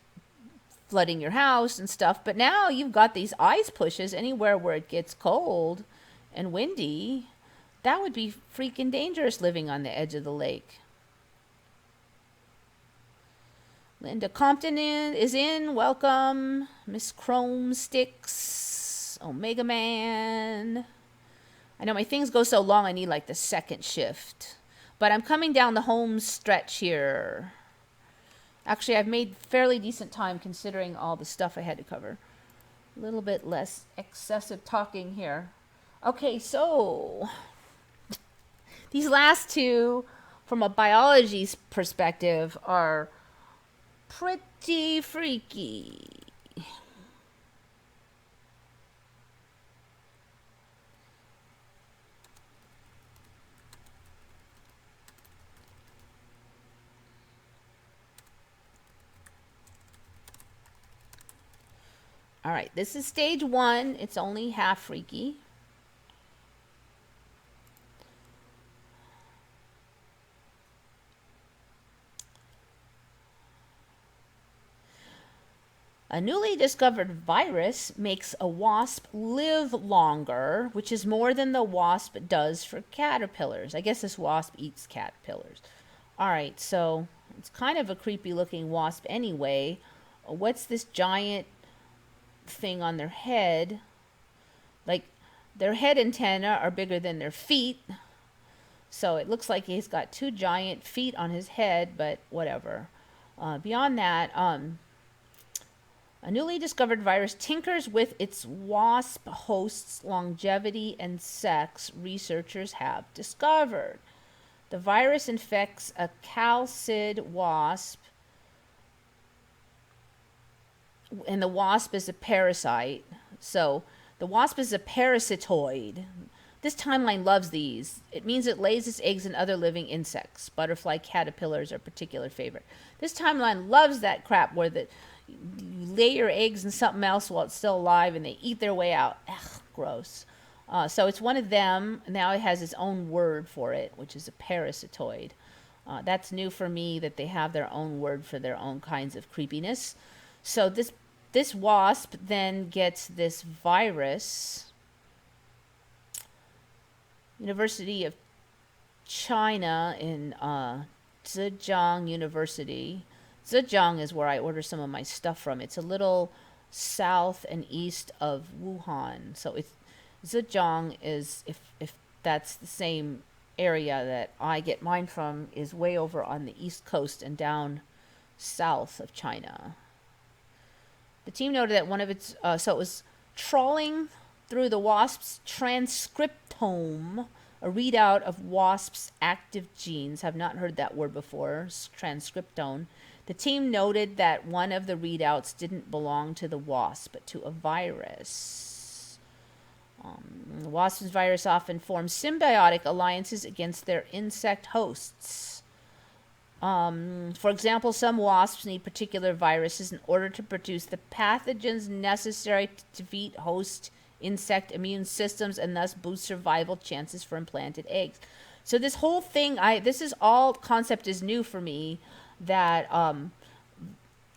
flooding your house and stuff. But now you've got these ice pushes anywhere where it gets cold and windy. That would be freaking dangerous living on the edge of the lake. Linda Compton is in. Welcome. Miss Chrome Sticks. Omega Man. I know my things go so long I need like the second shift. But I'm coming down the home stretch here. Actually, I've made fairly decent time considering all the stuff I had to cover. A little bit less excessive talking here. Okay, so these last 2, from a biology perspective, are Pretty freaky. All right, this is stage 1. It's only half freaky. A newly discovered virus makes a wasp live longer, which is more than the wasp does for caterpillars. I guess this wasp eats caterpillars. All right, so it's kind of a creepy looking wasp anyway. What's this giant thing on their head? Like, their head antenna are bigger than their feet. So it looks like he's got 2 giant feet on his head, but whatever. Beyond that, a newly discovered virus tinkers with its wasp host's longevity and sex, researchers have discovered. The virus infects a chalcid wasp, and the wasp is a parasite. So the wasp is a parasitoid. This timeline loves these. It means it lays its eggs in other living insects. Butterfly caterpillars are a particular favorite. This timeline loves that crap where you lay your eggs in something else while it's still alive and they eat their way out. Ugh, gross. So it's one of them. Now it has its own word for it, which is a parasitoid. That's new for me, that they have their own word for their own kinds of creepiness. So this wasp then gets this virus. University of China in Zhejiang University. Zhejiang is where I order some of my stuff from. It's a little south and east of Wuhan. So Zhejiang is, if that's the same area that I get mine from, is way over on the east coast and down south of China. The team noted that one of its, so it was trawling through the wasp's transcriptome, a readout of wasp's active genes. Have not heard that word before, transcriptome. The team noted that one of the readouts didn't belong to the wasp, but to a virus. The wasp's virus often forms symbiotic alliances against their insect hosts. For example, some wasps need particular viruses in order to produce the pathogens necessary to defeat host insect immune systems and thus boost survival chances for implanted eggs. So this whole thing, this is all concept is new for me, that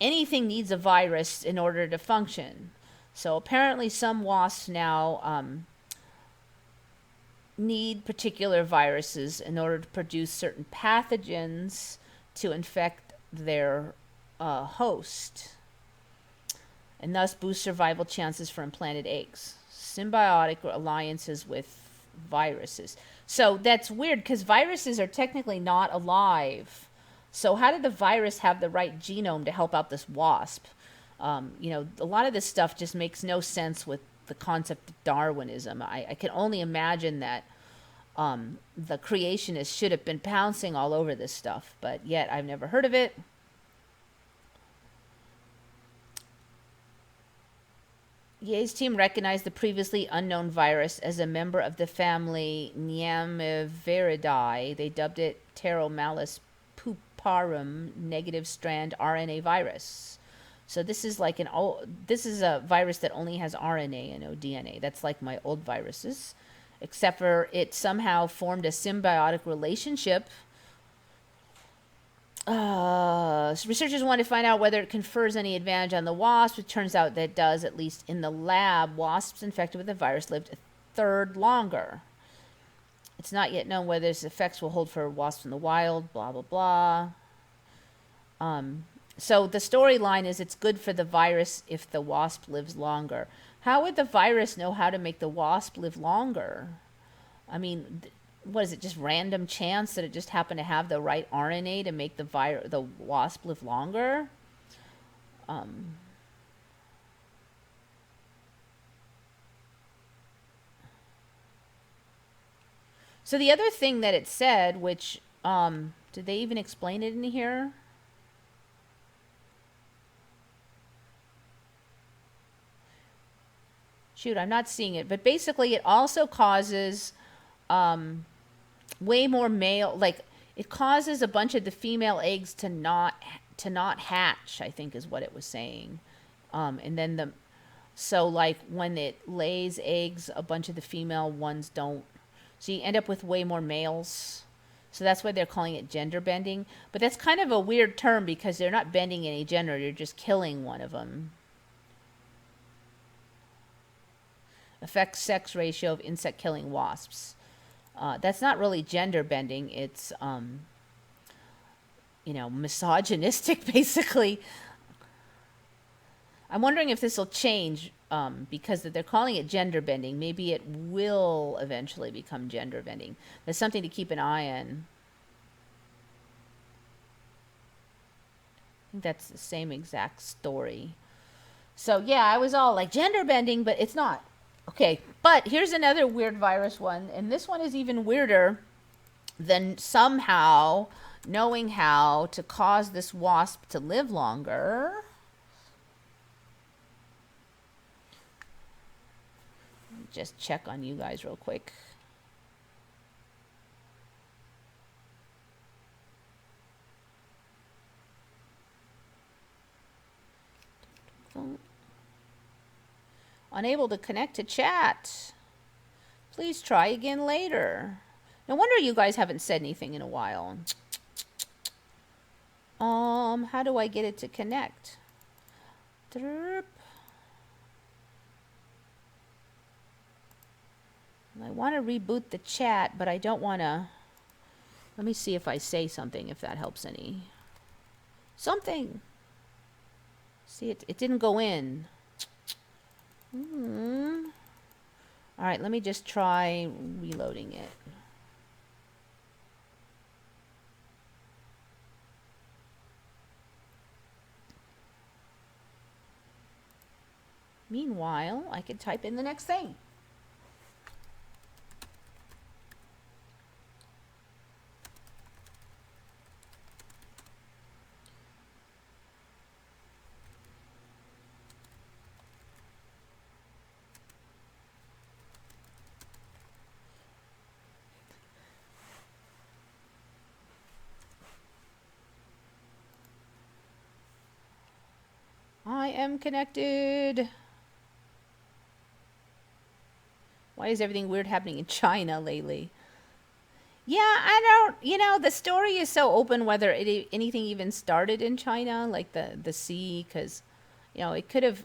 anything needs a virus in order to function. So apparently some wasps now need particular viruses in order to produce certain pathogens to infect their host and thus boost survival chances for implanted eggs. Symbiotic alliances with viruses. So that's weird because viruses are technically not alive. So how did the virus have the right genome to help out this wasp? A lot of this stuff just makes no sense with the concept of Darwinism. I can only imagine that the creationists should have been pouncing all over this stuff, but yet I've never heard of it. Ye's team recognized the previously unknown virus as a member of the family Neamiviridae. They dubbed it Pteromalus puparum negative strand RNA virus. So this is like this is a virus that only has RNA and no DNA. That's like my old viruses, except for it somehow formed a symbiotic relationship. So researchers want to find out whether it confers any advantage on the wasp. It turns out that it does, at least in the lab. Wasps infected with the virus lived a third longer. It's not yet known whether its effects will hold for wasps in the wild, blah, blah, blah. So the storyline is it's good for the virus if the wasp lives longer. How would the virus know how to make the wasp live longer? I mean, what is it, just random chance that it just happened to have the right RNA to make the wasp live longer? So the other thing that it said, which, did they even explain it in here? Shoot, I'm not seeing it. But basically, it also causes way more male, like it causes a bunch of the female eggs to not hatch, I think is what it was saying. And then so like when it lays eggs, a bunch of the female ones don't. So you end up with way more males. So that's why they're calling it gender bending. But that's kind of a weird term because they're not bending any gender, you're just killing one of them. Affects sex ratio of insect killing wasps. That's not really gender bending. It's, misogynistic, basically. I'm wondering if this will change because they're calling it gender bending. Maybe it will eventually become gender bending. That's something to keep an eye on. I think that's the same exact story. So, yeah, I was all like gender bending, but it's not. Okay, but here's another weird virus one, and this one is even weirder than somehow knowing how to cause this wasp to live longer. Just check on you guys real quick. Unable to connect to chat. Please try again later. No wonder you guys haven't said anything in a while. How do I get it to connect? Derp. I want to reboot the chat, but I don't want to. Let me see if I say something, if that helps any. Something. See, it didn't go in. All right, let me just try reloading it. Meanwhile, I could type in the next thing. I am connected. Why is everything weird happening in China lately? Yeah, I don't, the story is so open whether anything even started in China, like the sea, because, it could have,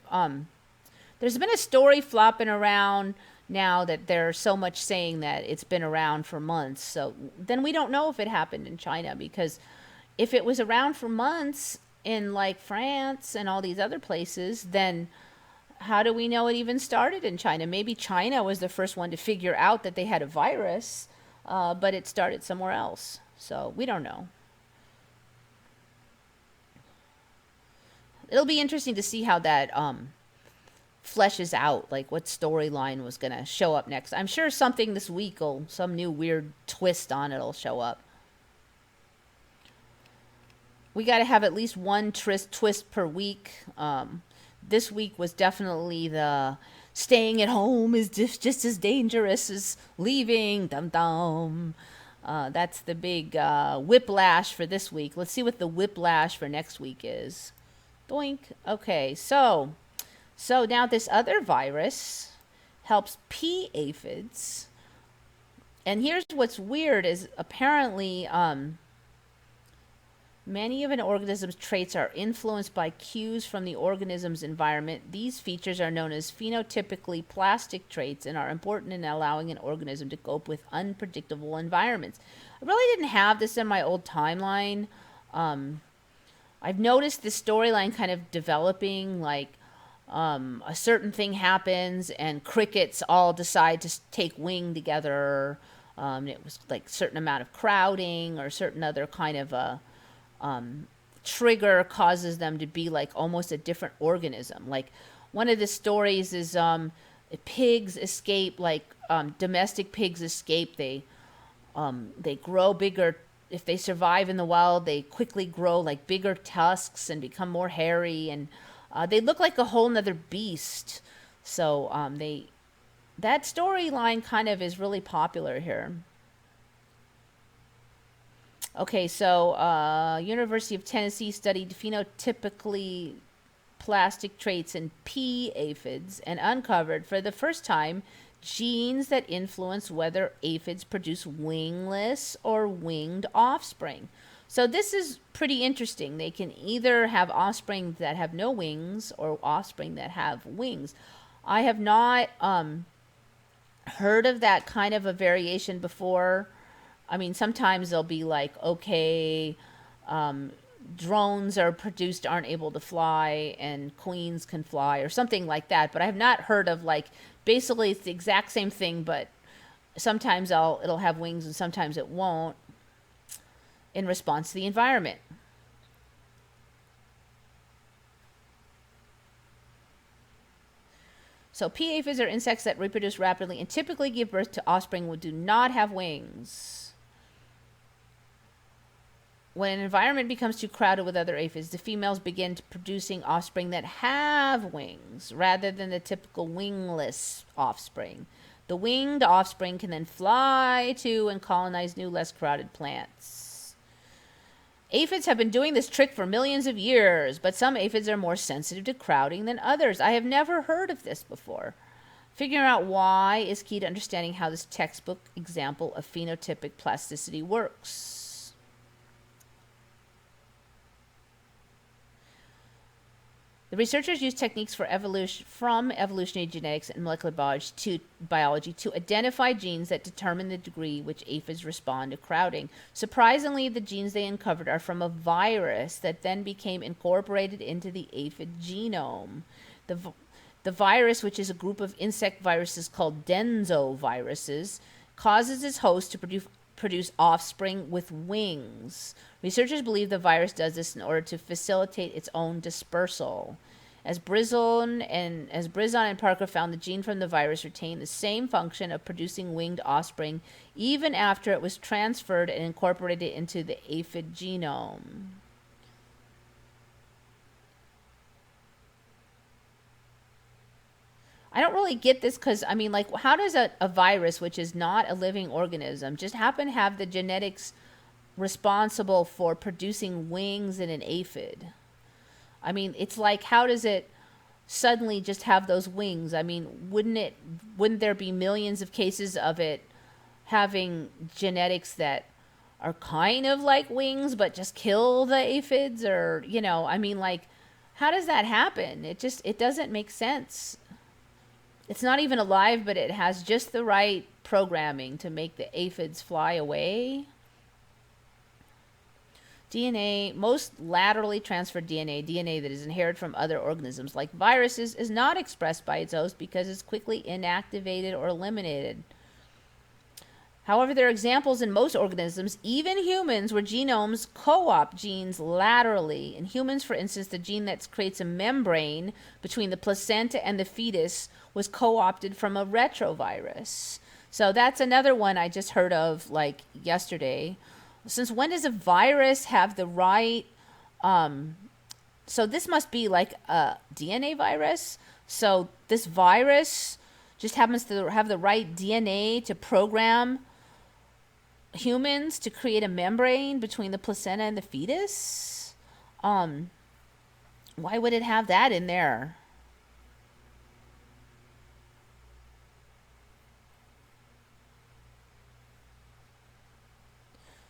there's been a story flopping around now that there's so much saying that it's been around for months. So then we don't know if it happened in China, because if it was around for months in like France and all these other places, then how do we know it even started in China? Maybe China was the first one to figure out that they had a virus, but it started somewhere else. So we don't know. It'll be interesting to see how that fleshes out, like what storyline was going to show up next. I'm sure something this week, some new weird twist on it will show up. We got to have at least one twist per week. This week was definitely the staying at home is just as dangerous as leaving. Dum dum. That's the big whiplash for this week. Let's see what the whiplash for next week is. Doink. Okay, so now this other virus helps pea aphids. And here's what's weird is apparently many of an organism's traits are influenced by cues from the organism's environment. These features are known as phenotypically plastic traits and are important in allowing an organism to cope with unpredictable environments. I really didn't have this in my old timeline. I've noticed this storyline kind of developing, like a certain thing happens and crickets all decide to take wing together. It was like a certain amount of crowding or a certain other kind of trigger causes them to be like almost a different organism. Like one of the stories is pigs escape, like domestic pigs escape. They grow bigger. If they survive in the wild, they quickly grow like bigger tusks and become more hairy, and they look like a whole nother beast. So that storyline kind of is really popular here. Okay, so University of Tennessee studied phenotypically plastic traits in pea aphids and uncovered for the first time genes that influence whether aphids produce wingless or winged offspring. So this is pretty interesting. They can either have offspring that have no wings or offspring that have wings. I have not heard of that kind of a variation before. I mean, sometimes they'll be like, okay, drones are produced aren't able to fly and queens can fly or something like that. But I have not heard of like, basically it's the exact same thing, but sometimes it'll have wings and sometimes it won't in response to the environment. So pea aphids are insects that reproduce rapidly and typically give birth to offspring who do not have wings. When an environment becomes too crowded with other aphids, the females begin producing offspring that have wings rather than the typical wingless offspring. The winged offspring can then fly to and colonize new, less crowded plants. Aphids have been doing this trick for millions of years, but some aphids are more sensitive to crowding than others. I have never heard of this before. Figuring out why is key to understanding how this textbook example of phenotypic plasticity works. The researchers used techniques from evolutionary genetics and molecular biology to identify genes that determine the degree which aphids respond to crowding. Surprisingly, the genes they uncovered are from a virus that then became incorporated into the aphid genome. The virus, which is a group of insect viruses called densoviruses, causes its host to produce offspring with wings. Researchers believe the virus does this in order to facilitate its own dispersal. As Brizon and Parker found, the gene from the virus retained the same function of producing winged offspring even after it was transferred and incorporated into the aphid genome. I don't really get this because, I mean, like, how does a virus, which is not a living organism, just happen to have the genetics responsible for producing wings in an aphid? I mean, it's like, how does it suddenly just have those wings? I mean, wouldn't there be millions of cases of it having genetics that are kind of like wings but just kill the aphids? Or, I mean, like, how does that happen? It doesn't make sense. It's not even alive, but it has just the right programming to make the aphids fly away. DNA, most laterally transferred DNA that is inherited from other organisms like viruses, is not expressed by its host because it's quickly inactivated or eliminated. However, there are examples in most organisms, even humans, where genomes co-opt genes laterally. In humans, for instance, the gene that creates a membrane between the placenta and the fetus was co-opted from a retrovirus. So that's another one I just heard of like yesterday. Since when does a virus have the right... so this must be like a DNA virus. So this virus just happens to have the right DNA to program humans to create a membrane between the placenta and the fetus. Why would it have that in there?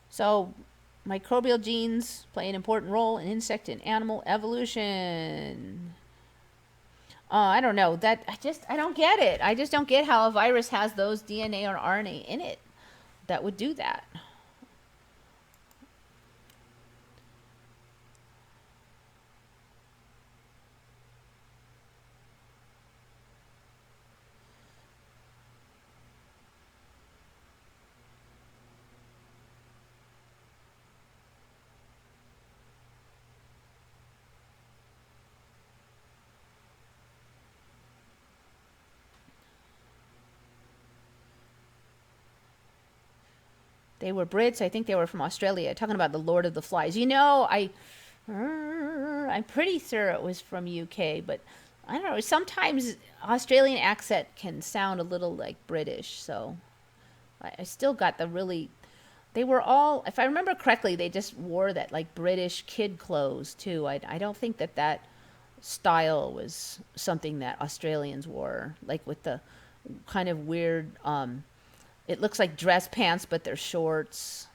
So microbial genes play an important role in insect and animal evolution. I don't know. I don't get it. I just don't get how a virus has those DNA or RNA in it that would do that. They were Brits. I think they were from Australia. Talking about the Lord of the Flies. I'm pretty sure it was from UK, but I don't know. Sometimes Australian accent can sound a little like British, so I still got the really. They were all, if I remember correctly, they just wore that like British kid clothes too. I don't think that style was something that Australians wore, like with the kind of weird. It looks like dress pants, but they're shorts.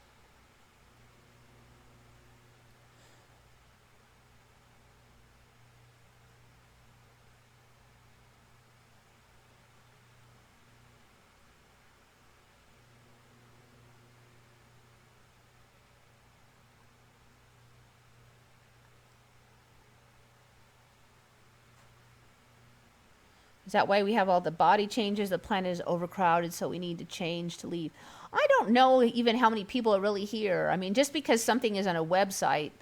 Is that why we have all the body changes? The planet is overcrowded, so we need to change to leave. I don't know even how many people are really here. I mean, just because something is on a website,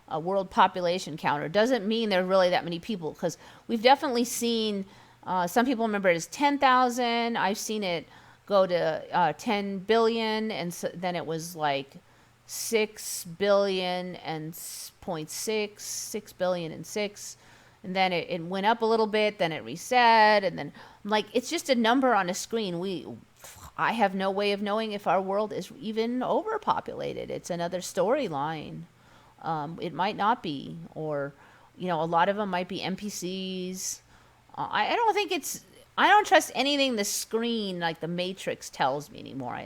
a world population counter, doesn't mean there are really that many people. Because we've definitely seen, some people remember it as 10,000. I've seen it go to 10 billion, and so then it was like 6 billion and point 6, 6 billion and 6, and then it went up a little bit, then it reset, and then like it's just a number on a screen. I have no way of knowing if our world is even overpopulated. It's another storyline. It might not be, or a lot of them might be NPCs. I don't think it's. I don't trust anything the screen like the Matrix tells me anymore.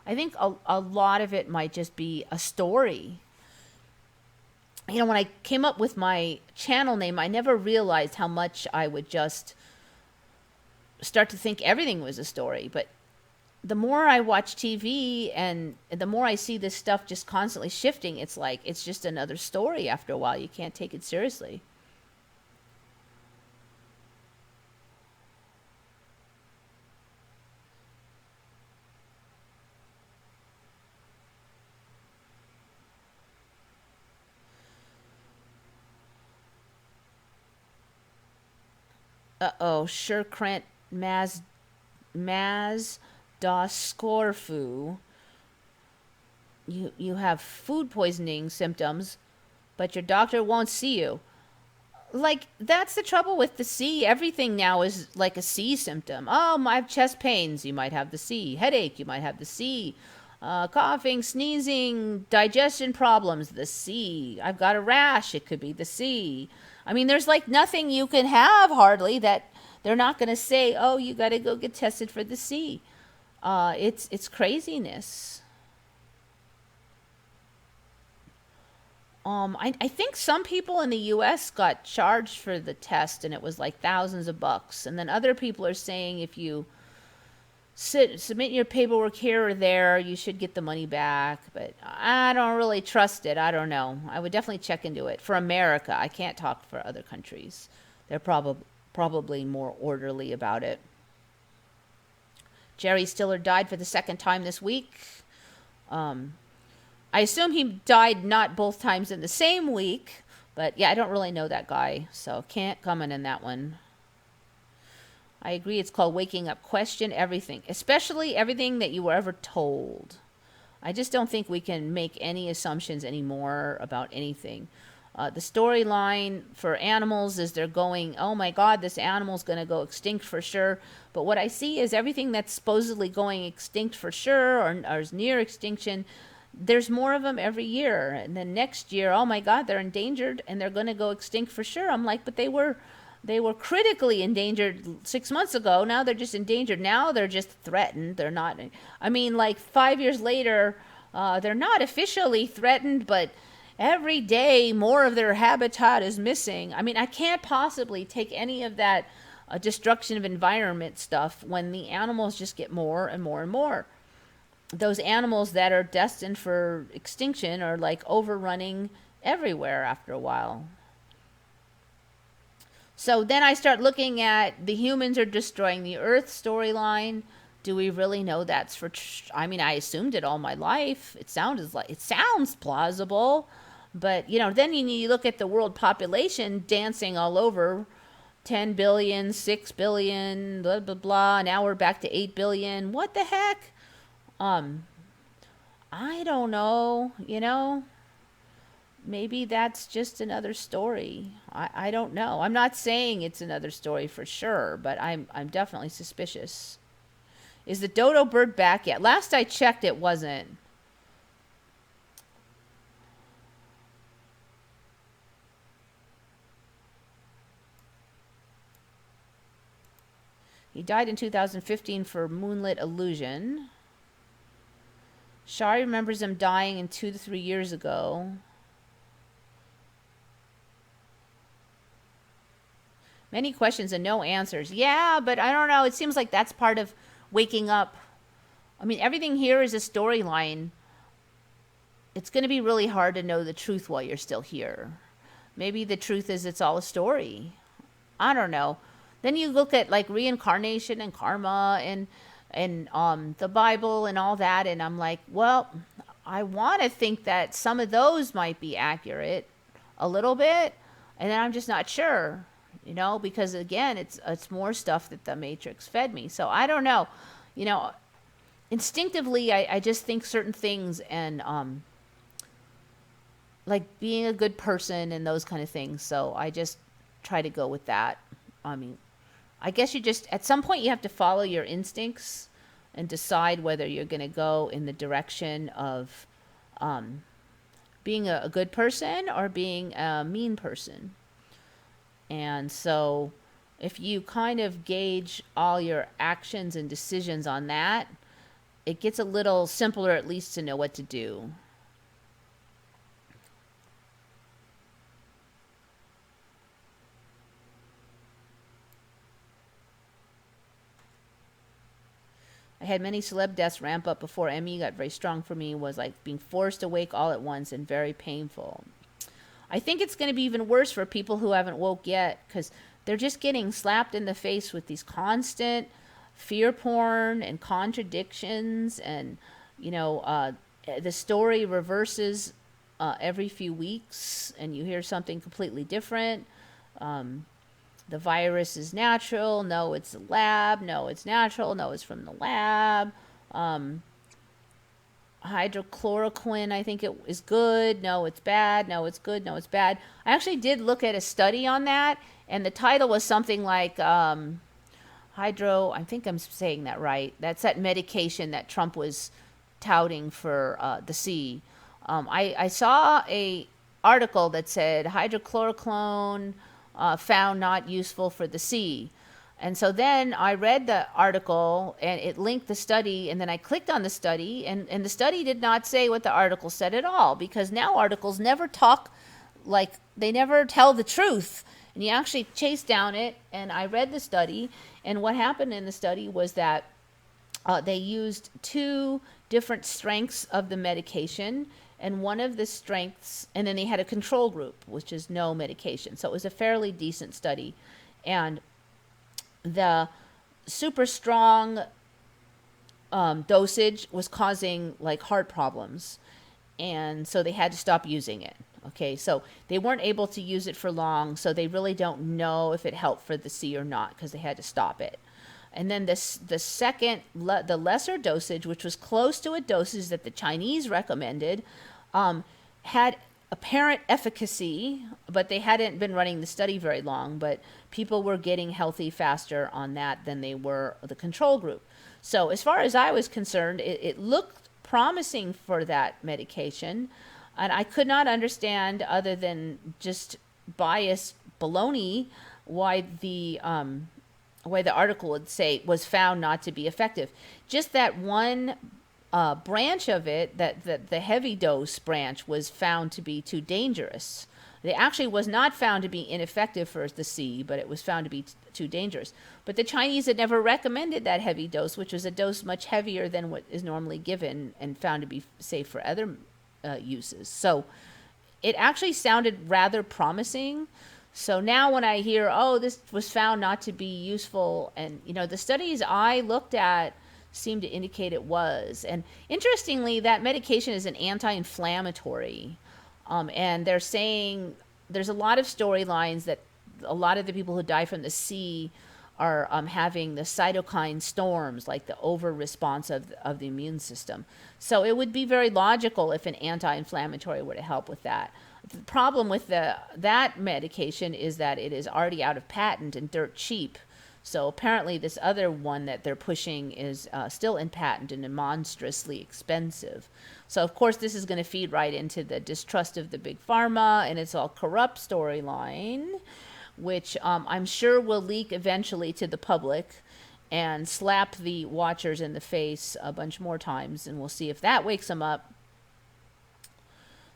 I think a lot of it might just be a story. When I came up with my channel name, I never realized how much I would just start to think everything was a story. But the more I watch TV and the more I see this stuff just constantly shifting, it's like it's just another story after a while. You can't take it seriously. Uh-oh, Sherkrant Maz Das Scorfu. You have food poisoning symptoms, but your doctor won't see you. Like, that's the trouble with the C. Everything now is like a C symptom. Oh, I have chest pains. You might have the C. Headache. You might have the C. Coughing, sneezing, digestion problems. The C. I've got a rash. It could be the C. I mean, there's like nothing you can have hardly that they're not going to say, oh, you got to go get tested for the C. It's craziness. I think some people in the U.S. got charged for the test, and it was like thousands of bucks. And then other people are saying if you submit your paperwork here or there, you should get the money back. But I don't really trust it. I don't know. I would definitely check into it. For America, I can't talk for other countries. They're probably more orderly about it. Jerry Stiller died for the second time this week. I assume he died not both times in the same week, but yeah, I don't really know that guy, so can't comment on that one. I agree, it's called waking up. Question everything, especially everything that you were ever told. I just don't think we can make any assumptions anymore about anything. The storyline for animals is they're going, oh my God, this animal's going to go extinct for sure. But what I see is everything that's supposedly going extinct for sure or is near extinction, there's more of them every year. And then next year, oh my God, they're endangered and they're going to go extinct for sure. I'm like, but they were critically endangered 6 months ago. Now they're just endangered. Now they're just threatened. They're not. I mean, like 5 years later, they're not officially threatened, but every day more of their habitat is missing. I mean, I can't possibly take any of that destruction of environment stuff when the animals just get more and more and more. Those animals that are destined for extinction are like overrunning everywhere after a while. So then I start looking at the humans are destroying the earth storyline. Do we really know that's for I mean, I assumed it all my life. It sounds plausible, but then you look at the world population dancing all over 10 billion, 6 billion, blah blah blah. Now we're back to 8 billion. What the heck? I don't know, maybe that's just another story. I don't know. I'm not saying it's another story for sure, but I'm definitely suspicious. Is the dodo bird back yet? Last I checked, it wasn't. He died in 2015 for moonlit illusion. Shari remembers him dying in 2 to 3 years ago. Many questions and no answers. Yeah, but I don't know. It seems like that's part of waking up. I mean, everything here is a storyline. It's going to be really hard to know the truth while you're still here. Maybe the truth is it's all a story. I don't know. Then you look at like reincarnation and karma and the Bible and all that, and I'm like, well, I want to think that some of those might be accurate a little bit, and then I'm just not sure, you know, because again, it's more stuff that the Matrix fed me. So I don't know, you know, instinctively, I just think certain things, and like being a good person and those kind of things. So I just try to go with that. I mean, I guess you just, at some point, you have to follow your instincts and decide whether you're going to go in the direction of being a good person or being a mean person. And so if you kind of gauge all your actions and decisions on that, it gets a little simpler at least to know what to do. I had many celeb deaths ramp up before ME got very strong for me. It was like being forced awake all at once and very painful. I think it's going to be even worse for people who haven't woke yet, because they're just getting slapped in the face with these constant fear porn and contradictions, and you know, the story reverses every few weeks, and you hear something completely different. The virus is natural. No, it's a lab. No, it's natural. No, it's from the lab. Hydrochloroquine, I think it is good. No, it's bad. No, it's good. No, it's bad. I actually did look at a study on that, and the title was something like I think I'm saying that right. That's that medication that Trump was touting for the sea. I saw a article that said hydrochloroquine found not useful for the sea. And so then I read the article and it linked the study, and then I clicked on the study, and the study did not say what the article said at all, because now articles never talk, like they never tell the truth. And you actually chase down it, and I read the study, and what happened in the study was that they used 2 different strengths of the medication, and one of the strengths, and then they had a control group, which is no medication. So it was a fairly decent study. And the super strong dosage was causing like heart problems. And so they had to stop using it. Okay, so they weren't able to use it for long, so they really don't know if it helped for the sea or not, because they had to stop it. And then the second, the lesser dosage, which was close to a dosage that the Chinese recommended, had apparent efficacy, but they hadn't been running the study very long, but people were getting healthy faster on that than they were the control group. So as far as I was concerned, it looked promising for that medication, and I could not understand, other than just biased baloney, why the article would say was found not to be effective. Just that one branch of it, that the heavy dose branch, was found to be too dangerous. It actually was not found to be ineffective for the sea, but it was found to be too dangerous. But the Chinese had never recommended that heavy dose, which was a dose much heavier than what is normally given and found to be safe for other uses. So it actually sounded rather promising. So now when I hear, oh, this was found not to be useful, and you know, the studies I looked at seem to indicate it was. And interestingly, that medication is an anti-inflammatory. And they're saying there's a lot of storylines that a lot of the people who die from the sea are having the cytokine storms, like the over response of the immune system. So it would be very logical if an anti-inflammatory were to help with that. The problem with that medication is that it is already out of patent and dirt cheap. So apparently this other one that they're pushing is still in patent and monstrously expensive. So of course this is going to feed right into the distrust of the big pharma and it's all corrupt storyline, which I'm sure will leak eventually to the public and slap the watchers in the face a bunch more times, and we'll see if that wakes them up.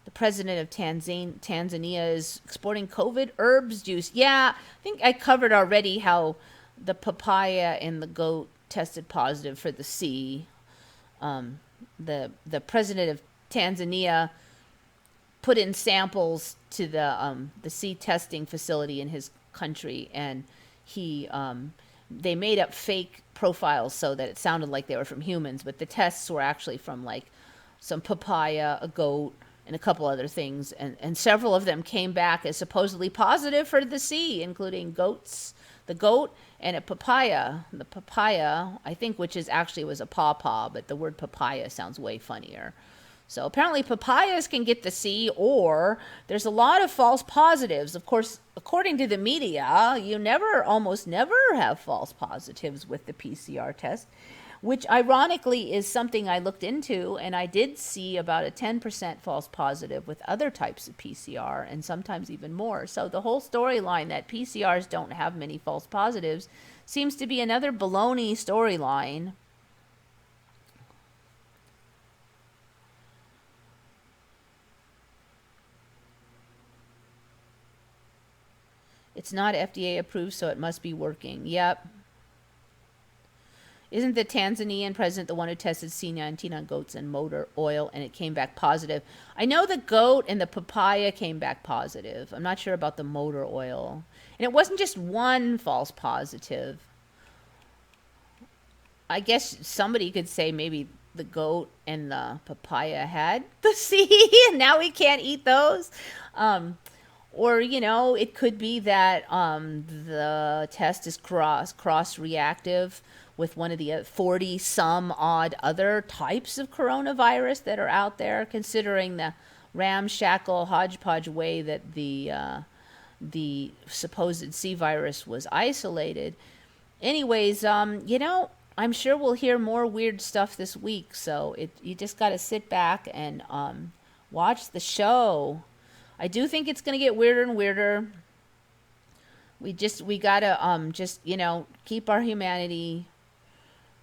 The president of Tanzania is exporting COVID herbs juice. Yeah, I think I covered already how the papaya and the goat tested positive for the C. The president of Tanzania put in samples to the C testing facility in his country, and they made up fake profiles so that it sounded like they were from humans, but the tests were actually from like some papaya, a goat, and a couple other things, and several of them came back as supposedly positive for the C, including the goat, and a papaya. The papaya, I think, which is actually was a pawpaw, but the word papaya sounds way funnier. So apparently papayas can get the C, or there's a lot of false positives. Of course, according to the media, you almost never have false positives with the PCR test, which ironically is something I looked into, and I did see about a 10% false positive with other types of PCR, and sometimes even more. So the whole storyline that PCRs don't have many false positives seems to be another baloney storyline. It's not FDA approved, so it must be working. Yep. Isn't the Tanzanian president the one who tested C19 on goats and motor oil and it came back positive? I know the goat and the papaya came back positive. I'm not sure about the motor oil. And it wasn't just one false positive. I guess somebody could say maybe the goat and the papaya had the C and now we can't eat those. Or, it could be that the test is cross-reactive with one of the 40 some odd other types of coronavirus that are out there, considering the ramshackle hodgepodge way that the supposed C virus was isolated. Anyways, I'm sure we'll hear more weird stuff this week, so you just got to sit back and watch the show. I do think it's going to get weirder and weirder. We got to keep our humanity.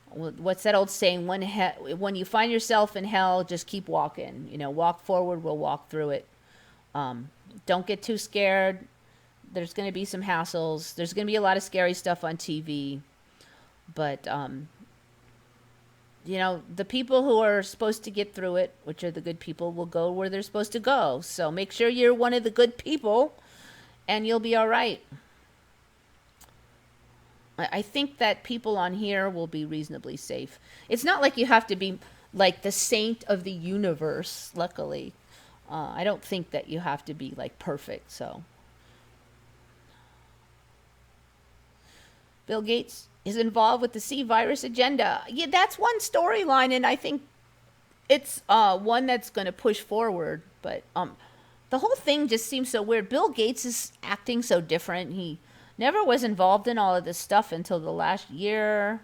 What's that old saying? When you find yourself in hell, just keep walking. Walk forward, we'll walk through it. Don't get too scared. There's going to be some hassles. There's going to be a lot of scary stuff on TV. But, the people who are supposed to get through it, which are the good people, will go where they're supposed to go. So make sure you're one of the good people, and you'll be all right. I think that people on here will be reasonably safe. It's not like you have to be like the saint of the universe, luckily. I don't think that you have to be like perfect, so. Bill Gates is involved with the C virus agenda. Yeah, that's one storyline, and I think it's one that's going to push forward. But the whole thing just seems so weird. Bill Gates is acting so different. He never was involved in all of this stuff until the last year.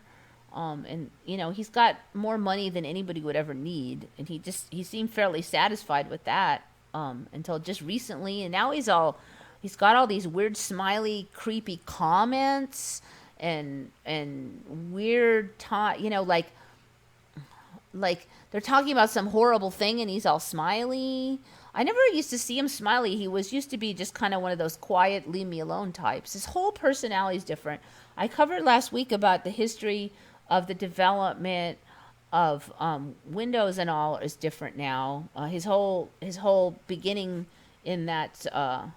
And, he's got more money than anybody would ever need. And he seemed fairly satisfied with that until just recently. And now he's got all these weird, smiley, creepy comments and weird, like they're talking about some horrible thing and he's all smiley. I never used to see him smiley. He used to be just kind of one of those quiet, leave me alone types. His whole personality is different. I covered last week about the history of the development of Windows and all is different now. His whole beginning in that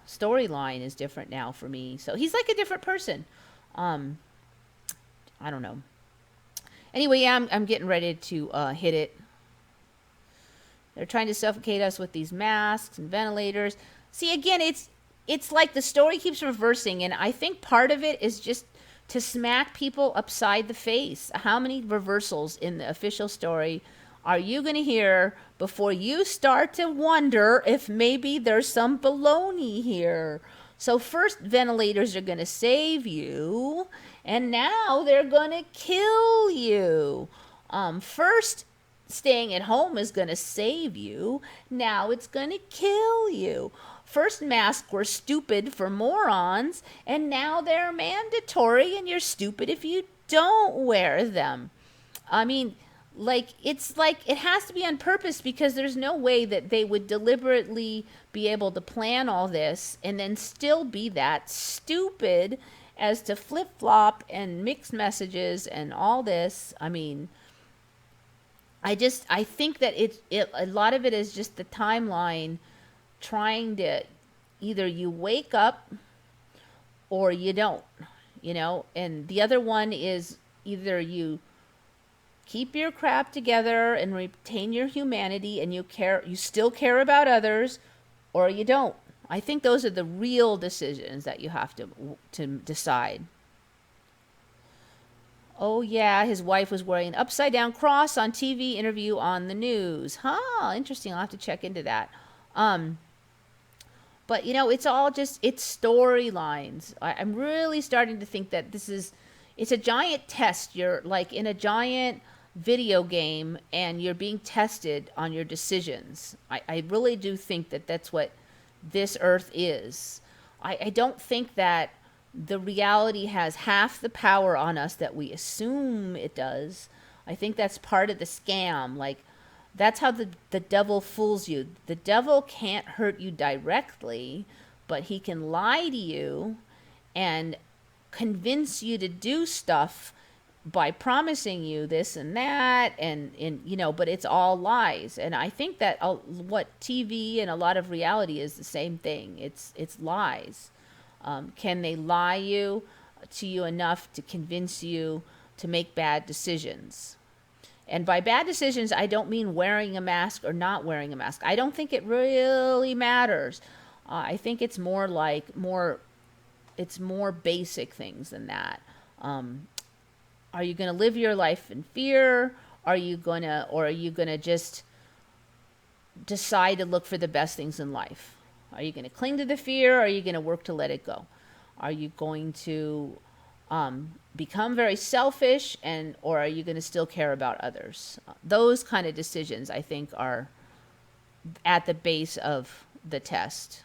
storyline is different now for me. So he's like a different person. I don't know. Anyway, yeah, I'm getting ready to hit it. They're trying to suffocate us with these masks and ventilators. See, again, it's like the story keeps reversing, and I think part of it is just to smack people upside the face. How many reversals in the official story are you going to hear before you start to wonder if maybe there's some baloney here? So first, ventilators are going to save you, and now they're going to kill you. First, staying at home is going to save you. Now it's going to kill you. First, masks were stupid for morons, and now they're mandatory, and you're stupid if you don't wear them. I mean, it's like it has to be on purpose, because there's no way that they would deliberately be able to plan all this and then still be that stupid as to flip-flop and mix messages and all this. I mean, I think that a lot of it is just the timeline trying to, either you wake up or you don't, and the other one is either you keep your crap together and retain your humanity and you still care about others, or you don't. I think those are the real decisions that you have to decide. Oh yeah, his wife was wearing an upside down cross on TV interview on the news. Huh, interesting. I'll have to check into that. But it's all just, it's storylines. I'm really starting to think that it's a giant test. You're like in a giant video game and you're being tested on your decisions. I really do think that that's what this earth is. I don't think that the reality has half the power on us that we assume it does. I think that's part of the scam. Like, that's how the devil fools you. The devil can't hurt you directly, but he can lie to you and convince you to do stuff by promising you this and that, and but it's all lies. And I think that what TV and a lot of reality is the same thing. It's lies. Can they lie to you enough to convince you to make bad decisions? And by bad decisions, I don't mean wearing a mask or not wearing a mask. I don't think it really matters. I think it's more it's more basic things than that. Are you going to live your life in fear? Or are you going to just decide to look for the best things in life? Are you going to cling to the fear, or are you going to work to let it go? Are you going to become very selfish, or are you going to still care about others? Those kind of decisions, I think, are at the base of the test.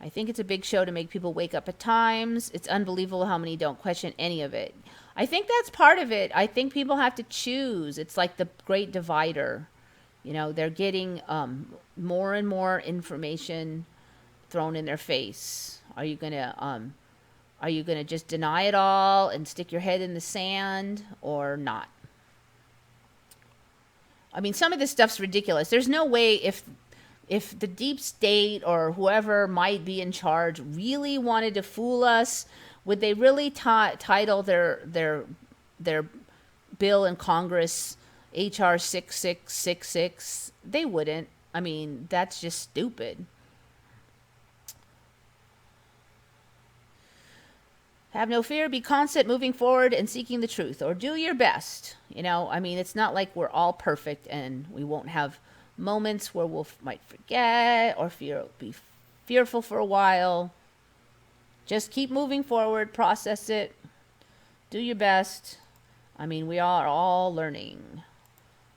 I think it's a big show to make people wake up at times. It's unbelievable how many don't question any of it. I think that's part of it. I think people have to choose. It's like the great divider. They're getting more and more information thrown in their face. Are you gonna just deny it all and stick your head in the sand, or not? I mean, some of this stuff's ridiculous. There's no way, if the deep state or whoever might be in charge really wanted to fool us, would they really title their bill in Congress HR 6666? They wouldn't. I mean, that's just stupid. Have no fear, be constant, moving forward and seeking the truth, or do your best. I mean, it's not like we're all perfect and we won't have moments where might forget or be fearful for a while. Just keep moving forward, process it, do your best. I mean, we are all learning.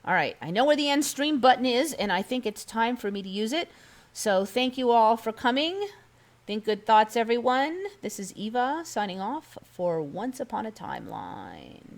All right, I know where the end stream button is, and I think it's time for me to use it. So thank you all for coming. Think good thoughts, everyone. This is Eva signing off for Once Upon a Timeline.